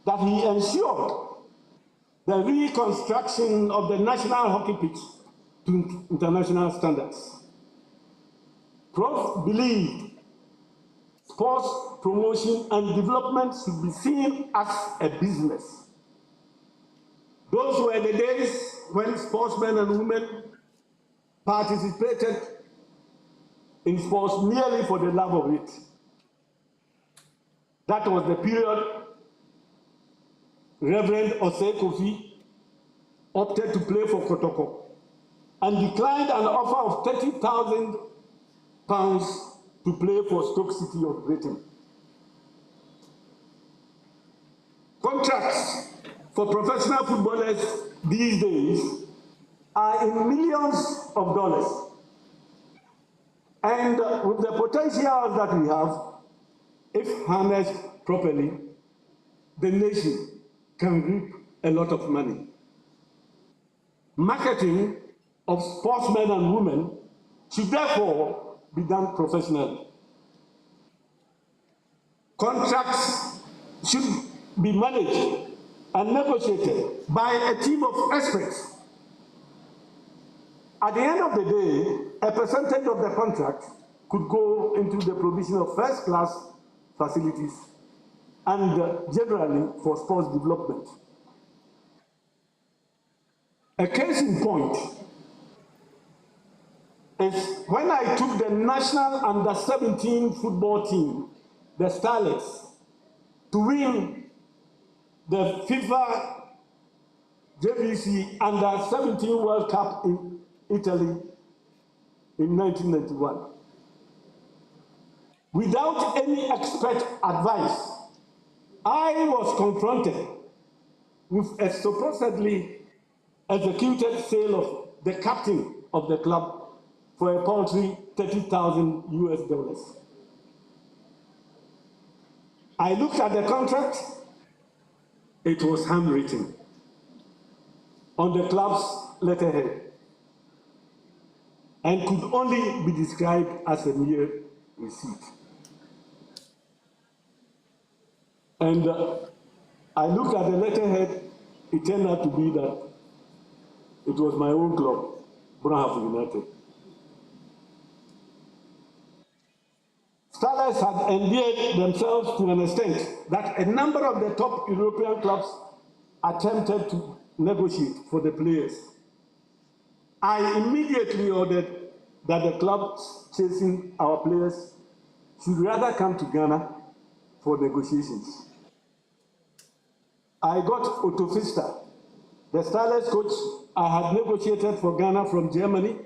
that he ensured the reconstruction of the national hockey pitch to international standards. Prof believed sports promotion and development should be seen as a business. Those were the days when sportsmen and women participated in sports merely for the love of it. That was the period Reverend Osei Kofi opted to play for Kotoko and declined an offer of £30,000 to play for Stoke City of Britain. Contracts for professional footballers these days are in millions of dollars. And with the potential that we have, if harnessed properly, the nation can reap a lot of money. Marketing of sportsmen and women should therefore be done professionally. Contracts should be managed and negotiated by a team of experts. At the end of the day, a percentage of the contract could go into the provision of first-class facilities and generally for sports development. A case in point is when I took the national under-17 football team, the Starlets, to win the FIFA JVC under-17 World Cup in Italy in 1991. Without any expert advice, I was confronted with a supposedly executed sale of the captain of the club for a paltry $30,000 US. I looked at the contract. It was handwritten on the club's letterhead and could only be described as a mere receipt. And I looked at the letterhead. It turned out to be that it was my own club, Brunham United. Starlets had endeared themselves to an extent that a number of the top European clubs attempted to negotiate for the players. I immediately ordered that the clubs chasing our players should rather come to Ghana for negotiations. I got Otto Pfister, the Starlets coach I had negotiated for Ghana from Germany,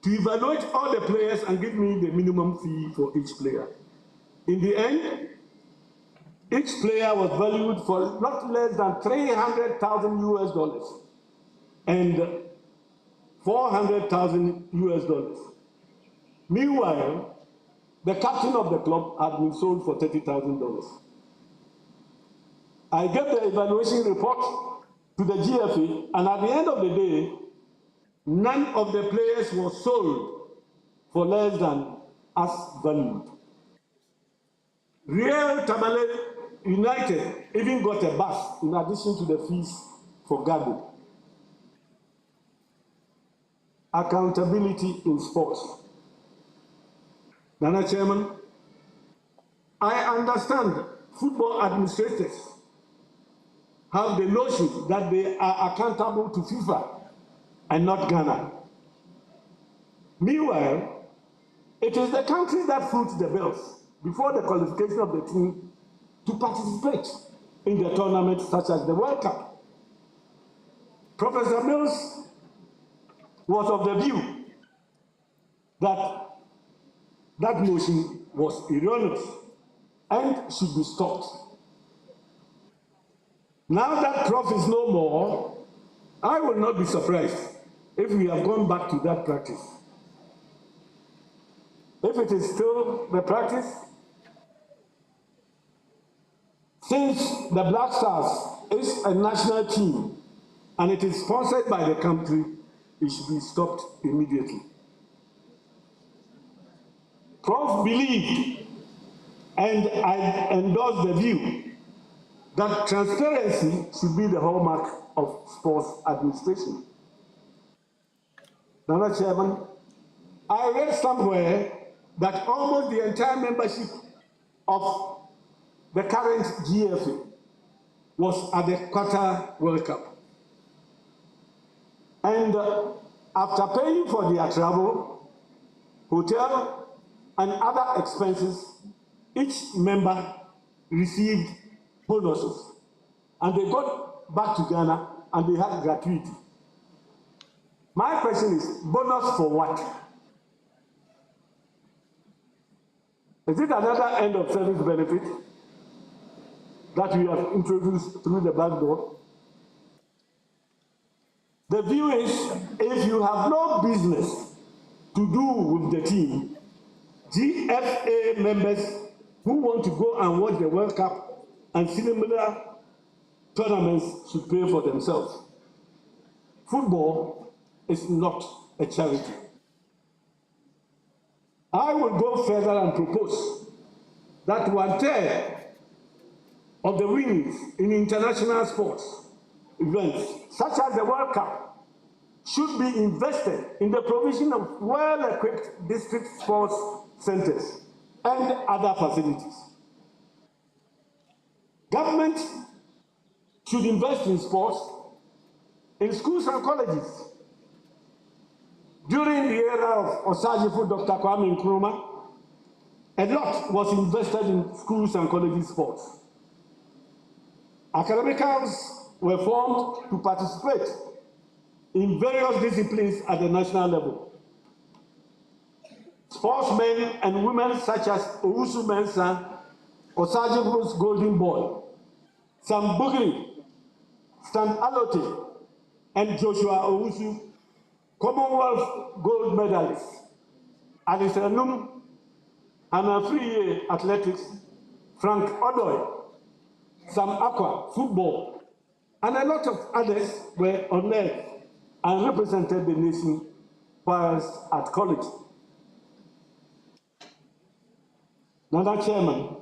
to evaluate all the players and give me the minimum fee for each player. In the end, each player was valued for not less than $300,000 US and $400,000 US. Meanwhile, the captain of the club had been sold for $30,000. I gave the evaluation report to the GFA, and at the end of the day, none of the players was sold for less than as valued. Real Tamale United even got a bus in addition to the fees for Gago. Accountability in sports. Nana Chairman, I understand football administrators have the notion that they are accountable to FIFA and not Ghana. Meanwhile, it is the country that foots the bills before the qualification of the team to participate in the tournament such as the World Cup. Professor Mills was of the view that that motion was erroneous and should be stopped. Now that Prof is no more, I will not be surprised if we have gone back to that practice. If it is still the practice, since the Black Stars is a national team and it is sponsored by the country, it should be stopped immediately. Prof believed, and I endorse the view, that transparency should be the hallmark of sports administration. Mr. Chairman, I read somewhere that almost the entire membership of the current GFA was at the Qatar World Cup. And after paying for their travel, hotel, and other expenses, each member received bonuses. And they got back to Ghana and they had gratuity. My question is, bonus for what? Is it another end of service benefit that we have introduced through the back door? The view is, if you have no business to do with the team, GFA members who want to go and watch the World Cup and similar tournaments should pay for themselves. Football is not a charity. I will go further and propose that 1/3 of the winnings in international sports events, such as the World Cup, should be invested in the provision of well-equipped district sports centers and other facilities. Government should invest in sports in schools and colleges. During the era of Osagyefo Dr. Kwame Nkrumah, a lot was invested in schools and colleges sports. Academicals were formed to participate in various disciplines at the national level. Sportsmen and women such as Owusu Mensah, Osagyefo's Golden Boy, Sam Bugri, Stan Alote, and Joshua Owusu, Commonwealth gold medalists, Alice Enum, Anafriye athletics, Frank Odoy, Sam Aqua football, and a lot of others were on earth and represented the nation whilst at college. Madam Chairman,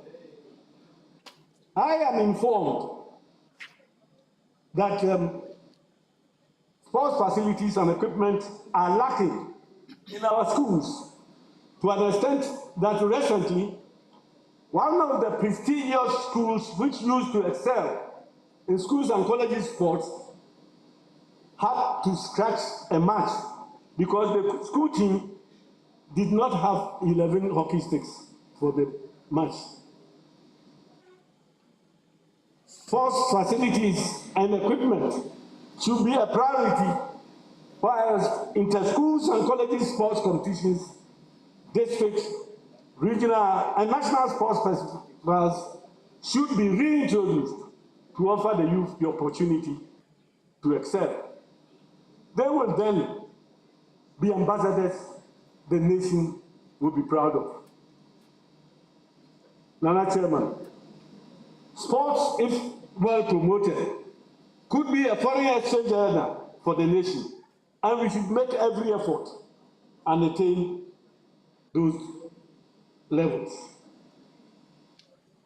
I am informed that sports facilities and equipment are lacking in our schools to an extent that recently, one of the prestigious schools which used to excel in schools and colleges sports had to scratch a match because the school team did not have 11 hockey sticks for the match. Sports facilities and equipment should be a priority, whilst inter-schools and colleges sports competitions, district, regional, and national sports festivals should be reintroduced to offer the youth the opportunity to excel. They will then be ambassadors the nation will be proud of. Nana Chairman, sports, if well promoted, could be a foreign exchange earner for the nation, and we should make every effort and attain those levels.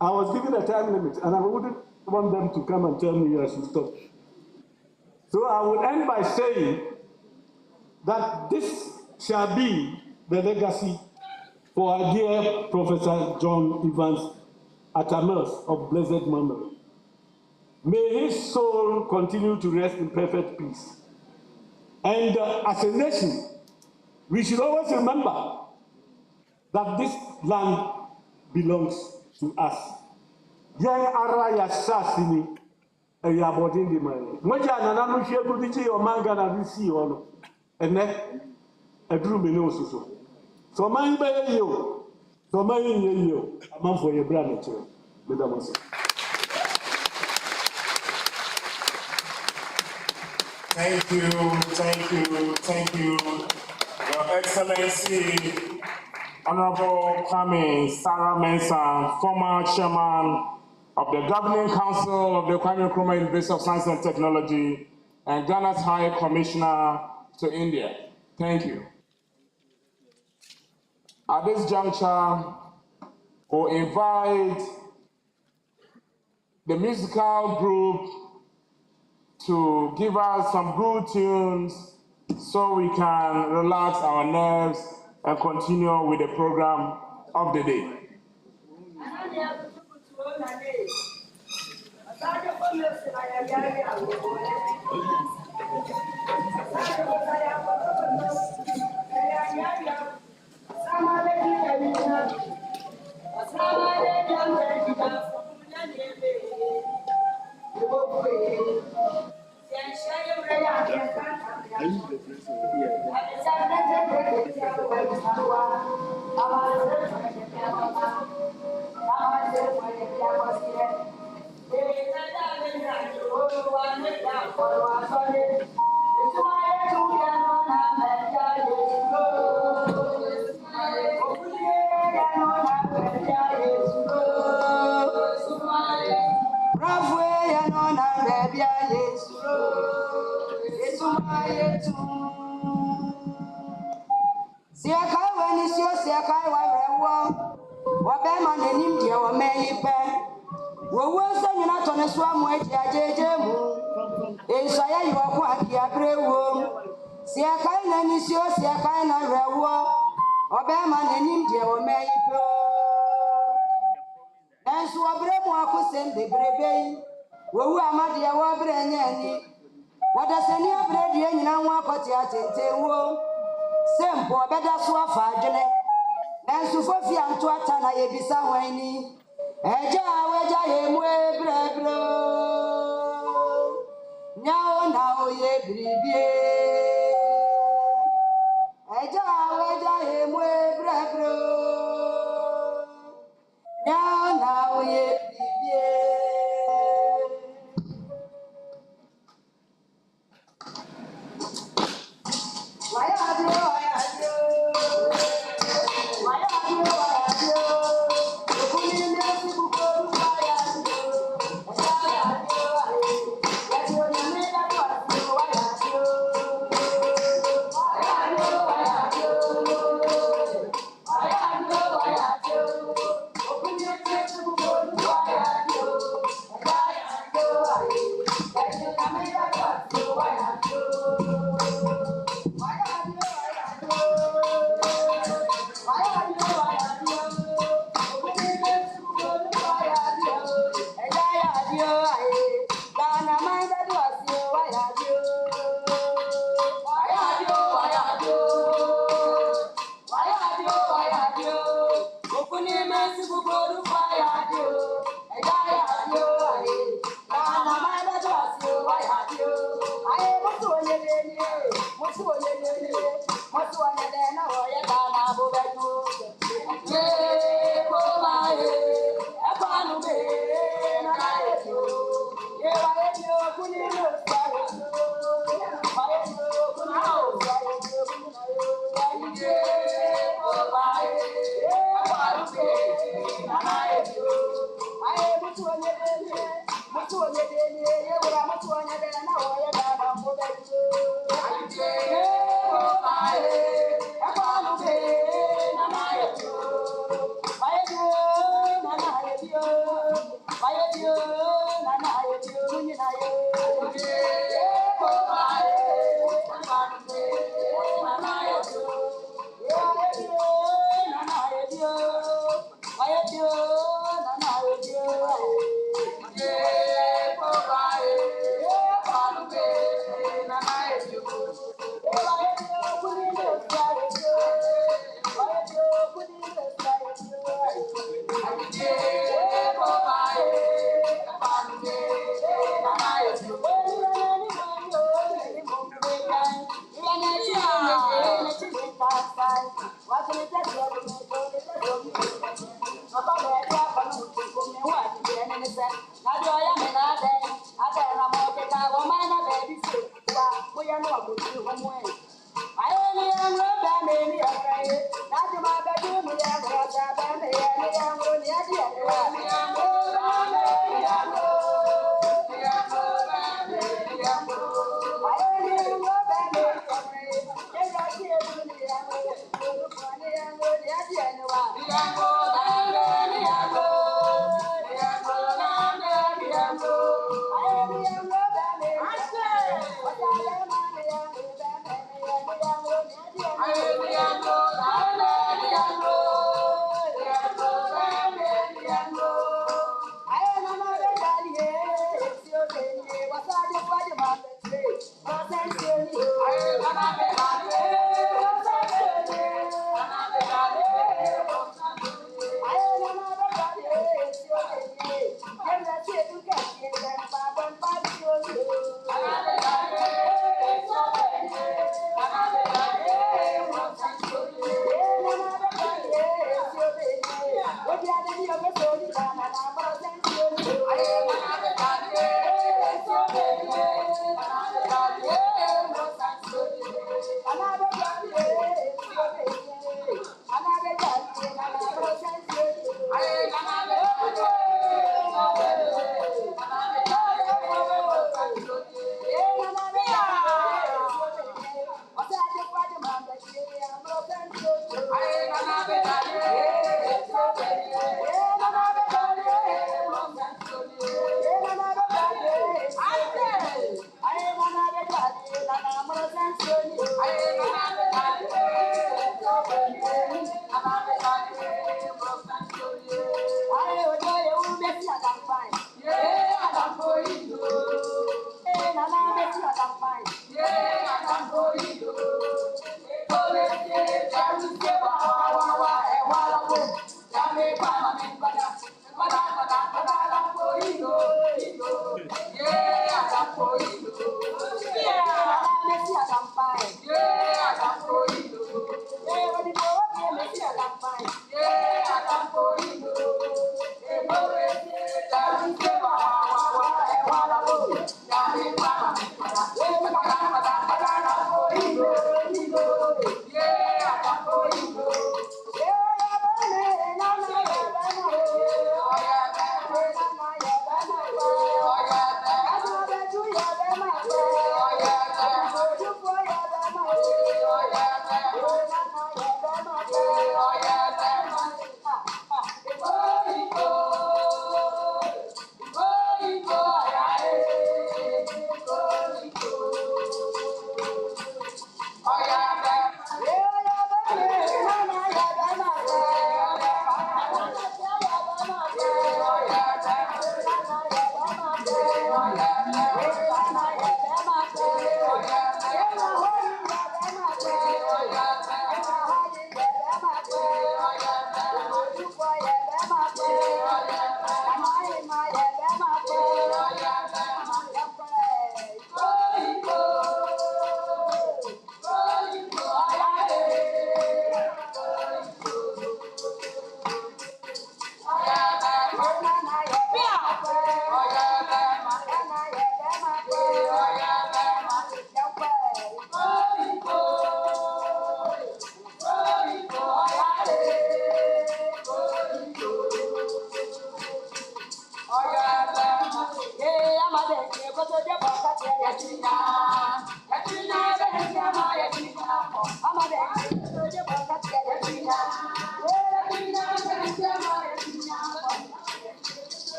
I was given a time limit, and I wouldn't want them to come and tell me I should stop. So I will end by saying that this shall be the legacy for our dear Professor John Evans Atta of blessed memory. May his soul continue to rest in perfect peace. And as a nation, we should always remember that this land belongs to us. Young Araya Sassini, a Yabodin de Mane. Moja Nanamu Shebudiji or Mangana Visi or and a drew me no so. So my baby, you, so my you, a man for your brother, Madam. Thank you, Your Excellency, Honorable Kwame Sarah Mensah, former chairman of the Governing Council of the Kwame Nkrumah University of Science and Technology and Ghana's High Commissioner to India. Thank you. At this juncture, we'll invite the musical group to give us some good tunes so we can relax our nerves and continue with the program of the day.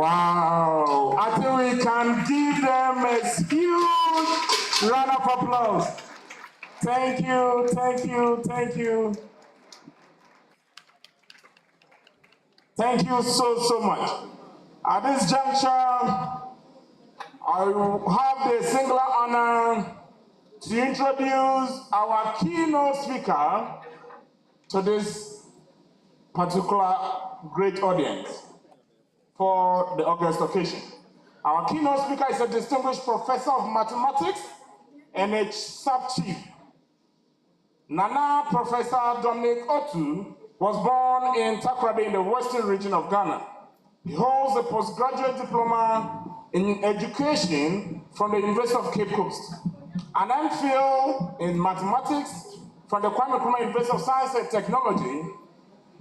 Wow. I think we can give them a huge round of applause. Thank you, thank you, thank you. Thank you so much. At this juncture, I have the singular honor to introduce our keynote speaker to this particular great audience for the August occasion. Our keynote speaker is a distinguished professor of mathematics and a sub-chief. Nana Professor Dominic Otu was born in Takoradi in the western region of Ghana. He holds a postgraduate diploma in education from the University of Cape Coast, an MPhil in mathematics from the Kwame Nkrumah University of Science and Technology,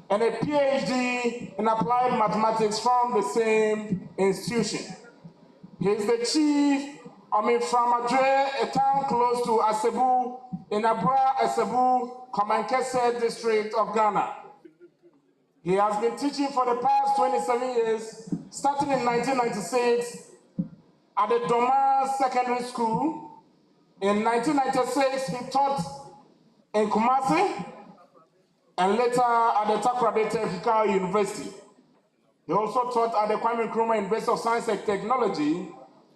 and a PhD in applied mathematics from the same institution. He is the chief of Iframadre, a town close to Asebu, in Abra Asebu, Komankese district of Ghana. He has been teaching for the past 27 years, starting in 1996 at the Doma Secondary School. In 1996, he taught in Kumasi and later at the Takoradi Technical University. He also taught at the Kwame Nkrumah University of Science and Technology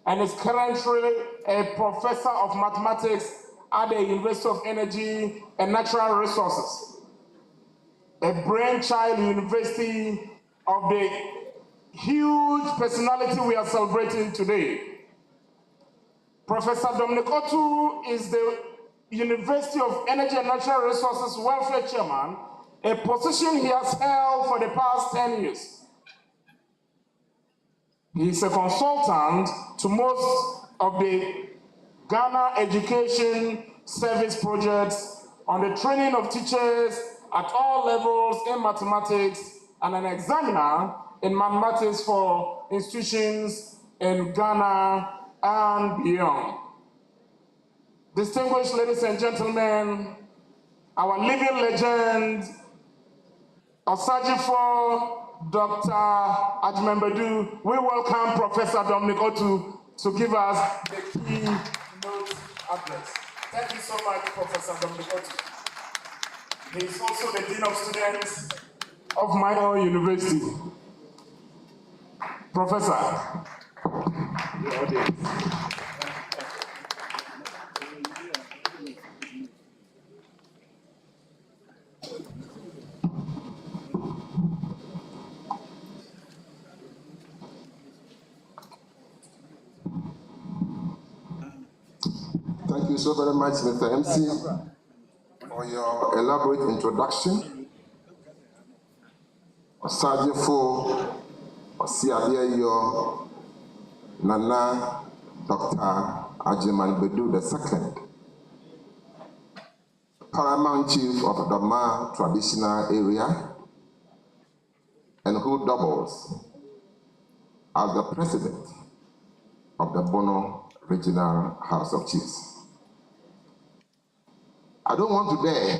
and is currently a professor of mathematics at the University of Energy and Natural Resources, a brainchild university of the huge personality we are celebrating today. Professor Dominic Otu is the University of Energy and Natural Resources Welfare Chairman, a position he has held for the past 10 years. He is a consultant to most of the Ghana Education Service projects on the training of teachers at all levels in mathematics and an examiner in mathematics for institutions in Ghana and beyond. Distinguished ladies and gentlemen, our living legend, Osajifo Dr. Ajimambedu, we welcome Professor Dominic Otu to give us the keynote address. Thank you so much, Professor Dominic Otu. He is also the Dean of Students of my own university. Professor, the audience. Thank you so very much, Mr. MC, for your elaborate introduction. Osajifo Osiabiayo Nana Dr. Ajimambedu II, Paramount Chief of Doma Traditional Area, and who doubles as the President of the Bono Regional House of Chiefs. I don't want today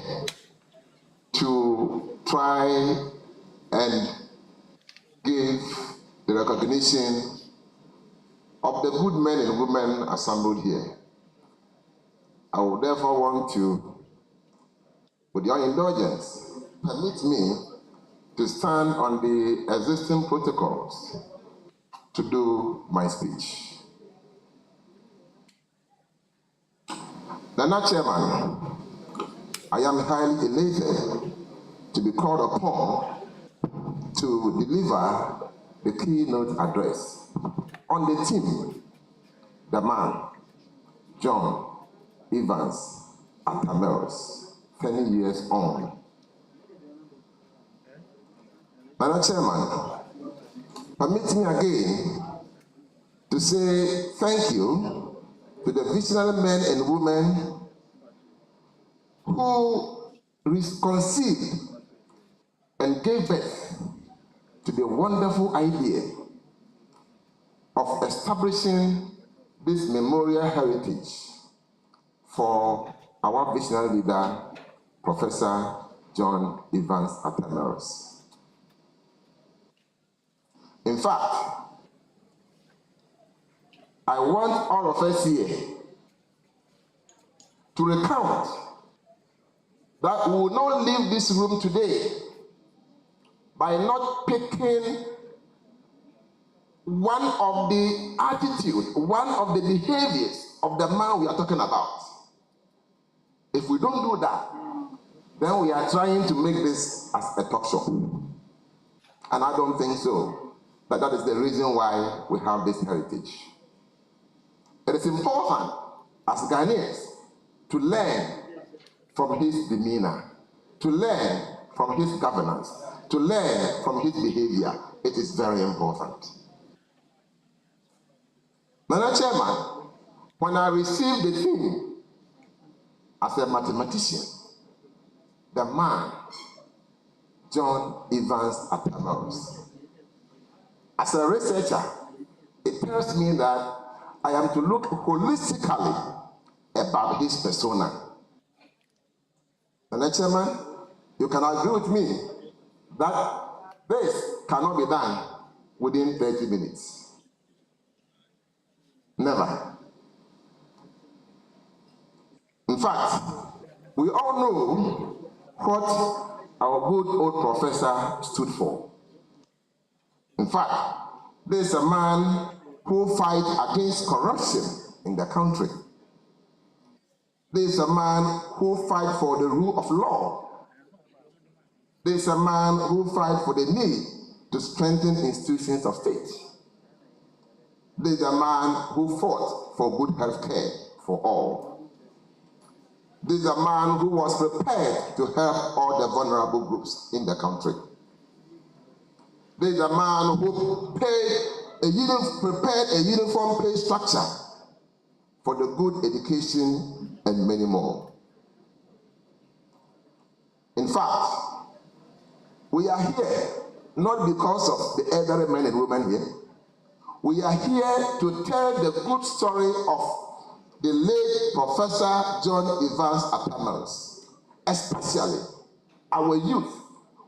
to try and give the recognition of the good men and women assembled here. I would therefore want to, with your indulgence, permit me to stand on the existing protocols to do my speech. Nana Chairman, I am highly elated to be called upon to deliver the keynote address on the theme, the man, John Evans Atta, 10 years on. Madam Chairman, permit me again to say thank you to the visionary men and women who conceived and gave birth to the wonderful idea of establishing this memorial heritage for our visionary leader, Professor John Evans Atta. In fact, I want all of us here to recount that we will not leave this room today by not picking one of the attitude, one of the behaviors of the man we are talking about. If we don't do that, then we are trying to make this as a talk show. And I don't think so. But that is the reason why we have this heritage. It is important as Ghanaians to learn from his demeanor, to learn from his governance, to learn from his behavior. It is very important. Nana Chairman, when I received the theme as a mathematician, the man, John Evans Atta, as a researcher, it tells me that I am to look holistically about his persona. Nana Chairman, you can agree with me that this cannot be done within 30 minutes. Never. In fact, we all know what our good old professor stood for. In fact, this is a man who fights against corruption in the country. This is a man who fights for the rule of law. This is a man who fights for the need to strengthen institutions of state. This is a man who fought for good health care for all. This is a man who was prepared to help all the vulnerable groups in the country. This is a man who prepared a uniform pay structure for the good education and many more. In fact, we are here not because of the elderly men and women here. We are here to tell the good story of the late Professor John Evans Atta, especially our youth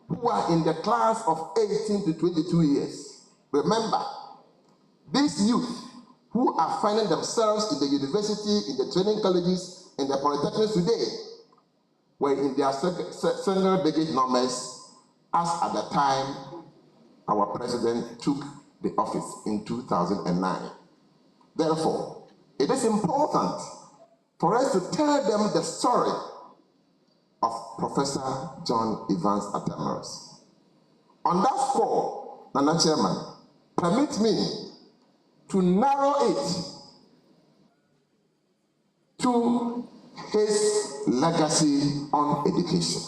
who are in the class of 18 to 22 years. Remember, these youth who are finding themselves in the university, in the training colleges, in the polytechnics today, were in their single-digit numbers as at the time our president took the office in 2009. Therefore, it is important for us to tell them the story of Professor John Evans Atta. On that score, Nana Chairman, permit me to narrow it to his legacy on education.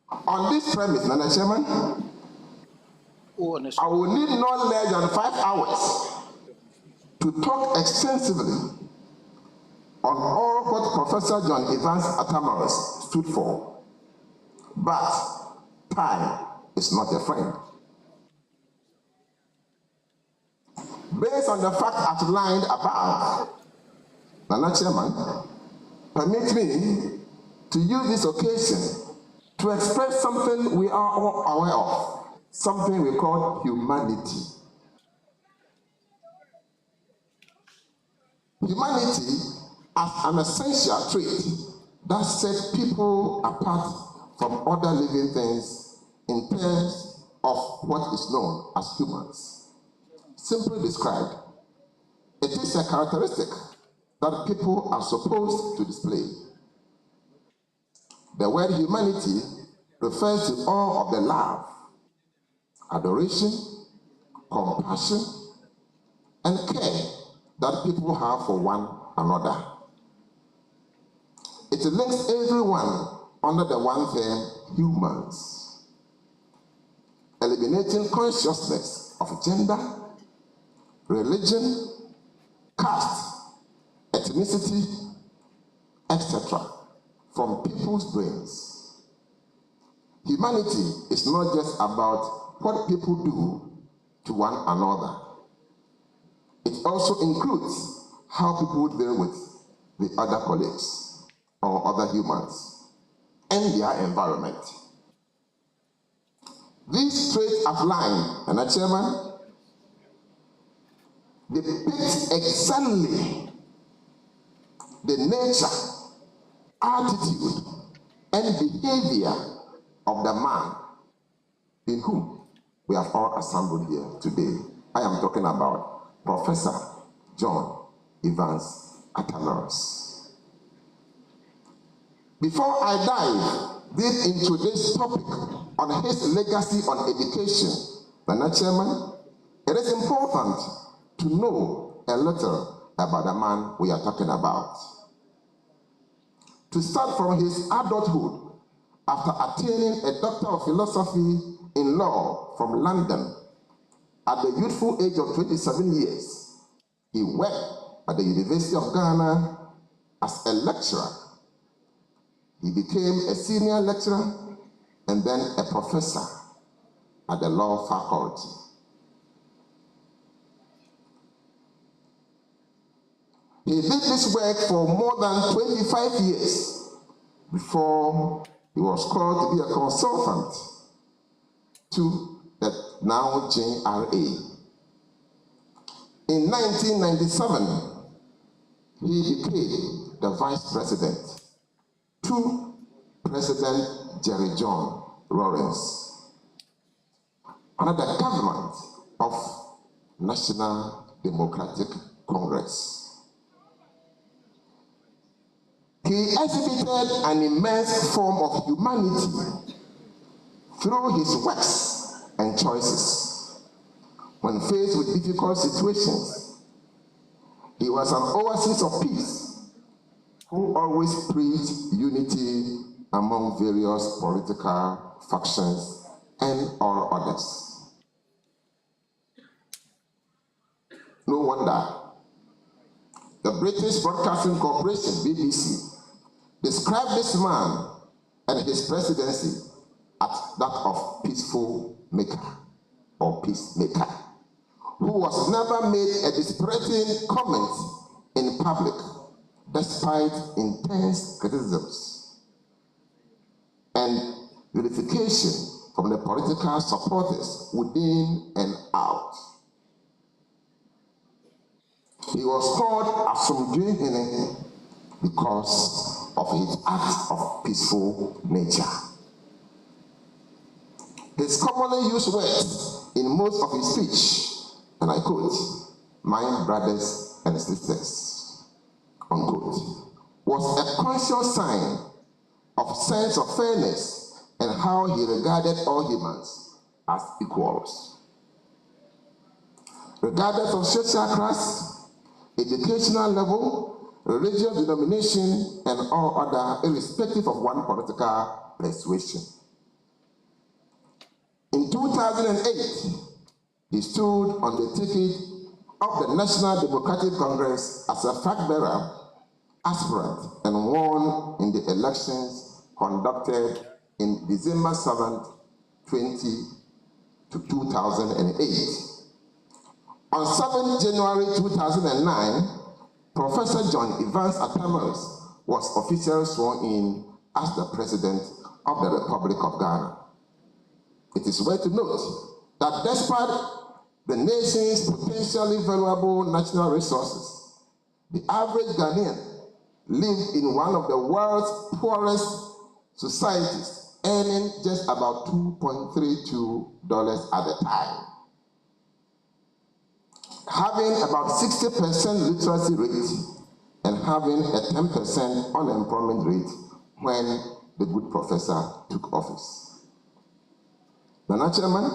On this premise, Nana Chairman, I will need no less than 5 hours to talk extensively on all what Professor John Evans Atta stood for. But time is not a friend. Based on the fact outlined above, Nana Chairman, permit me to use this occasion to express something we are all aware of, something we call humanity. Humanity as an essential trait that sets people apart from other living things in terms of what is known as humans. Simply described, it is a characteristic that people are supposed to display. The word humanity refers to all of the love, adoration, compassion, and care that people have for one another. It links everyone under the one term, humans, eliminating consciousness of gender, religion, caste, ethnicity, etc. from people's brains. Humanity is not just about what people do to one another. It also includes how people deal with the other colleagues or other humans and their environment. These traits outlined, and Chairman, depict exactly the nature, attitude, and behavior of the man in whom we have all assembled here today. I am talking about Professor John Evans Atta. Before I dive deep into this topic on his legacy on education, Mr. Chairman, it is important to know a little about the man we are talking about. To start from his adulthood, after attaining a Doctor of Philosophy in Law from London, at the youthful age of 27 years, he worked at the University of Ghana as a lecturer. He became a senior lecturer and then a professor at the law faculty. He did this work for more than 25 years before he was called to be a consultant to the now JRA. In 1997, he became the vice president to President Jerry John Lawrence under the government of National Democratic Congress. He exhibited an immense form of humanity through his works and choices. When faced with difficult situations, he was an oasis of peace who always preached unity among various political factions and all others. No wonder the British Broadcasting Corporation, BBC, described this man and his presidency as that of peaceful maker or peacemaker, who was never made a disparaging comment in public despite intense criticisms and vilification from the political supporters within and out. He was called Asomdwehene because of his act of peaceful nature. His commonly used words in most of his speech, and I quote, "My brothers and sisters," unquote, was a conscious sign of sense of fairness and how he regarded all humans as equals. Regardless of social class, educational level, religious denomination, and all other, irrespective of one political persuasion. In 2008, he stood on the ticket of the National Democratic Congress as a flag-bearer aspirant and won in the elections conducted in December 7, 2008. On 7 January 2009, Professor John Evans Atta was officially sworn in as the President of the Republic of Ghana. It is worth to note that despite the nation's potentially valuable natural resources, the average Ghanaian lived in one of the world's poorest societies, earning just about $2.32 at a time. Having about 60% literacy rate and having a 10% unemployment rate when the good professor took office. Mr. Chairman,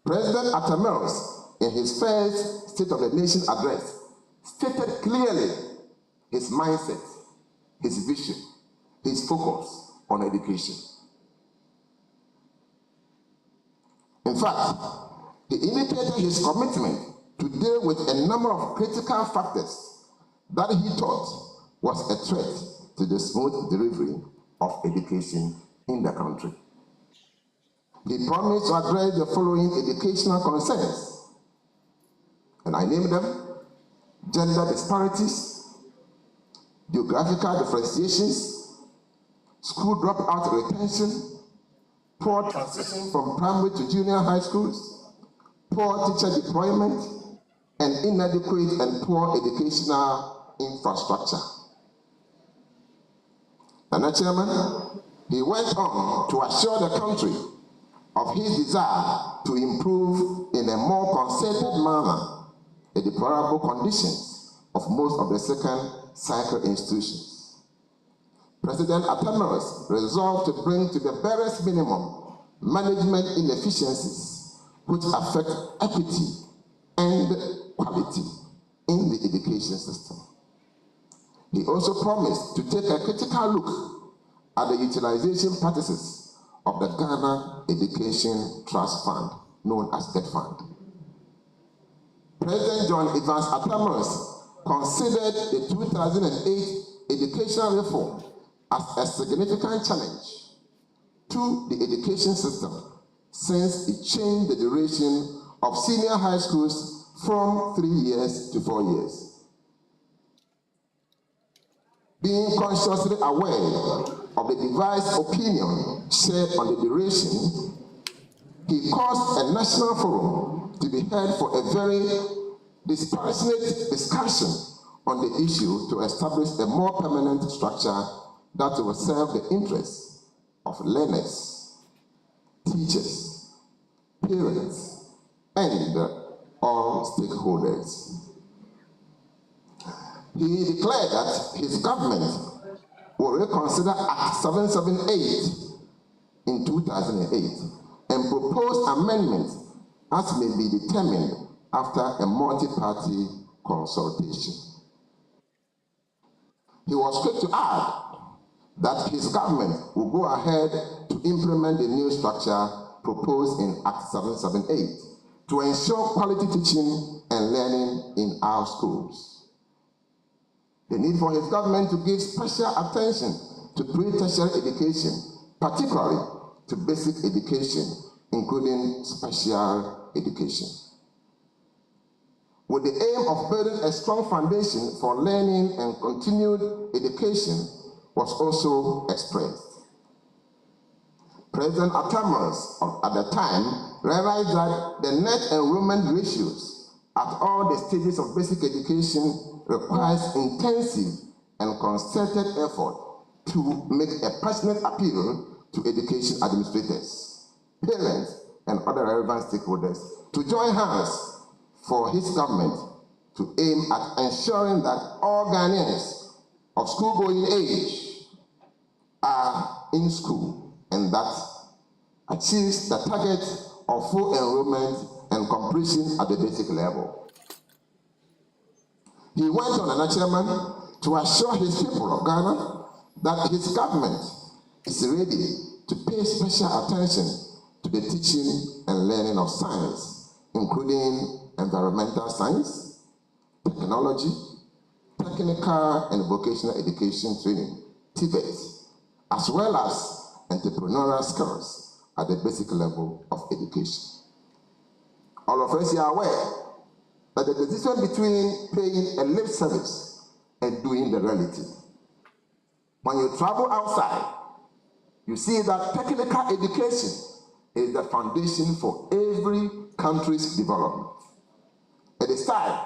President Atta in his first State of the Nation address stated clearly his mindset, his vision, his focus on education. In fact, he indicated his commitment to deal with a number of critical factors that he thought was a threat to the smooth delivery of education in the country. He promised to address the following educational concerns, and I named them: gender disparities, geographical differentiations, school dropout retention, poor transition from primary to junior high schools, poor teacher deployment, and inadequate and poor educational infrastructure. And Chairman, he went on to assure the country of his desire to improve in a more concerted manner the deplorable conditions of most of the second cycle institutions. President Atta resolved to bring to the barest minimum management inefficiencies which affect equity and quality in the education system. He also promised to take a critical look at the utilization practices of the Ghana Education Trust Fund, known as TED Fund. President John Evans Atta considered the 2008 educational reform as a significant challenge to the education system since it changed the duration of senior high schools from 3 years to 4 years. Being consciously aware of the devised opinion shared on the duration, he caused a national forum to be held for a very dispassionate discussion on the issue to establish a more permanent structure that will serve the interests of learners, teachers, parents, and all stakeholders. He declared that his government will reconsider Act 778 in 2008 and propose amendments as may be determined after a multi-party consultation. He was quick to add that his government will go ahead to implement the new structure proposed in Act 778 to ensure quality teaching and learning in our schools. The need for his government to give special attention to pre-tertiary education, particularly to basic education, including special education, with the aim of building a strong foundation for learning and continued education, was also expressed. President Atta at the time realized that the net enrollment ratios at all the stages of basic education requires intensive and concerted effort to make a passionate appeal to education administrators, parents, and other relevant stakeholders to join hands for his government to aim at ensuring that all Ghanaians of school-going age are in school and that achieves the target of full enrollment and completion at the basic level. He went on, Chairman, to assure his people of Ghana that his government is ready to pay special attention to the teaching and learning of science, including environmental science, technology, technical and vocational education training, TVET, as well as entrepreneurial skills at the basic level of education. All of us are aware that the decision between paying a lip service and doing the reality. When you travel outside, you see that technical education is the foundation for every country's development. It is time,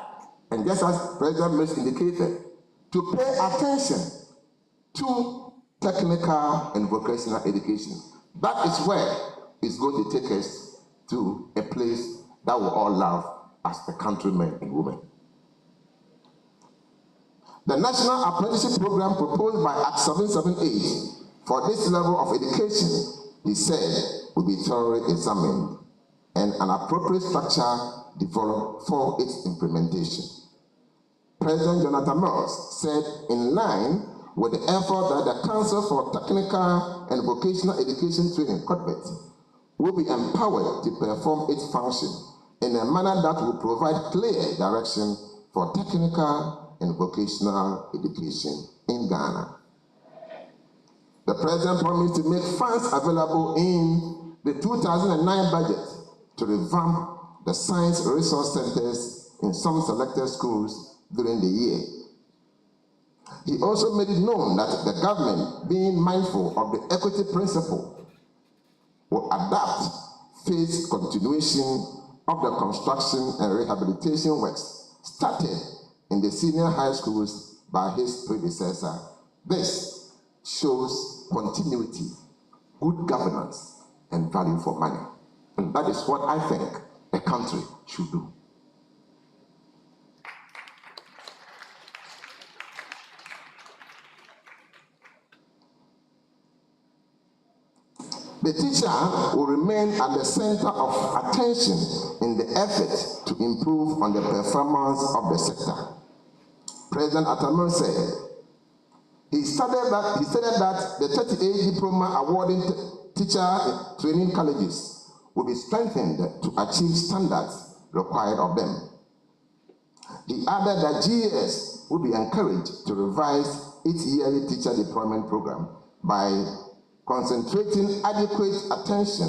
and just as President Mills indicated, to pay attention to technical and vocational education. That is where it's going to take us to a place that we all love as the countrymen and women. The National Apprenticeship Program proposed by Act 778 for this level of education, he said, will be thoroughly examined and an appropriate structure developed for its implementation. President Jonathan Mills said, in line with the effort that the Council for Technical and Vocational Education Training, COTVET, will be empowered to perform its function in a manner that will provide clear direction for technical and vocational education in Ghana. The President promised to make funds available in the 2009 budget to revamp the science resource centers in some selected schools during the year. He also made it known that the government, being mindful of the equity principle, will adapt phased continuation of the construction and rehabilitation works started in the senior high schools by his predecessor. This shows continuity, good governance, and value for money. And that is what I think a country should do. The teacher will remain at the center of attention in the effort to improve on the performance of the sector. President Atta said, he stated that the 38 diploma awarding teacher training colleges will be strengthened to achieve standards required of them. He added that GES will be encouraged to revise its yearly teacher deployment program by concentrating adequate attention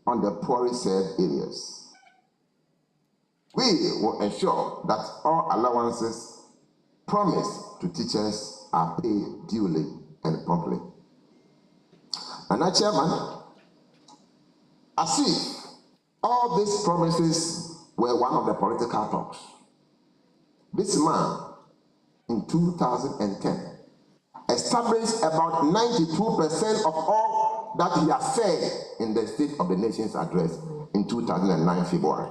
on the poorly served areas. We will ensure that all allowances promised to teachers are paid duly and promptly. And now, Chairman, as if all these promises were one of the political talks, this man in 2010 established about 92% of all that he has said in the State of the Nation's address in 2009 February.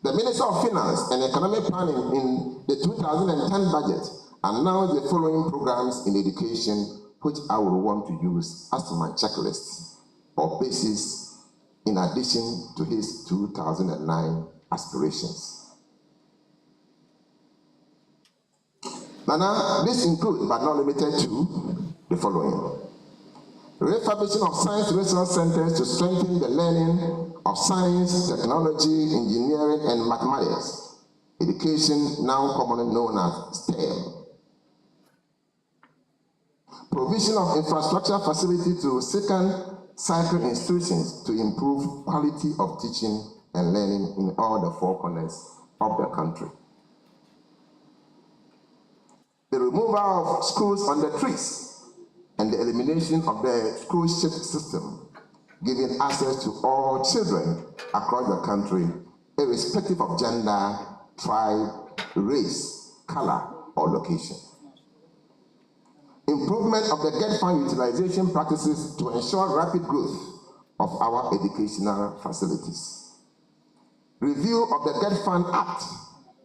The Minister of Finance and Economic Planning in the 2010 budget announced the following programs in education, which I would want to use as my checklist or basis in addition to his 2009 aspirations. Now, this includes, but not limited to, the following. Refurbishing of science research centers to strengthen the learning of science, technology, engineering, and mathematics. Education, now commonly known as STEM. Provision of infrastructure facility to second cycle institutions to improve quality of teaching and learning in all the four corners of the country. The removal of schools on the trees and the elimination of the school shift system, giving access to all children across the country, irrespective of gender, tribe, race, color, or location. Improvement of the GET fund utilization practices to ensure rapid growth of our educational facilities. Review of the GET Fund Act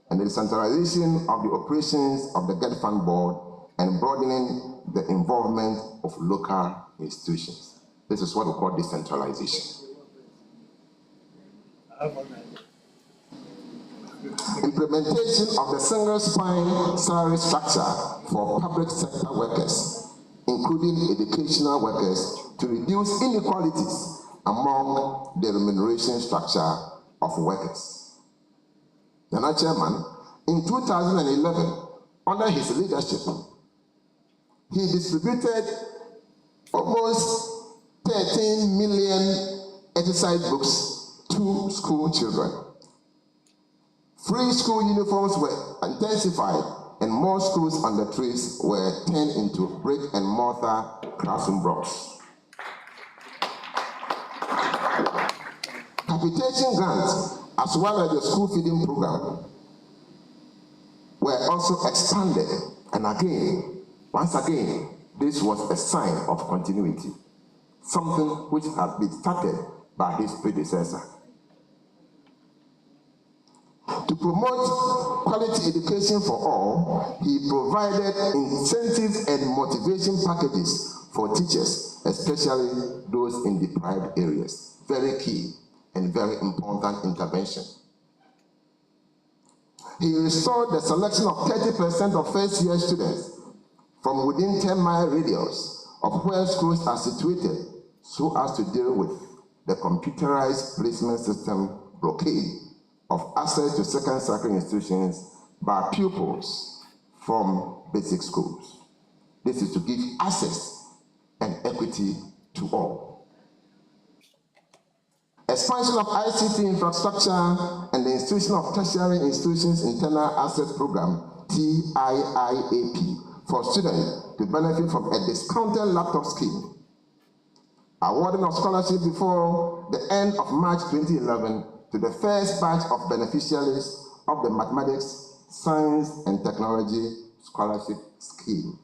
and the decentralization of the operations of the GET Fund Board and broadening the involvement of local institutions. This is what we call decentralization. Implementation of the single spine salary structure for public sector workers, including educational workers, to reduce inequalities among the remuneration structure of workers. Now, Chairman, in 2011, under his leadership, he distributed almost 13 million exercise books to school children. Free school uniforms were intensified and more schools on the trees were turned into brick and mortar classroom blocks. Capitation grants, as well as the school feeding program, were also expanded. And again, once again, this was a sign of continuity, something which had been started by his predecessor. To promote quality education for all, he provided incentives and motivation packages for teachers, especially those in deprived areas. Very key and very important intervention. He restored the selection of 30% of first-year students from within 10-mile radius of where schools are situated so as to deal with the computerized placement system blockade of access to second cycle institutions by pupils from basic schools. This is to give access and equity to all. Expansion of ICT infrastructure and the institution of tertiary institutions internal assets program, TIIAP, for students to benefit from a discounted laptop scheme. Awarding of scholarship before the end of March 2011 to the first batch of beneficiaries of the Mathematics, Science and Technology Scholarship Scheme.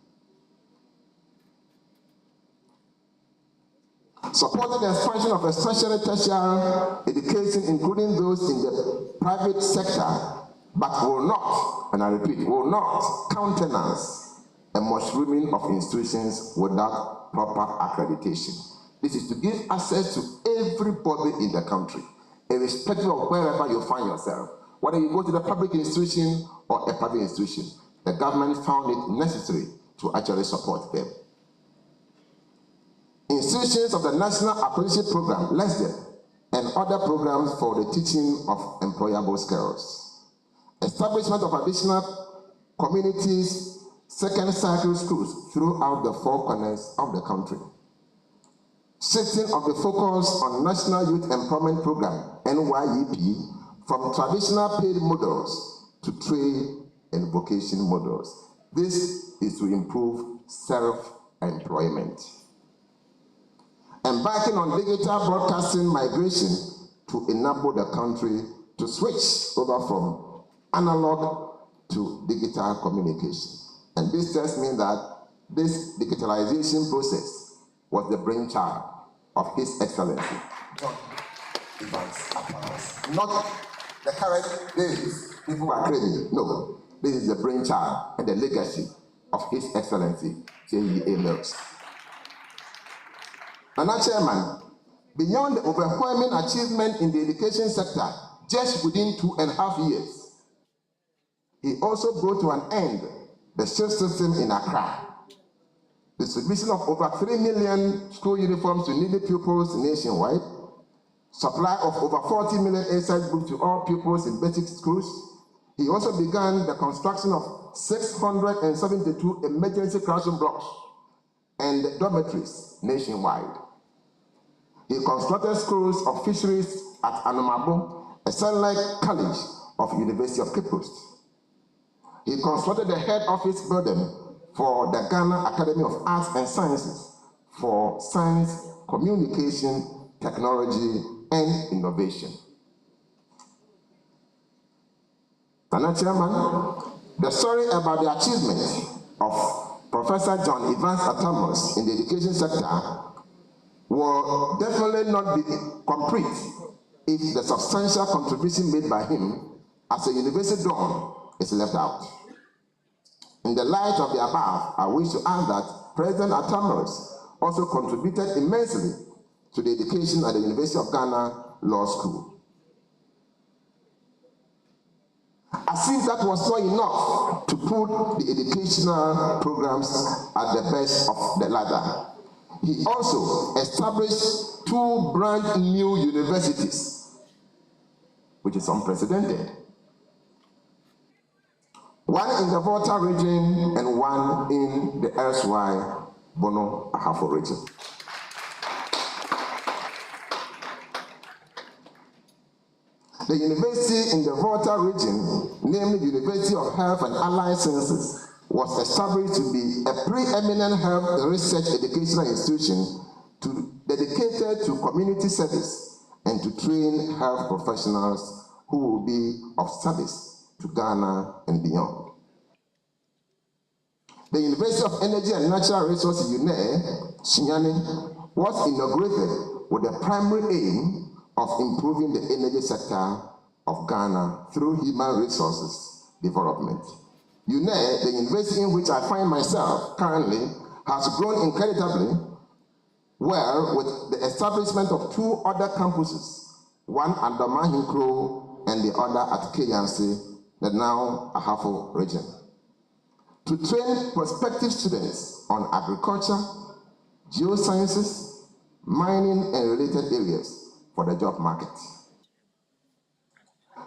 Supporting the expansion of especially tertiary education, including those in the private sector, but will not, and I repeat, will not countenance a mushrooming of institutions without proper accreditation. This is to give access to everybody in the country, irrespective of wherever you find yourself. Whether you go to the public institution or a private institution, the government found it necessary to actually support them. Institutions of the National Apprenticeship Program, LESDEP, and other programs for the teaching of employable skills. Establishment of additional communities, second cycle schools throughout the four corners of the country. Shifting of the focus on National Youth Employment Program, NYEP, from traditional paid models to trade and vocation models. This is to improve self-employment. Embarking on digital broadcasting migration to enable the country to switch over from analog to digital communication. And this tells me that this digitalization process was the brainchild of His Excellency, John Evans Atta. Not the current days people are claiming. No, this is the brainchild and the legacy of His Excellency, J.E.A. Mills. Another chairman, beyond the overwhelming achievement in the education sector, just within 2.5 years, he also brought to an end the shift system in Accra. Distribution of over 3 million school uniforms to needy pupils nationwide, supply of over 40 million exercise books to all pupils in basic schools. He also began the construction of 672 emergency classroom blocks and dormitories nationwide. He constructed schools of fisheries at Anomabo, a satellite college of University of Cape Coast. He constructed the head office building for the Ghana Academy of Arts and Sciences for science, communication, technology, and innovation. Mr. Chairman, the story about the achievement of Professor John Evans Atta in the education sector will definitely not be complete if the substantial contribution made by him as a university don is left out. In the light of the above, I wish to add that President Atta also contributed immensely to the education at the University of Ghana Law School. As if that was not enough to put the educational programs at the best of the ladder, he also established 2 brand new universities, which is unprecedented. One in the Volta region and one in the erstwhile Bono Ahafo region. The university in the Volta region, namely the University of Health and Allied Sciences, was established to be a preeminent health research educational institution dedicated to community service and to train health professionals who will be of service to Ghana and beyond. The University of Energy and Natural Resources, UNE, Shinyani, was inaugurated with the primary aim of improving the energy sector of Ghana through human resources development. UNE, the university in which I find myself currently, has grown incredibly well with the establishment of 2 other campuses, one at Damahinkro and the other at Keyansi, the now Ahafo region, to train prospective students on agriculture, geosciences, mining, and related areas for the job market.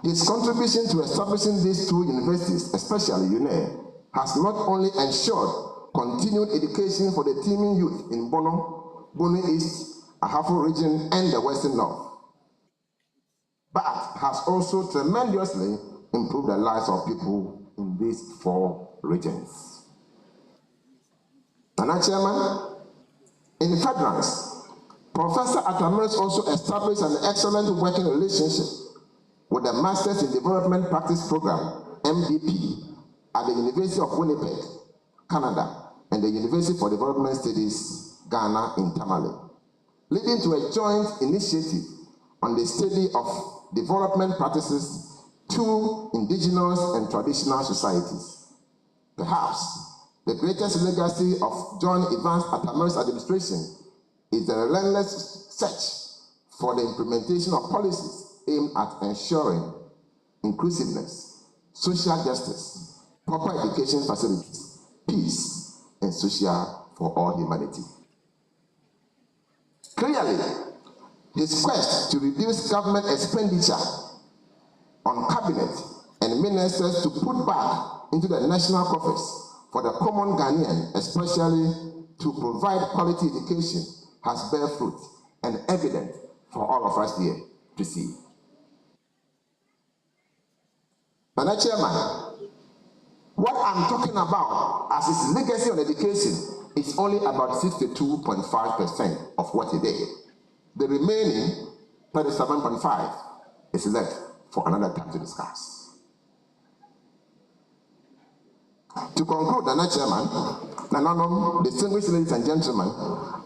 His contribution to establishing these 2 universities, especially UNE, has not only ensured continued education for the teeming youth in Bono East, Ahafo region, and the Western North, but has also tremendously improved the lives of people in these 4 regions. Nana Chairman, in furtherance, Professor Atta also established an excellent working relationship with the Masters in Development Practice Program, MDP, at the University of Winnipeg, Canada, and the University for Development Studies, Ghana in Tamale, leading to a joint initiative on the study of development practices to indigenous and traditional societies. Perhaps the greatest legacy of John Evans Atta's administration is the relentless search for the implementation of policies aimed at ensuring inclusiveness, social justice, proper education facilities, peace, and social for all humanity. Clearly, his quest to reduce government expenditure on cabinet and ministers to put back into the national coffers for the common Ghanaian, especially to provide quality education, has bear fruit and evident for all of us here to see. Madam Chairman, what I'm talking about as his legacy on education is only about 62.5% of what he did. The remaining 37.5 is left for another time to discuss. To conclude, Nana Chairman, Nananom, distinguished ladies and gentlemen,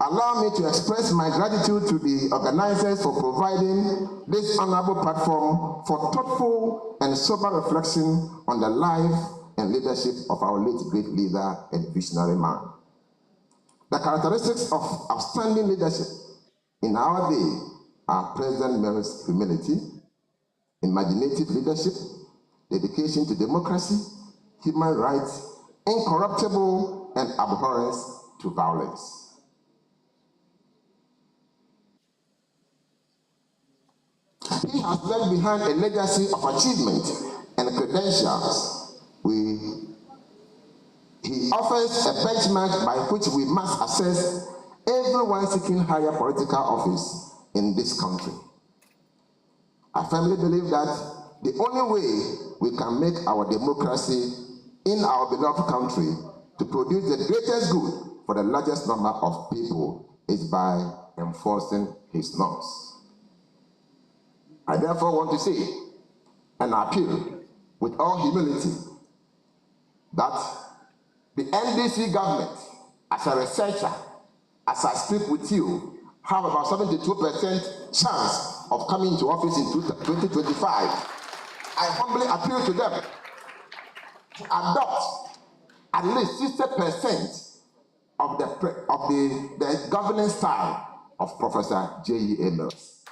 allow me to express my gratitude to the organizers for providing this honorable platform for thoughtful and sober reflection on the life and leadership of our late great leader and visionary man. The characteristics of outstanding leadership in our day are President Merritt's humility, imaginative leadership, dedication to democracy, human rights, incorruptible, and abhorrence to violence. He has left behind a legacy of achievement and credentials. He offers a benchmark by which we must assess everyone seeking higher political office in this country. I firmly believe that the only way we can make our democracy in our beloved country to produce the greatest good for the largest number of people is by enforcing his norms. I therefore want to say and appeal with all humility that the NDC government, as a researcher, as I speak with you, have about 72% chance of coming into office in 2025. I humbly appeal to them to adopt at least 60% of the governance style of Professor J.E.A. Mills.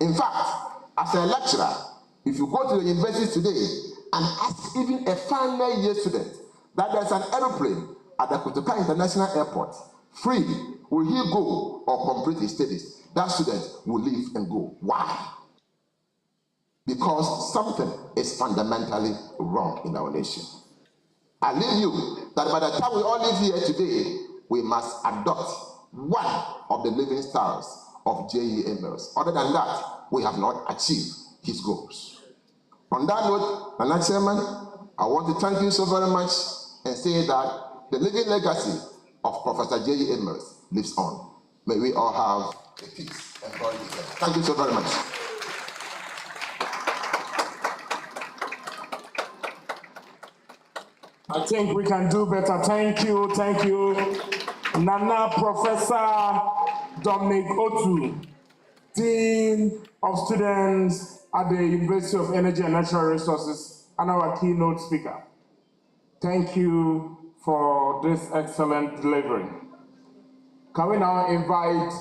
In fact, as a lecturer, if you go to the university today and ask even a final year student that there's an aeroplane at the Kotoka International Airport, free, will he go or complete his studies? That student will leave and go. Why? Because something is fundamentally wrong in our nation. I leave you that by the time we all live here today, we must adopt one of the living styles of J.E.A. Mills. Other than that, we have not achieved his goals. On that note, Madam Chairman, I want to thank you so very much and say that the living legacy of Professor J.E.A. Mills lives on. May we all have a peace and glory. Thank you so very much. I think we can do better. Thank you. Nana Professor Dominic Otu, Dean of Students at the University of Energy and Natural Resources, and our keynote speaker. Thank you for this excellent delivery. Can we now invite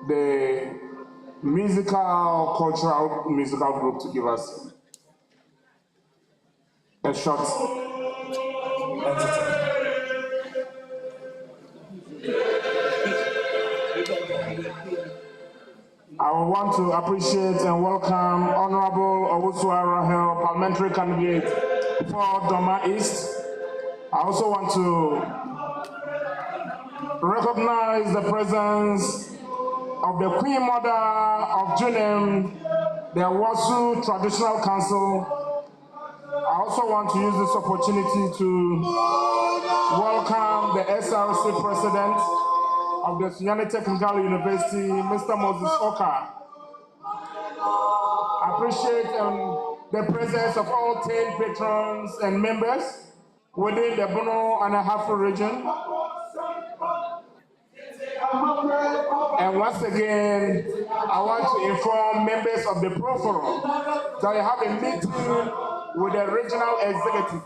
the cultural musical group to give us a short entertainment. I want to appreciate and welcome Honorable Owusu Rahel, parliamentary candidate for Doma East. I also want to recognize the presence of the Queen Mother of Junem, the Wasu Traditional Council. I also want to use this opportunity to welcome the SRC president of the Sunyani Technical University, Mr. Moses Oka. I appreciate the presence of all 10 patrons and members within the Bono and Ahafo region. And once again, I want to inform members of the Pro Forum that I have a meeting with the regional executive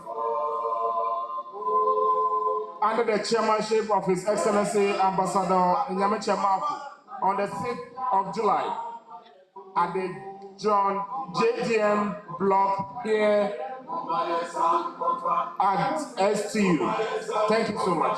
under the chairmanship of His Excellency Ambassador Nyameche Mafu on the 6th of July at the John JDM block here at STU. Thank you so much.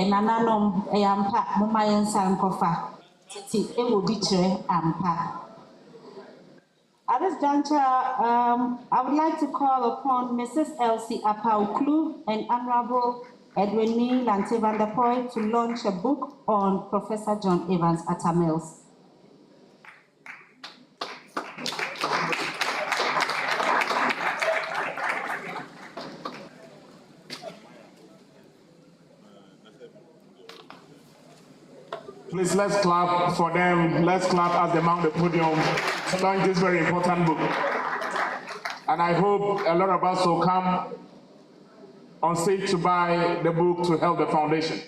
Nananom Ampa, Mumayan San Kofa, Titi, it will be Ampa. At this juncture, I would like to call upon Mrs. Elsie Apau-Klu and Honorable Edwin Neal Lante van der Poel to launch a book on Professor John Evans Atta Mills. Please, let's clap for them. Let's clap as they mount the podium to launch this very important book. And I hope a lot of us will come on stage to buy the book to help the foundation.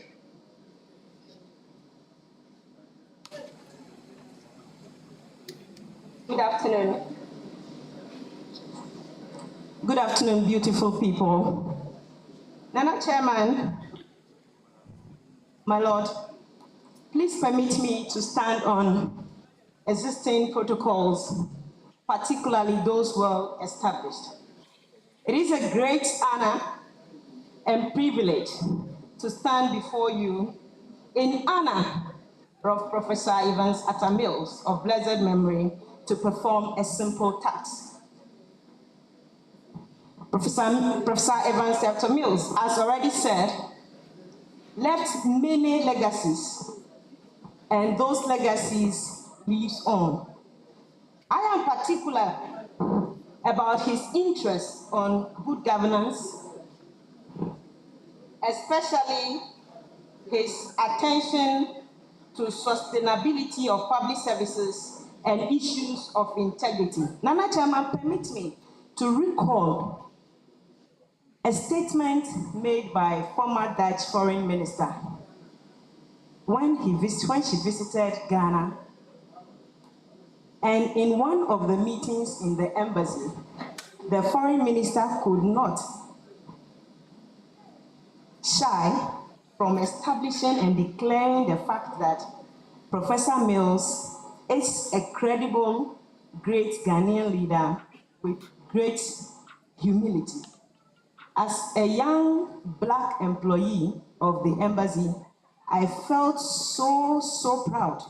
Good afternoon. Good afternoon, beautiful people. Nana Chairman, my Lord, please permit me to stand on existing protocols, particularly those well established. It is a great honor and privilege to stand before you in honor of Professor Evans Atta Mills of blessed memory to perform a simple task. Professor Evans Atta Mills, as already said, left many legacies, and those legacies live on. I am particular about his interest on good governance, especially his attention to sustainability of public services and issues of integrity. Nana Chairman, permit me to recall a statement made by former Dutch foreign minister when she visited Ghana, and in one of the meetings in the embassy, the foreign minister could not shy from establishing and declaring the fact that Professor Mills is a credible, great Ghanaian leader with great humility. As a young Black employee of the embassy, I felt so proud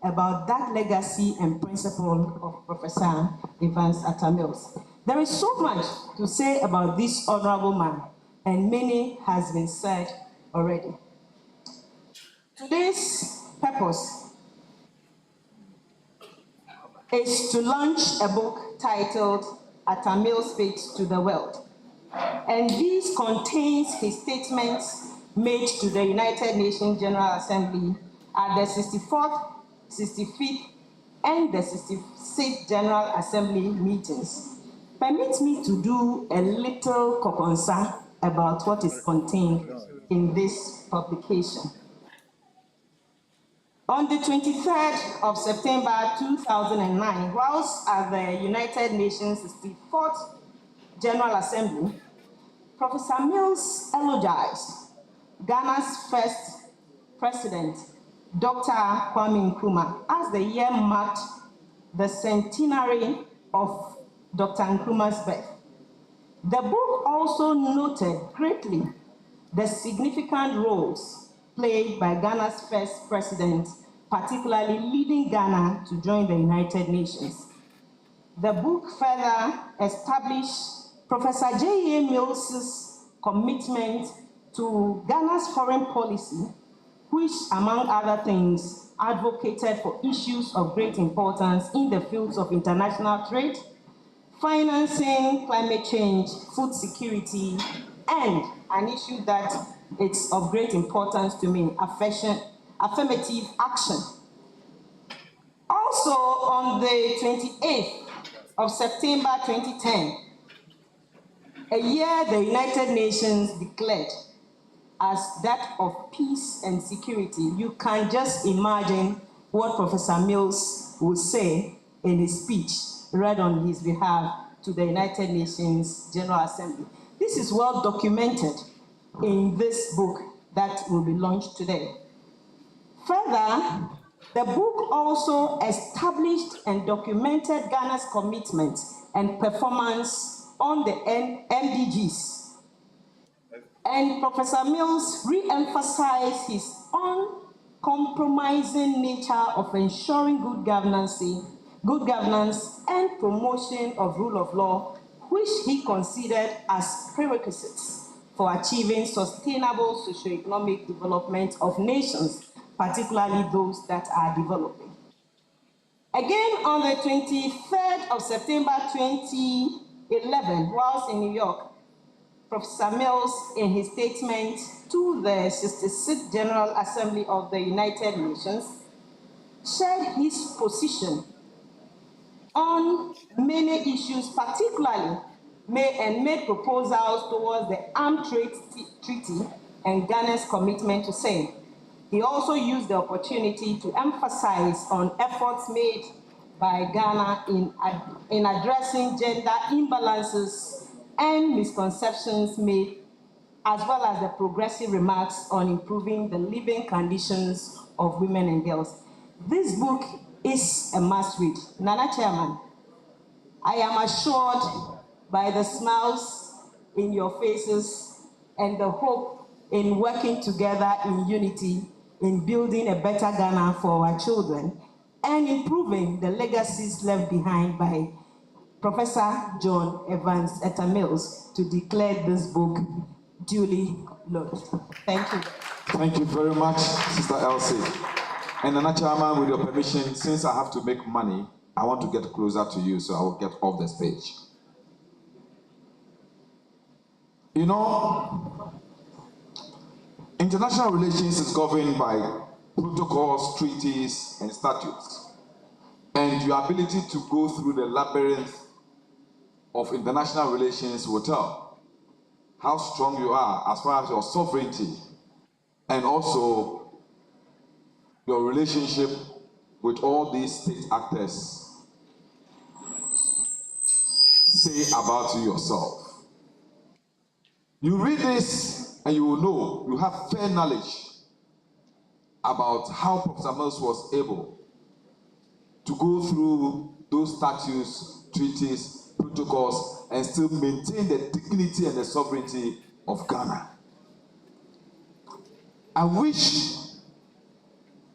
about that legacy and principle of Professor Evans Atta Mills. There is so much to say about this honorable man, and many has been said already. Today's purpose is to launch a book titled Atta Mills Speaks to the World. And this contains his statements made to the United Nations General Assembly at the 64th, 65th, and the 66th General Assembly meetings. Permit me to do a little kokonsa about what is contained in this publication. On the 23rd of September 2009, whilst at the United Nations 64th General Assembly, Professor Mills eulogized Ghana's first president, Dr. Kwame Nkrumah, as the year marked the centenary of Dr. Nkrumah's birth. The book also noted greatly the significant roles played by Ghana's first president, particularly leading Ghana to join the United Nations. The book further established Professor J.A. Mills's commitment to Ghana's foreign policy, which, among other things, advocated for issues of great importance in the fields of international trade, financing climate change, food security, and an issue that is of great importance to me, affirmative action. Also, on the 28th of September 2010, a year the United Nations declared as that of peace and security, you can just imagine what Professor Mills would say in his speech read on his behalf to the United Nations General Assembly. This is well documented in this book that will be launched today. Further, the book also established and documented Ghana's commitment and performance on the MDGs. And Professor Mills re-emphasized his uncompromising nature of ensuring good governance and promotion of rule of law, which he considered as prerequisites for achieving sustainable socio-economic development of nations, particularly those that are developing. Again, on the 23rd of September 2011, whilst in New York, Professor Mills, in his statement to the 66th General Assembly of the United Nations, shared his position on many issues, particularly made proposals towards the Armed Trade Treaty and Ghana's commitment to same. He also used the opportunity to emphasize on efforts made by Ghana in addressing gender imbalances and misconceptions made, as well as the progressive remarks on improving the living conditions of women and girls. This book is a must-read. Nana Chairman, I am assured by the smiles in your faces and the hope in working together in unity in building a better Ghana for our children and improving the legacies left behind by Professor John Evans Atta Mills to declare this book duly launched. Thank you. Thank you very much, Sister Elsie. And Nana Chairman, with your permission, since I have to make money, I want to get closer to you, so I will get off the stage. You know, international relations is governed by protocols, treaties, and statutes. And your ability to go through the labyrinth of international relations will tell how strong you are as far as your sovereignty and also your relationship with all these state actors say about you yourself. You read this and you will know, you have fair knowledge about how Professor Mills was able to go through those statutes, treaties, protocols, and still maintain the dignity and the sovereignty of Ghana. I wish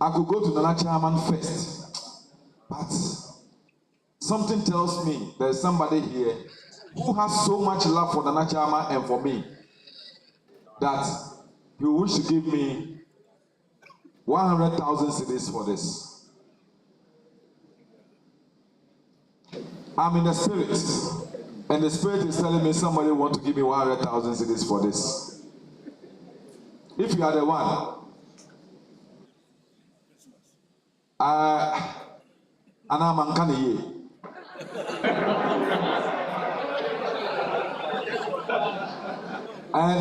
I could go to Nana Chairman first, but something tells me there's somebody here who has so much love for Nana Chairman and for me that he wish to give me 100,000 cedis for this. I'm in the spirit, and the spirit is telling me somebody want to give me 100,000 cedis for this. If you are the one,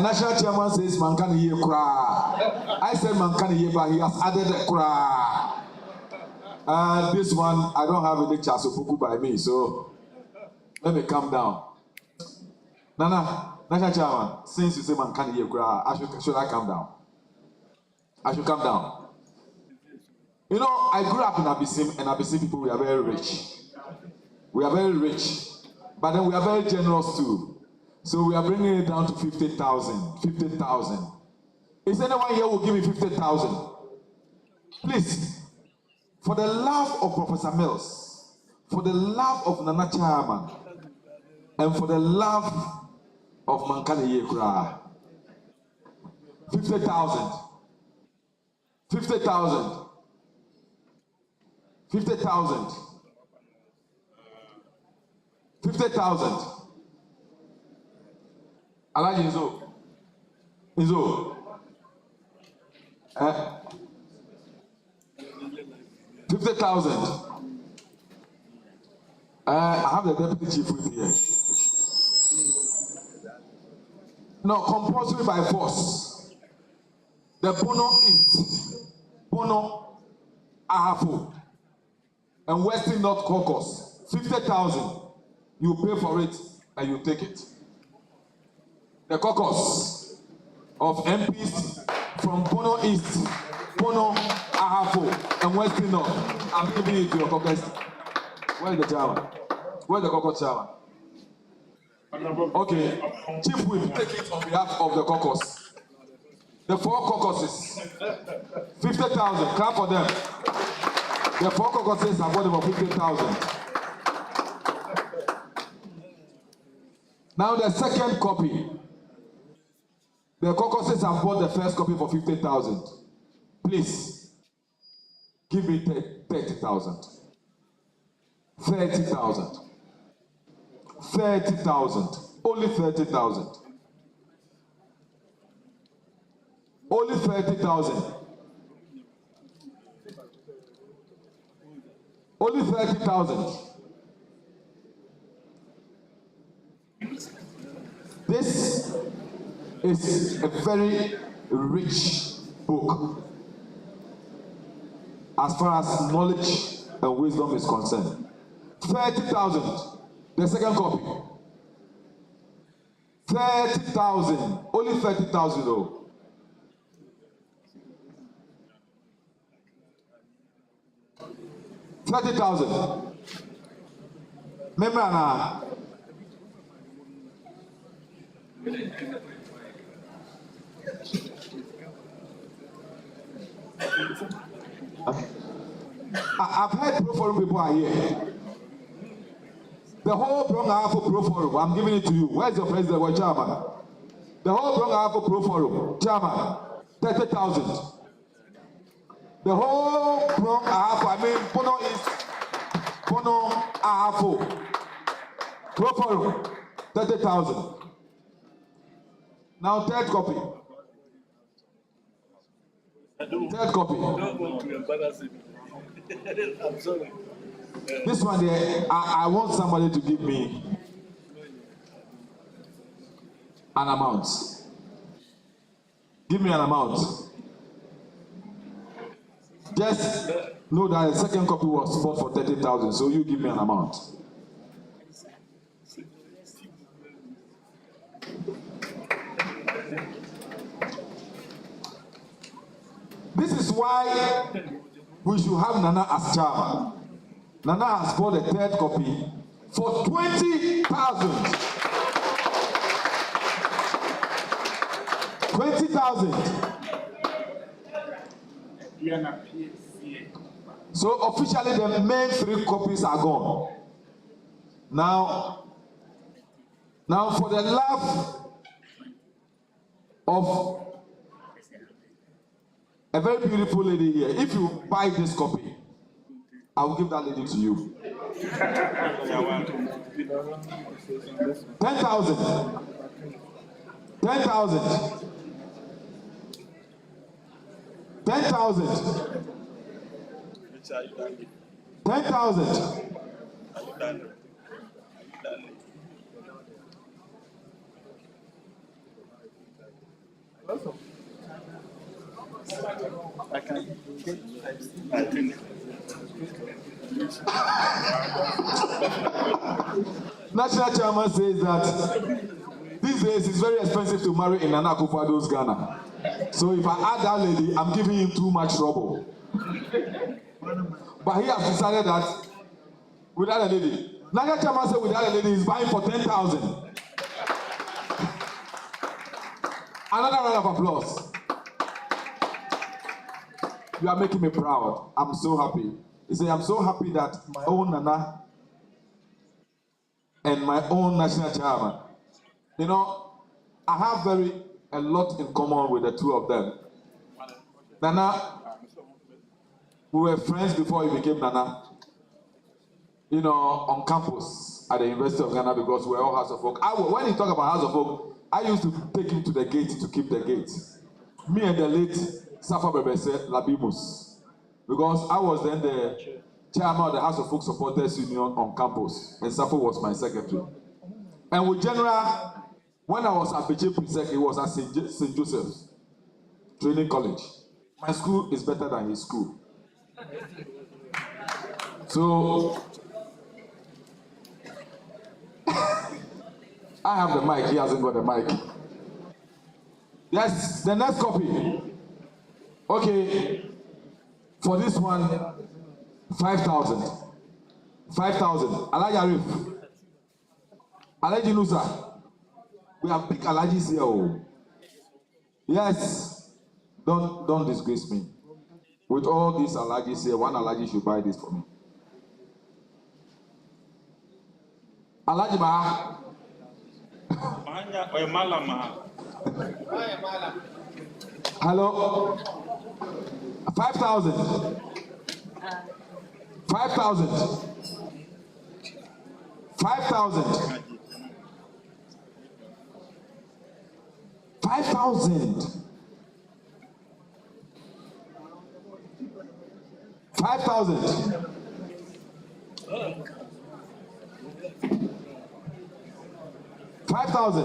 National Chairman says Mankani Kra. I said Mankani, but he has added Kra. This one, I don't have any Chasupuku by me, so let me calm down. Nana, National Chairman, since you say Mankani Kra, should I calm down? I should calm down. You know, I grew up in Abysim, and Abysim people, we are very rich. We are very rich, but then we are very generous too. So we are bringing it down to 50,000. 50,000. Is anyone here who will give me 50,000? Please, for the love of Professor Mills, for the love of Nana Chairman, and for the love of Mankani Yekura, 50,000. 50,000. 50,000. 50,000. Alaji Izo. 50,000. I have the deputy chief with here. No, compulsory by force. The Bono East, Bono Ahafo, and Western North Caucus, 50,000. You pay for it and you take it. The caucus of MPs from Bono East, Bono, Ahafo, and Western North. I'm giving it to your caucus. Where is the chairman? Where is the caucus chairman? Okay, Chief Whip, take it on behalf of the caucus. The 4 caucuses, 50,000. Clap for them. The 4 caucuses have got about 50,000. Now the second copy. The caucuses have bought the first copy for 50,000. Please, give me 30,000. 30,000. 30,000. Only 30,000. Only 30,000. Only 30,000. This is a very rich book as far as knowledge and wisdom is concerned. 30,000. The second copy. 30,000. Only 30,000 though. $30,000. Membrana. I've heard Pro Forum people are here. The whole program for Pro Forum, I'm giving it to you. Where's your president or chairman? The whole program for Pro Forum, chairman, 30,000. The whole program, Bono is Bono Ahafo. Pro Forum, 30,000. Now, third copy. Third copy. I'm sorry. This one there, I want somebody to give me an amount. Give me an amount. Just know that the second copy was bought for 30,000, so you give me an amount. why we should have Nana as chairman. Nana has bought a third copy for 20,000. 20,000. So officially the main 3 copies are gone. Now for the love of a very beautiful lady here, if you buy this copy, I will give that lady to you. 10,000. 10,000. 10,000. 10,000. I can get National chairman says that these days it's very expensive to marry in Nana Akufo-Addo's Ghana. So if I add that lady, I'm giving him too much trouble. But he has decided that without a lady, National chairman said without a lady he's buying for 10,000. Another round of applause. You are making me proud. I'm so happy. He said, I'm so happy that my own Nana and my own national chairman. You know, I have a lot in common with the two of them. Nana, we were friends before he became Nana. You know, on campus at the University of Ghana because we were all House of Folk. When he talk about House of Folk, I used to take him to the gate to keep the gate. Me and the late Safa Bebese Labimus. Because I was then the chairman of the House of Folk Supporters Union on campus, and Safa was my secretary. And with General, when I was at Beche Presec, he was at St. Joseph's Training College. My school is better than his school. So, I have the mic, he hasn't got the mic. Yes, the next copy. Okay, for this one, 5,000. 5,000. Alaji Arif. Alaji Nusa. We have big Alajis here. Oh. Yes, don't disgrace me. With all these Alajis here, one Alaji should buy this for me. Alaji Maha. Hello. 5,000. 5,000. 5,000. 5,000. 5,000. 5,000.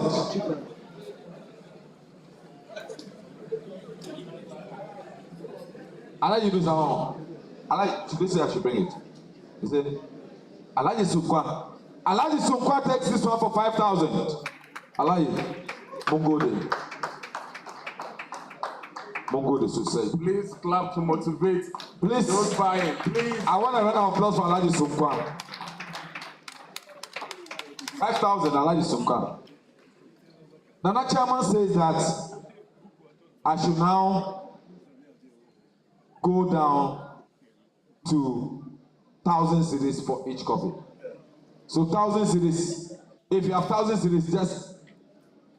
I like you do some. I like to say I should bring it. He said, I like the Sukwa. I like the Sukwa takes this one for 5,000. I like it. Mongode. Mongode should say. Please clap to motivate. Please. Don't buy it. Please. I want a round of applause for Alaji Sukwa. 5,000 Alaji Sukwa. Nana Chairman says that I should now go down to 1,000 cedis for each copy. So 1,000 cedis. If you have 1,000 cedis, just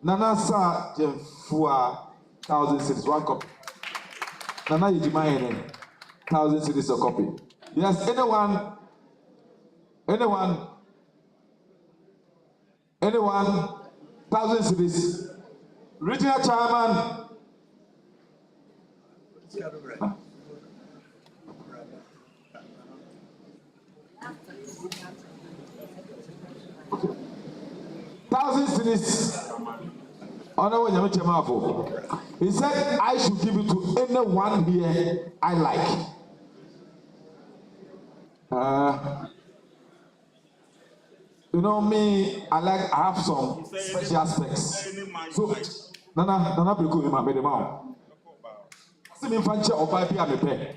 Nana Sa Jemfua 1,000 cedis, one copy. Nana Yijimai 1,000 cedis a copy. Yes, anyone, 1,000 cedis. Regional chairman. Okay. 1,000 cedis. He said I should give it to anyone here I like. You know me, I have some special aspects. So, Nana Briko, see me fancy or buy me a pay.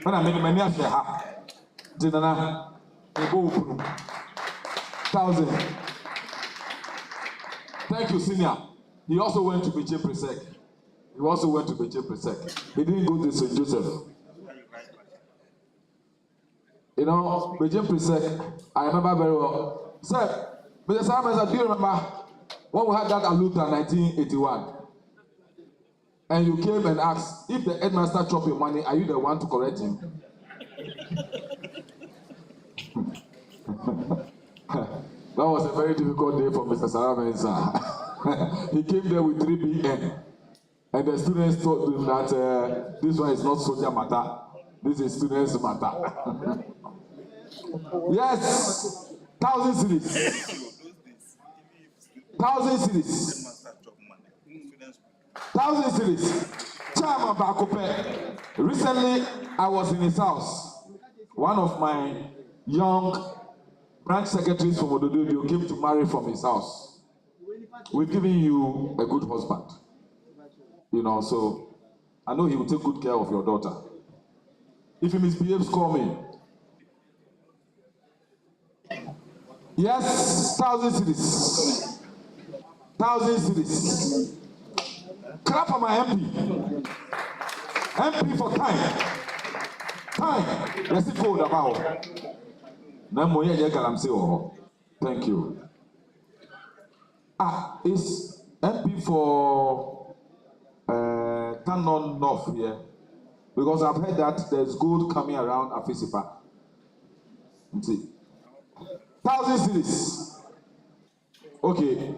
When I made many of the ha, dinner, they go 1,000. Thank you, senior. He also went to Beche Presec. He didn't go to St. Joseph. You know, Beche Presec, I remember very well. Sir, Mr. Simon, do you remember when we had that alute in 1981? And you came and asked, if the headmaster chop your money, are you the one to correct him? That was a very difficult day for Mr. Saramensa. He came there with 3 p.m. And the students told him that this one is not soldier matter, this is students matter. Yes, 1,000 cities. 1,000 cities. 1,000 cities. Chairman Bakope. Recently, I was in his house. One of my young branch secretaries from Odododio came to marry from his house. We've given you a good husband. You know, so I know he will take good care of your daughter. If he misbehaves, call me. Yes, 1,000 cities. 1,000 cities. Clap for my MP. MP for time. Time. Let's see code about. Thank you. It's MP for Canon North here. Because I've heard that there's gold coming around Afisipa. See. 1,000 cities. Okay.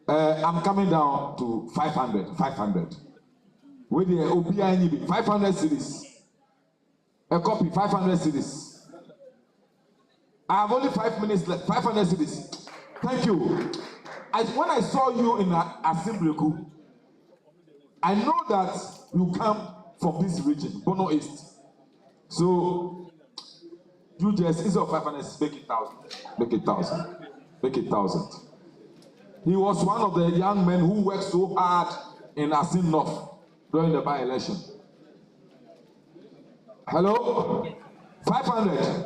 I'm coming down to 500. 500. With the OPI 500 cities. A copy, 500 cities. I have only 5 minutes left. 500 cities. Thank you. When I saw you in Assembly, I know that you come from this region, Bono East. So you just, instead of 500, make it 1,000. Make it 1,000. Make it 1,000. He was one of the young men who worked so hard in Asin North during the by-election. Hello? 500.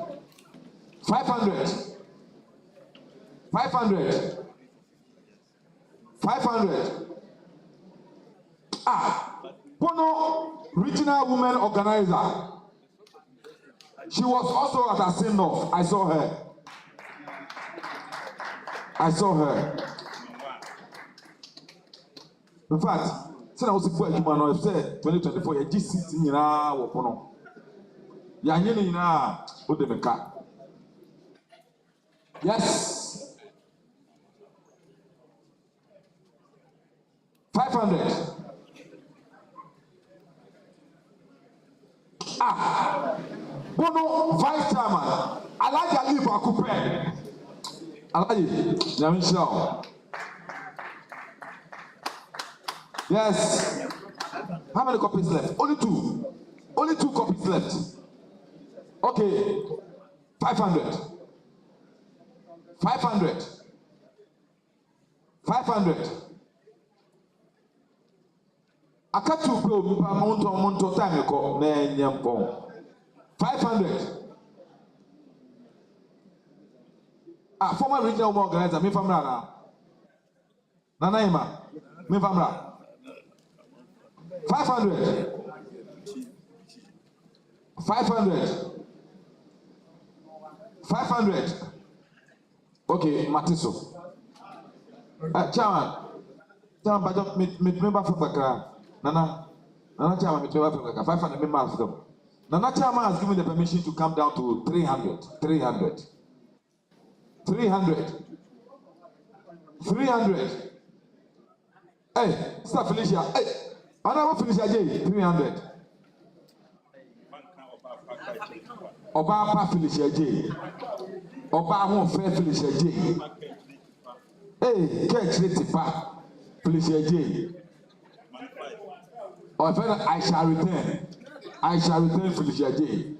500. 500. 500. Bono, regional women organizer. She was also at Asin North. I saw her. I saw her. In fact, since I was a boy, you know, 2024, you just sitting in our Bono. Yanyin in our Udemeka. Yes. 500. Bono Vice Chairman. Alaji Ali Bakupe. Alaji, Yamisha. Yes. How many copies left? Only 2. Only 2 copies left. Okay. 500. 500. 500. Akatu pro monto time ko na nyampo. 500. Former regional organizer, me famra na. Nana Ima, me famra. 500. 500. 500. Okay, Matiso. Chairman, but me member for Bakra. Nana Chairman, me member for Bakra. 500 members of them. Nana Chairman has given the permission to come down to 300. 300. 300. 300. Hey, Sister Felicia. Hey, I never Felicia J. 300. Oba Felicia J. Oba won't fair Felicia J. Hey, catch Letipa Felicia J. Or if I shall return. I shall return Felicia J.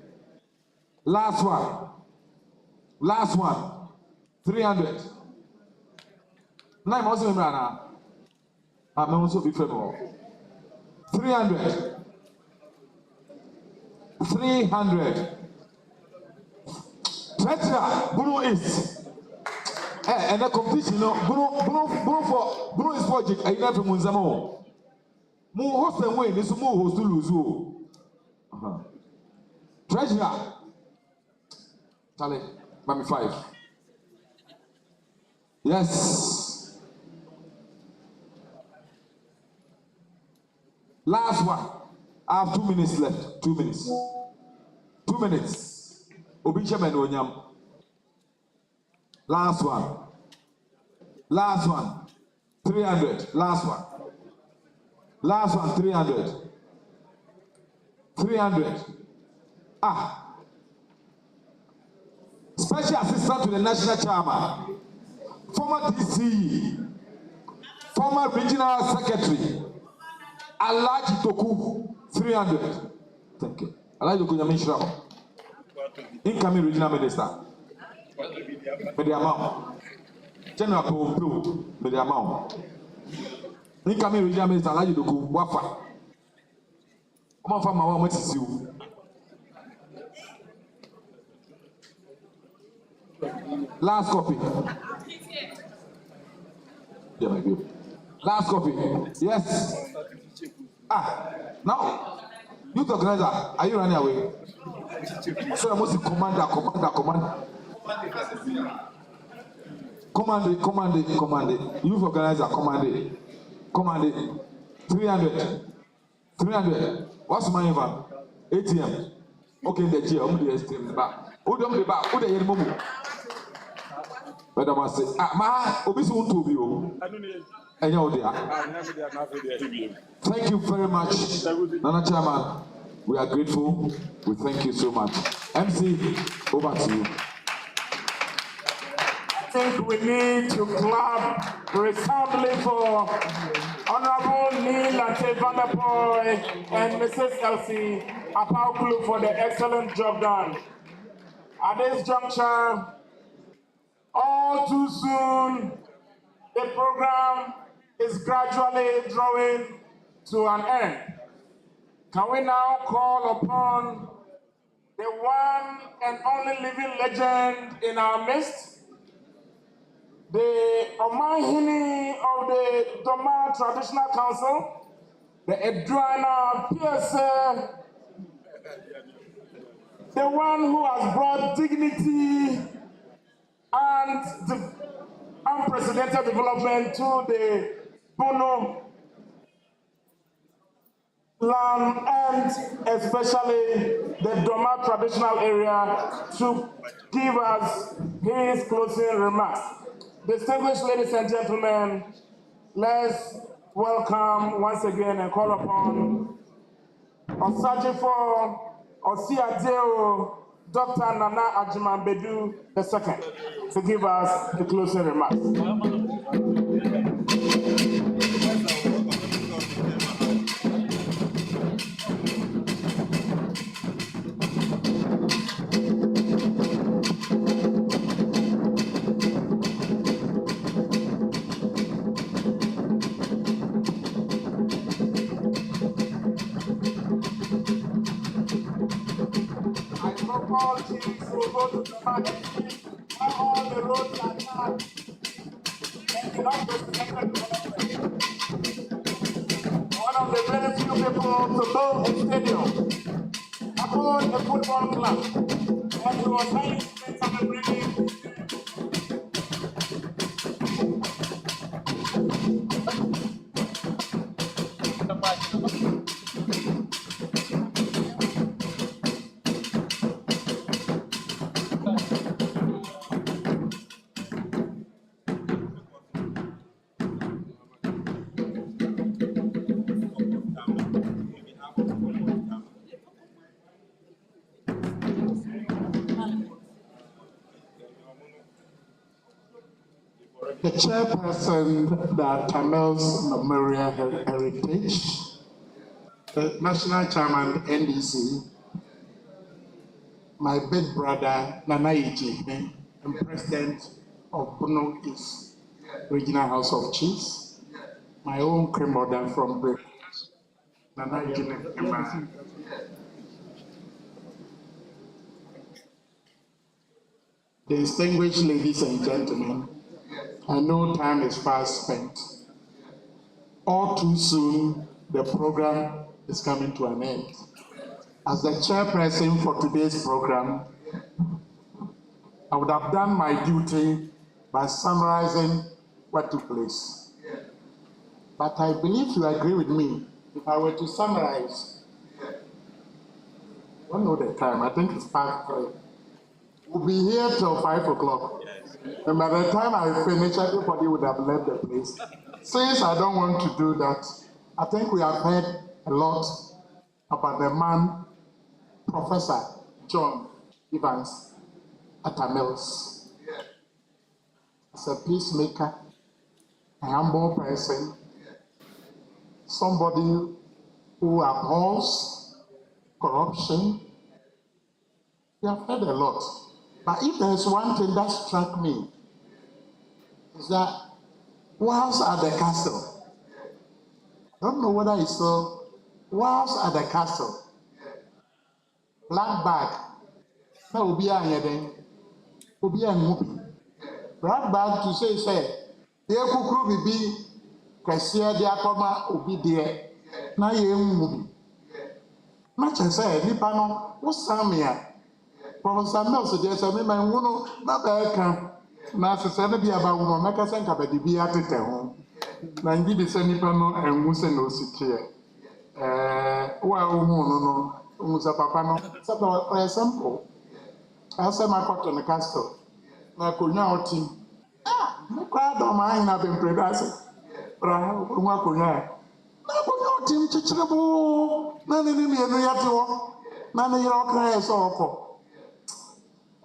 Last one. Last one. 300. Now I'm also remember now. I'm also be favorable. 300. 300. Treasurer, Bruno East. And the competition, Bruno is project. I never Munzamo. More host and win, this more host to lose. Treasurer. Charlie, Mammy 5. Yes. Last one. I have 2 minutes left. 2 minutes. 2 minutes. Obichaman Onyam. Last one. Last one. 300. Last one. Last one. 300. 300. Special assistant to the national chairman, former DC, former regional secretary, Alaji Toku, 300. Thank you. Alaji Toku Yamishra, incoming regional minister. With the amount. General Pompeo, with the amount. Incoming regional minister, Alaji Toku, Wafa. Come on, from our message you. Last copy. Yeah, my baby. Last copy. Yes. Now, youth organizer, are you running away? So I must commander. Command. Youth organizer, command. 300. What's my name? ATM. Okay, the G. I'm the STM back. Who don't be back? Who the Momo? But I must say, Obisi won't to be you. And you're there. Thank you very much, Nana Chairman. We are grateful. We thank you so much. MC, over to you. I think we need to clap resoundingly for Honorable Neil Vanderpoy and Mrs. Elsie Apauklu for the excellent job done. At this juncture, all too soon, the program is gradually drawing to an end. Can we now call upon the one and only living legend in our midst, the Omahini of the Doma Traditional Council, the Edwana PSA, the one who has brought dignity and the unprecedented development to the Bono land and especially the Doma traditional area to give us his closing remarks. Distinguished ladies and gentlemen, let's welcome once again and call upon Osajifo Osiadeo Dr. Nana Ajiman-Bedu II to give us the closing remarks. All things will go to Thematic. All the roads are not one of the very few people to build a stadium, upon a football club, and he was highly celebrating. The chairperson that channels Memorial Heritage, the national chairman NDC, my big brother Nana Iji, and president of Bono East Regional House of Chiefs, my own grandmother from Britain, Nana Iji, distinguished ladies and gentlemen, I know time is fast spent. All too soon, the program is coming to an end. As the chairperson for today's program, I would have done my duty by summarizing what took place. But I believe you agree with me. If I were to summarize, I don't know the time, I think it's 5:03. We'll be here till 5 o'clock. And by the time I finish, everybody would have left the place. Since I don't want to do that, I think we have heard a lot about the man, Professor John Evans Atta Mills. As a peacemaker, a humble person, somebody who abhors corruption. We have heard a lot. But if there's one thing that struck me, is that whilst at the castle, I don't know whether it's so, whilst at the castle, black bag, that will be a movie. Black bag to say, the Kukru be Cassia de Akoma will be there. Now you movie. Much as I say, Nipano, what's Samia? Professor Mills, there's a man who know not that Master Senaby about woman, make us think about the be at the home. Nangi the Senipano and Musa no secure. Well, no, Musa Papano, for example, I said my cotton the castle. I could now team. No crowd on mine have been predicted. But I have one could now. No team teachable. None of them here, no yato. None of your cries or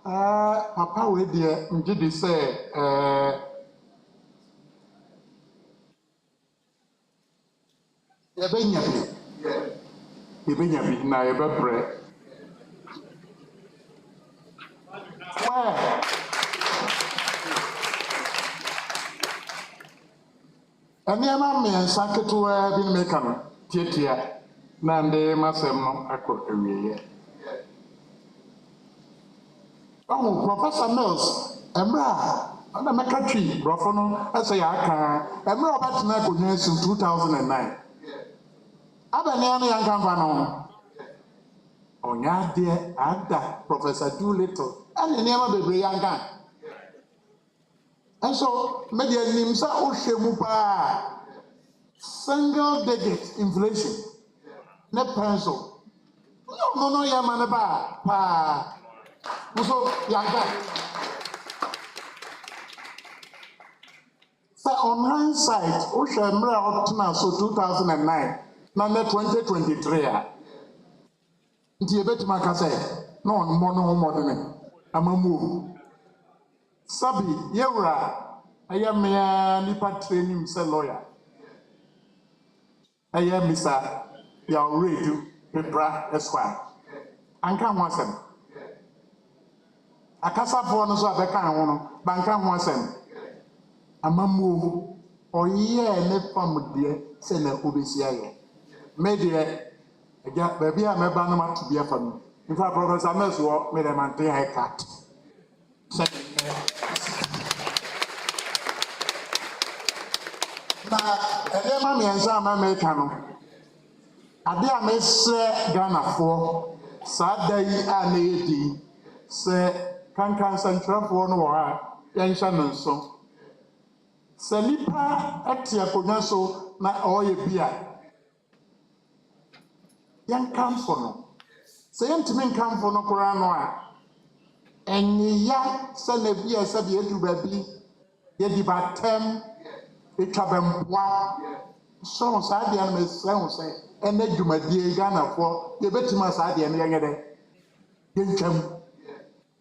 Papa, we dear, did say, Yebenya na yebepre. Where? And the man and Saka to have been making Tietia, Nande Masem, I could away. Oh, Professor Mills, Emra, and I'm a country, Brofono, I say I can, Emra Batina could nurse in 2009. Abanyani young company. Oh, yeah, dear, Atta, Professor Doolittle, and the name of the young gun. And so, media nimsa Oshemupa, single digit inflation, net pencil. No, Yamanaba, pa. So, young gun. So, on hindsight, Oshemra Optima, so 2009. Number 2023. Nti ebet makase no mono modern amamu sabi yewra ayamia nipa training se lawyer ayamisa ya ready pepra eswa anka ho asem akasa fo no so abeka ho no banka ho asem amamu oye ne famde se na obesi aye media again baby I remember no man to be a family. In fact, Professor Mills made a maintain high cut. Now, a mammy and some American. I dear Miss Ghana for Saturday and lady say Cancan Central for no young Shannon so. Selipa at your Pugnaso, not all your beer. Young come for no. Say to me come for no Coranoa. And ya send a beer sabi to baby. Ye dibatem a cabin one. So sad the animal say, and then you my dear Ghana for the Betimas idea and younger day.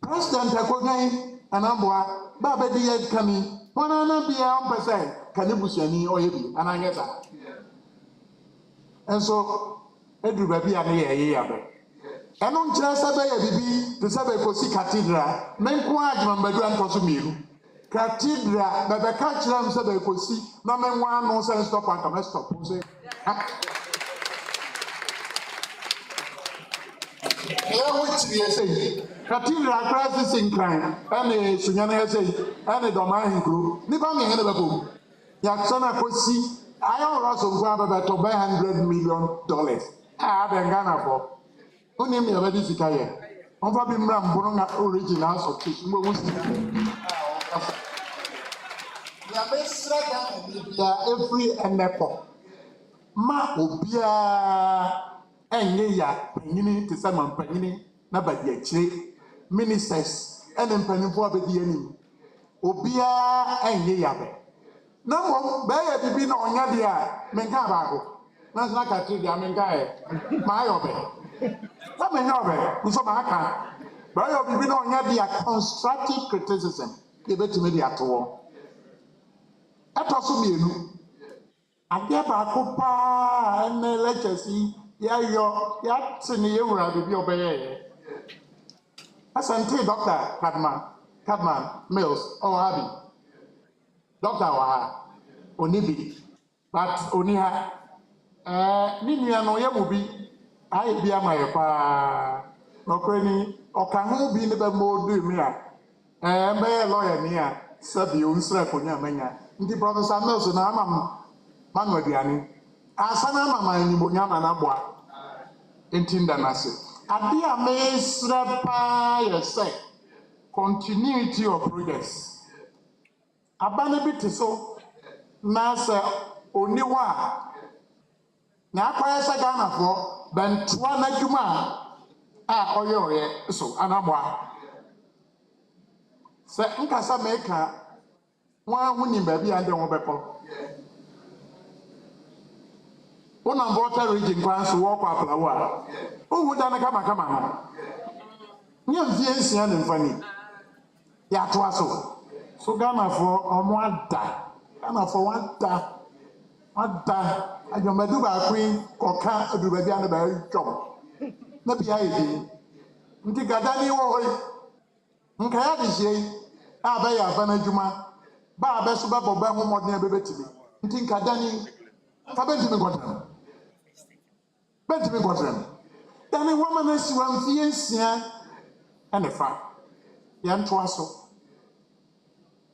President Akogai and Amboa, Baba dear coming. One another be 1%. Can you push any or heavy? And I get that. And so. Edu baby ane ye eno nkyerɛ sɛ bɛyɛ bibi te sɛ bɛkɔsi cathedral menko adwuma mbadu antoso miru cathedral bɛbɛka kyerɛ m sɛ bɛkɔsi na menwa ano sɛ stop and come stop so ya wuti ye sɛ Cathedral crisis in crime, any Sunyana say, any domain group, Nippon in the book. Yaksana could see, I also grab about $100 million. I have a Ghana for. Who name me already Zikaya? On va bim ram bonga original so kiss mo wusi. Ya mesra ga every enepo. Ma obia enye ya panyini te say man panyini na ba di akire ministers ene mpanimfo abedi anim. Obia enye ya be. Na mo ba ya bibi na onya de a menka baako. Na sna ka tri dia menka e. Ma yo be. Let me know it. So my can. But you be no nya constructive criticism. You bet me the ato. Ato so mienu. Ade ba ko pa na lectures ya yo ya tene ye wura bi obeye. Asante Dr. Cadman Mills or Abi. Dr. Waha Onibi. But Oniha ni nua no ye mu bi ai bia ma pa okrani okahu bi ne be modu mi a me lawyer ni a sabi unsra konya manya ndi professor Mills na ama manu aduane asana mama ni bonya na boa entinda nase ade a me sra pa yese continuity of progress abana bi teso na se oniwa na akwaya sa Ghana for bentua na dwuma a oye so anabwa se nkasa meka wa huni ba bia ande wo beko ona mbota region kwan so wo kwa plawo a ohu da na kama no nya mfie nsia ne mfani ya to aso so Ghana for omo ada Ghana for wada ajomadu ba kwin koka aduba bia na ba twom na bia yi nti gadani wo hoy nka ya de sei aba ya bana djuma ba ba so ba bo ba ho modern abebetimi nti nka dani ka bentimi kwatram dani woman na si wan fie nsia ene fa ya nto aso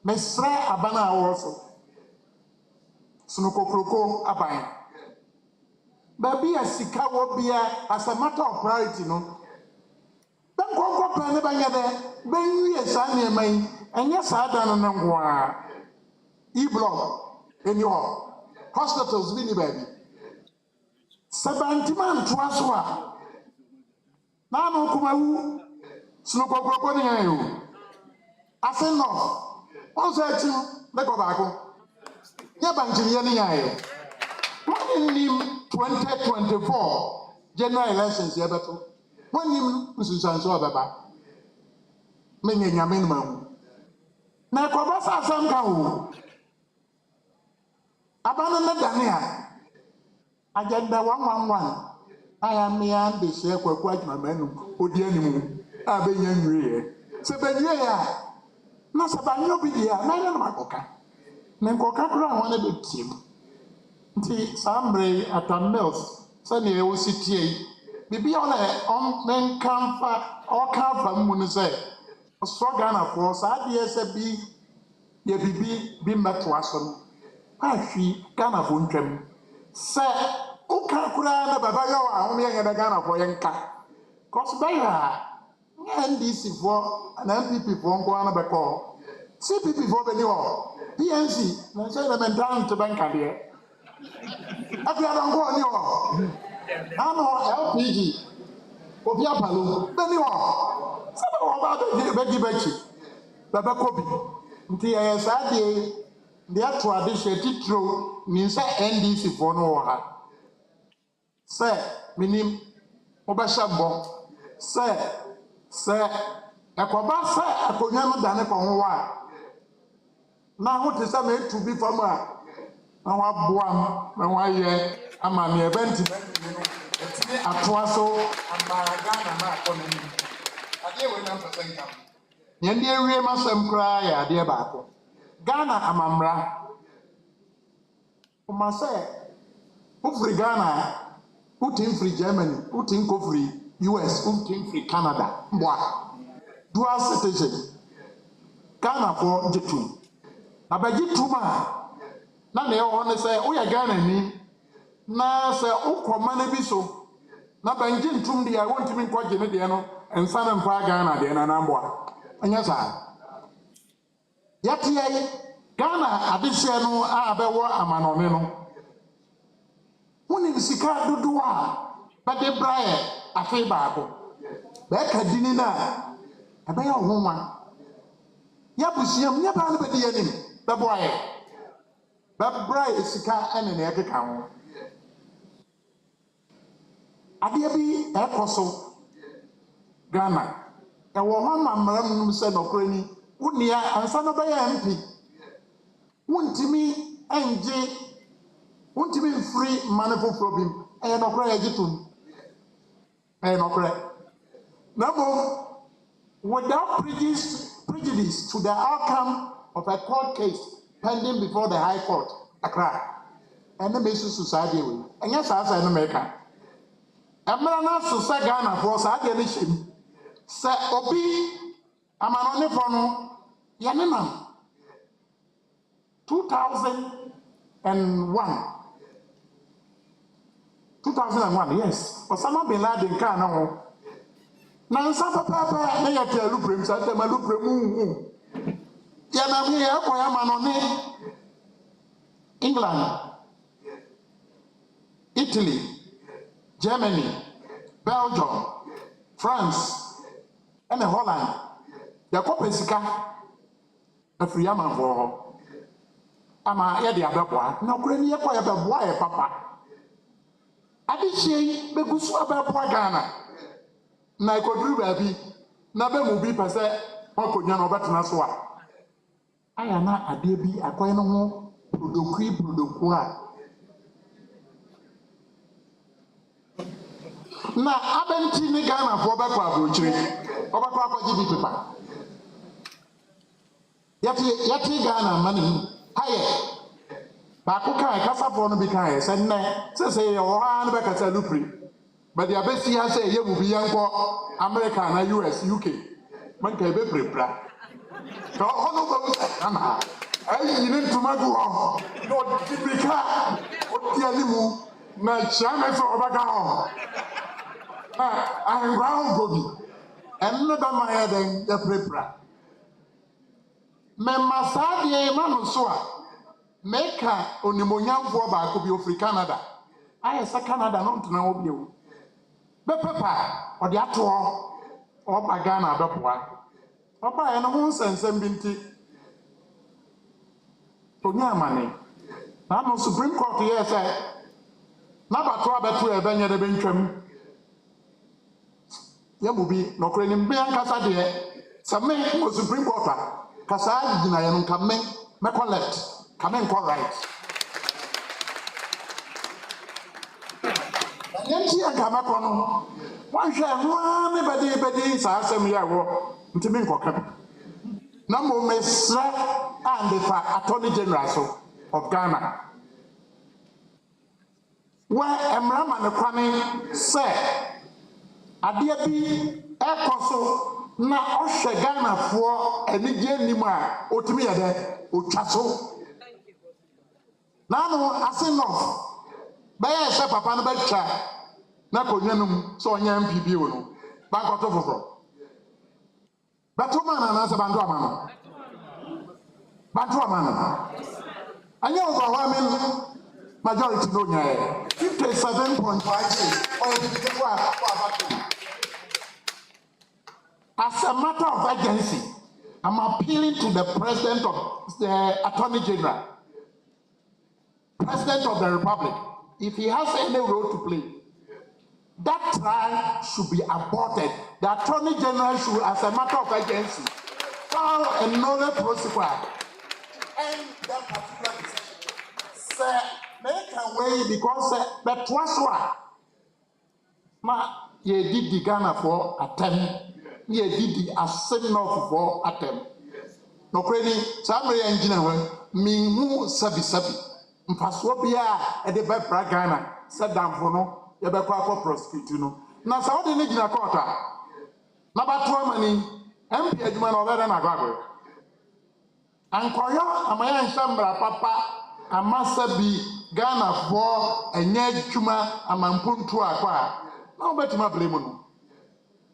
mesra abana awo so sunu kokroko aban baby asika wo bia as a matter of priority no dan ko plan ne banya de ben wie sa ne mai enya sa dan no ngwa e-block anyo hospitals bi ni baby 70 man to aso a na no kuma wu sunu kokroko ne yan yo asen no on se tim be ko ba ko ya banjiri ya ni yan 2024 general elections ya beto wonim nsusanso obeba menye nyame nmamu na ko ba sa sam ka ho abana na dane a agenda 111 aya me and de se kwaku adwuma manu odi animu a benya nwie se benwie ya na se banyo bi dia na na makoka na koka kura ho na betim nti sambre Atta Mills sani e wositie bibia ona on men kamfa o kamfa mu ne se so Ghana for sa de ese bi ye bibi bi meto aso no ahwi Ghana for ntwam se o ka kura na baba yo a ho ye da Ghana for yenka cause by NDC for an MPP for nko na beko CPP for beni ho PNC na so na mentan to banka de Afi adango ni o. Ano LPG. Obi apalo. Beni o. Sebe o ba be bechi. Baba kobi. Nti ya sa de ato ade titro mean say NDC for no ha. Say minim obashambo. Say akoba say akonya no dane ko ho wa. Na ho te say me to bi fam a na wa boam na wa ye ama me event no etini atoa so amaga na akọni ade we na person kam ye ndi ewie masem kra ya ade ba ko Ghana amamra o ma say ufri Ghana utin free Germany utin ko free US utin free Canada mboa dual citizen. Ghana for Jitu. Abaji Tuma. Na ne o say o ya Ghana ni. Na say o komane bi so. Na banji ntum dia wonti min kwaje ne de no. Ensa na mfa Ghana de na namboa. Anya sa. Yati Ghana adehye no a bewo amanone no. Woni sika dodo a bade brae afi baako. Be ka dini na ebe ya ohunwa. Ya busiam nya ba na bade yanim. Be boye. Be brae sika ene na ekeka ho. Ade bi ekoso Ghana. E wo ho mamram num se nokrani. Wonia ansa no be ya MP. Wontimi enje wontimi free manifo problem e no kra yagitum e no kra namo without prejudice to the outcome of a court case pending before the High Court Accra and the Mesu Society we enya sa no meka amara na so sa Ghana for sa de ni shim sa obi amanone for no ya ne nam 2001, yes. Osama bin Laden can now. Nansa papa na ya telu brem sa te malu bremu. Ya na mi ya ko ya manone England, Italy, Germany, Belgium, France, and Holland. Ya ko pesika afria man for ama ya de abeboa na kure ni yakwa ya beboa ya papa adihye begusu abeboa Ghana na ikoduru baabi na be mu bi pese makonya na obetena so a aya na ade bi akoye no ho produku a na abenti ni Ghana fo bekwa abrochire obekwa akwaji bi pepa yati Ghana mani haye ba ko kai kasa fo no bi kai se nne se ye wo ha no be kasa lupri but ya besi ha se ye mu bi yanko America na US UK man kai be prepra to ono ba ana ai ni tumagu ho no dibika o ti ali mu na chama so obaga ho I round gobi enno da ma ya den ya prepra me masade ma no so a meka onimonyamfo ba ko bi ofri Canada aye sa Canada no ntena wo bi o be papa o de ato o ba Ghana bepoa o ba ye no ho nsensem bi nti onya amane na no Supreme Court ye say na ba to abeto e benye de bentwam ya bubi no kure ni mbe ankasa de se me mo Supreme Court kasa gina ye no kamen me collect kamen ko right yanti agama ko no wan hwe no me bade sa asem ya wo ntimi nkoka na mo mesra and the Attorney General of Ghana where emrama ne kwani say ade bi ekoso na ohwe Ghana fo enije nim a otimi ye de otwaso na no asenof baye se papa no betwa na konyanum so onya MPB o no bankoto foforo batuma na se bandu amano anya overwhelming majority no nya 57.5 or as a matter of urgency, I'm appealing to the President of the Attorney General, President of the Republic, if he has any role to play, that trial should be aborted. The Attorney General should, as a matter of urgency, file a novel procedure and that particular decision. Sir, make a way because the Twaswa, ye did the Ghana for attempt. Ye did the assemble for attempt. No credit, some engineer mean who sabi. Mpaswabia e de be pra Ghana, said down for no, ye be kwa prosecute no. Na sa odi ni gina court a. Na ba to mani MP adwuma na ọbẹdẹ na agwagwe ankọyọ amaya nhyɛmbra papa amasa bi Ghana for enye adwuma amampuntu akwa na ọbẹtuma abele mu no.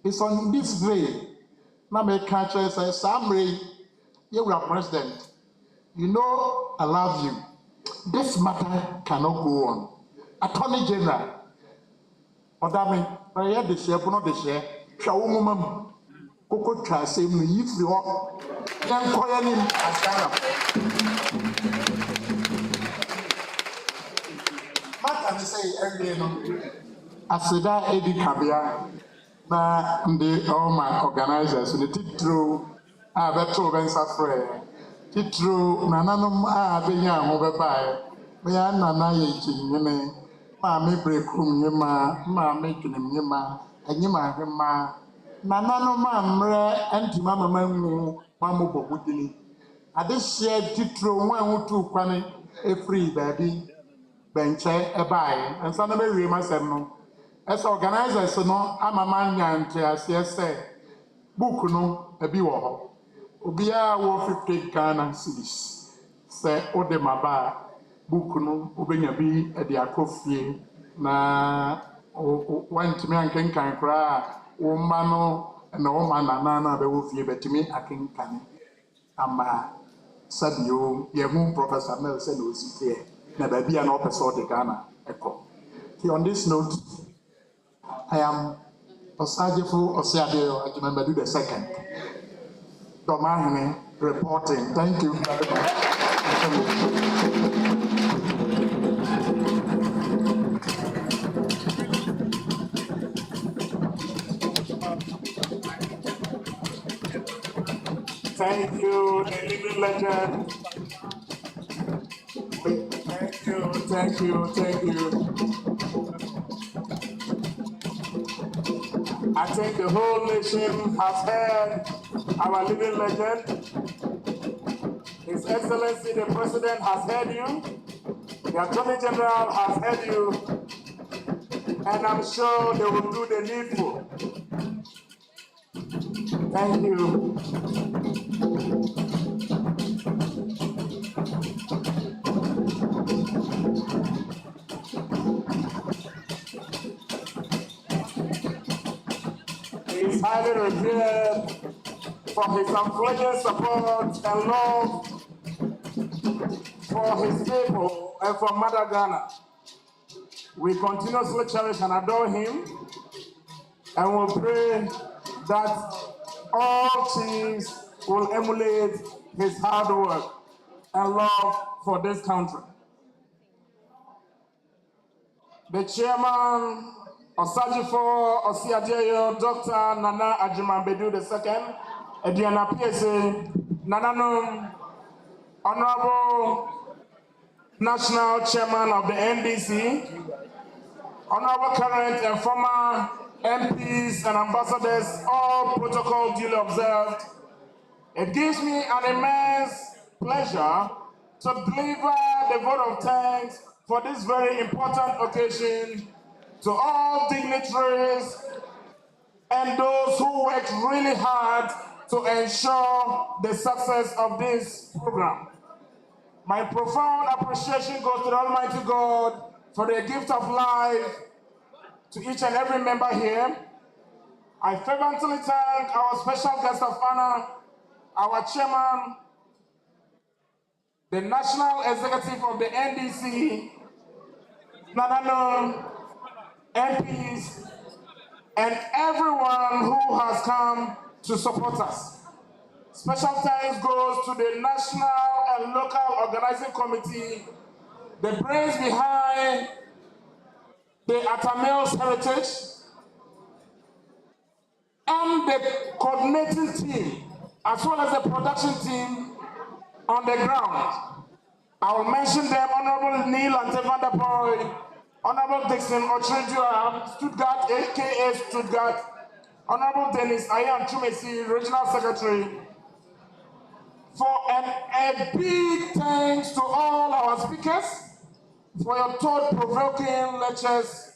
It's on this day na me ka kyerɛ sɛ saa mmere yɛwura president, you know I love you. This matter cannot go on. Attorney General Odame, I had the share, no the share, shall woman Coco Cha say me if you are young calling him as Ghana. What can I say earlier? I said that Eddie Kabia, the all my organizers, the titro, I better than suffer. Titro, Nananum, Benya, Mobile, Nana Yame, Mammy Breakum Yama, Mammy Yama, and Yama Hema, Nanano Mamre, and Mama Mamu, Mamu Bobudini. At this shared Titro, 1 or 2 quanny, a free baby, bench a buy, and Sanabay Rima as organizers, no, I'm a man, and yes, book no, a biwa. Obia wo 50 Ghana cedis. Se ode maba book no obenya bi e de akofie na wantimi ankenkan kra wo ma no na wo ma na be wo fie betimi akenkan ama sabio ye hu Professor Mel said no sitie na ba bia na opese ode Ghana eko. On this note, I am Osajefo Osiadeyo Ajimambadu the second. Domahine reporting. Thank you very much. Thank you, the living legend. Thank you. I think the whole nation has heard our living legend. His Excellency the President has heard you. The Attorney General has heard you. And I'm sure they will do the needful. Thank you. He is highly revered for his unflinching support and love for his people and for Mother Ghana. We continuously cherish and adore him, and we pray that all chiefs will emulate his hard work and love for this country. The chairman Osajifo Osiadeyo, Dr. Nana Ajimambedu II, Ediana PSA, Nananum, Honorable National Chairman of the NDC, Honorable current and former MPs and ambassadors, all protocol duly observed. It gives me an immense pleasure to deliver the vote of thanks for this very important occasion to all dignitaries and those who worked really hard to ensure the success of this program. My profound appreciation goes to the Almighty God for the gift of life to each and every member here. I fervently thank our special guest of honor, our chairman, the national executive of the NDC, Nanano, MPs, and everyone who has come to support us. Special thanks goes to the national and local organizing committee, the brains behind the Atta heritage, and the coordinating team, as well as the production team on the ground. I will mention them: Honorable Neil Ante van der Boy, Honorable Dixon Ochridua, Stuttgart, aka Stuttgart, Honorable Dennis Ayan Chumesi, Regional Secretary, a big thanks to all our speakers for your thought-provoking lectures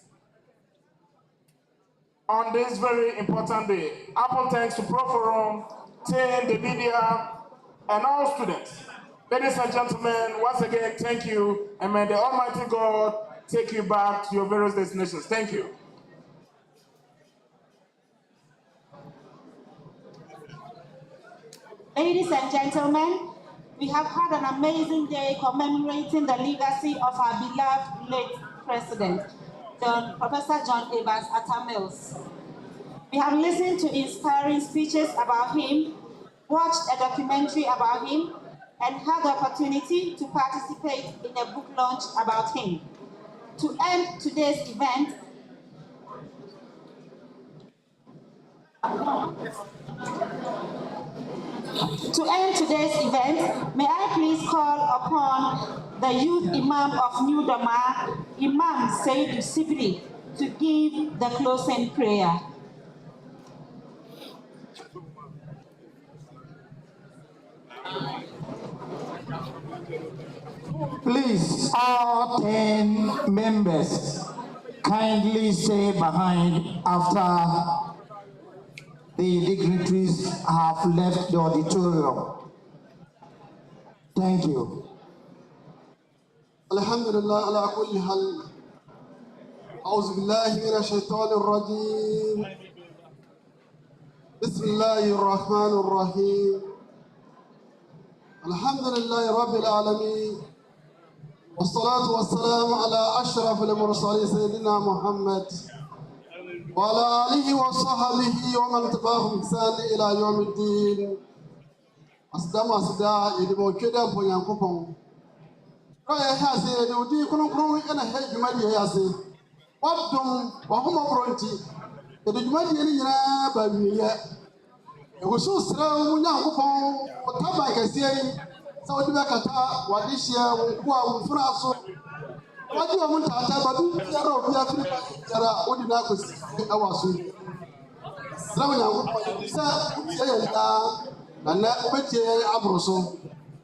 on this very important day. Ample thanks to Pro Forum team, the media, and all students. Ladies and gentlemen, once again, thank you, and may the Almighty God take you back to your various destinations. Thank you. Ladies and gentlemen, we have had an amazing day commemorating the legacy of our beloved late President, Professor John Evans Atta Mills. We have listened to inspiring speeches about him, watched a documentary about him, and had the opportunity to participate in a book launch about him. To end today's event, may I please call upon the youth Imam of New Doma, Imam Seydou Sibri, to give the closing prayer. Please, all 10 members kindly stay behind after the dignitaries have left the auditorium. Thank you. Alhamdulillah ala kulli hal. أعوذ بالله من الشيطان الرجيم. بسم الله الرحمن الرحيم. الحمد لله رب العالمين. والصلاة والسلام على أشرف المرسلين سيدنا محمد وعلى آله وصحبه ومن تبعهم بإحسان إلى يوم الدين. أصدام يدبو كده بويانكوبون. رأي هاسي يدودي كنون أنا هاي جمالي هاسي. وابدون وهم برونتي. يدجمالي ينينا بابية. يوسو سراو يانكوبون وتابع كسيري. Saudi Bakata, Wadishia, Wukua, Fraso, what you want to tell Babu, Yaro, Yara, Odinakus, our suit. Slavina, Sayanta, and Bete Abroso,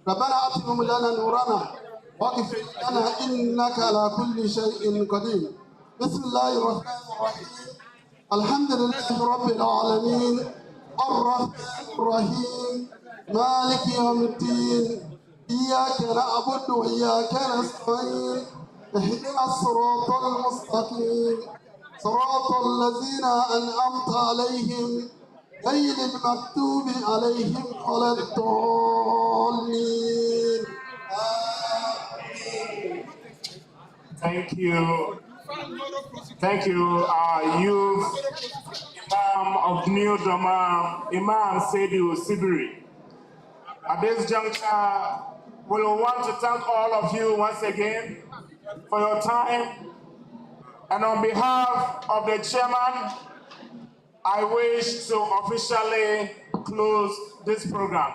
Rabana Atimulana Nurana, Wakifana in Nakala Kulisha in Kadim. Bismillah, Alhamdulillah, Rabbil Alameen, Ar-Rahim, Malik Yawmiddin. إياك نعبد وإياك نستعين اهدنا الصراط المستقيم صراط الذين أنعمت عليهم غير المكتوب عليهم ولا الضالين. Thank you. Thank you, youth Imam of New Doma, Imam Seydou Sibiri. At this juncture, we want to thank all of you once again for your time. And on behalf of the chairman, I wish to officially close this program.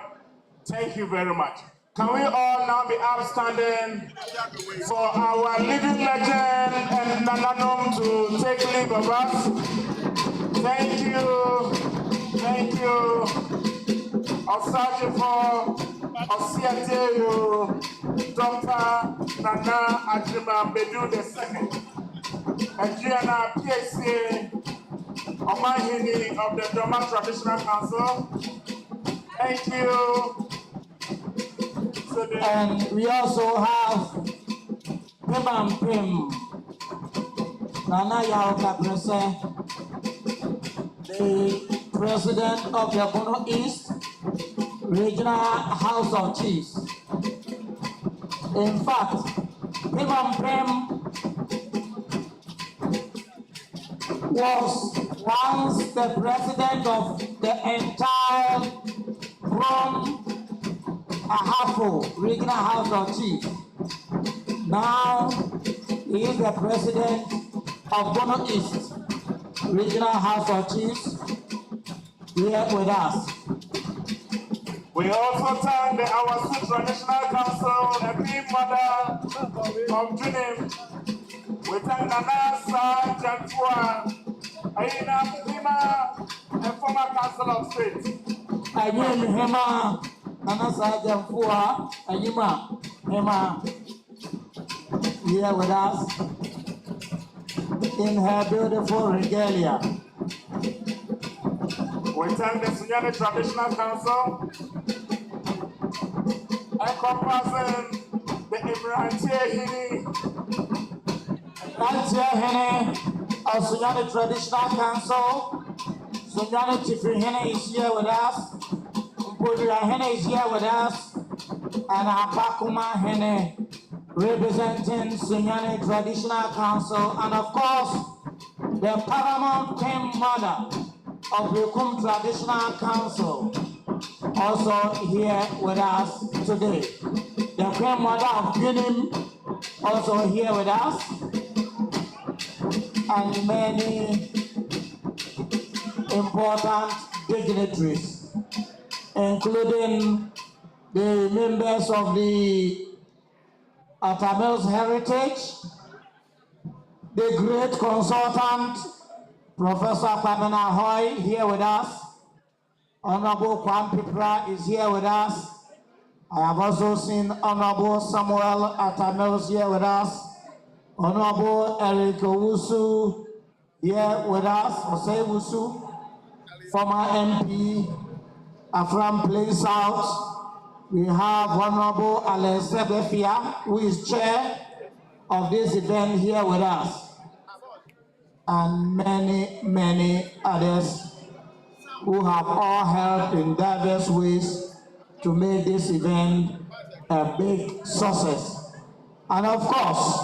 Thank you very much. Can we all now be upstanding for our living legend and Nananom to take leave of us? Thank you. Thank you. Osajifo, Osiateo, Dr. Nana Ajimanbedu II, Adriana PhD, Omahini of the Doma Traditional Council. Thank you. And we also have Pim Pim, Nana Yao Kaprese, the President of the Bono East Regional House of Chiefs. In fact, Pim Pim was once the president of the entire Brom Ahafo Regional House of Chiefs. Now he is the president of Bono East Regional House of Chiefs here with us. We also thank our Traditional Council, the Queen Mother of Junim. We thank Nana Jantua, Aina Hima, and former Council of State. Ayin Hema, Nana Jantua, Ayima, Hema, here with us in her beautiful regalia. We thank the Sunyani Traditional Council, encompassing the Imrantie Hene of Sunyani Traditional Council. Sunyani Tifri Hene is here with us. Mpodria Hene is here with us. And Apakuma Hene representing Sunyani Traditional Council. And of course, the paramount Queen Mother of the Kum Traditional Council also here with us today. The Queen Mother of Guinea also here with us. And many important dignitaries, including the members of the Atta Heritage, the great consultant, Professor Pamela Hoy, here with us. Honorable Kwan Pipra is here with us. I have also seen Honorable Samuel Atta here with us. Honorable Eric Owusu here with us. Jose Owusu, former MP, from Plain South. We have Honorable Alex Sebefia, who is chair of this event here with us. And many, many others who have all helped in diverse ways to make this event a big success. And of course,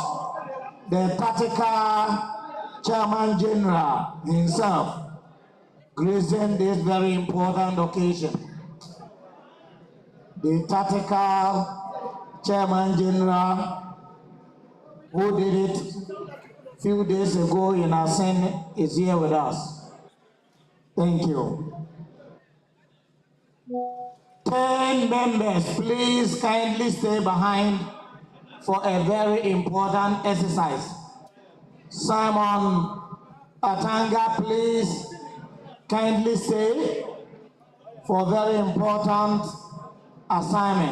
the Tactical Chairman General himself gracing this very important occasion. The Tactical Chairman General who did it a few days ago in Asen is here with us. Thank you. 10 members, please kindly stay behind for a very important exercise. Simon Atanga, please kindly stay for a very important assignment.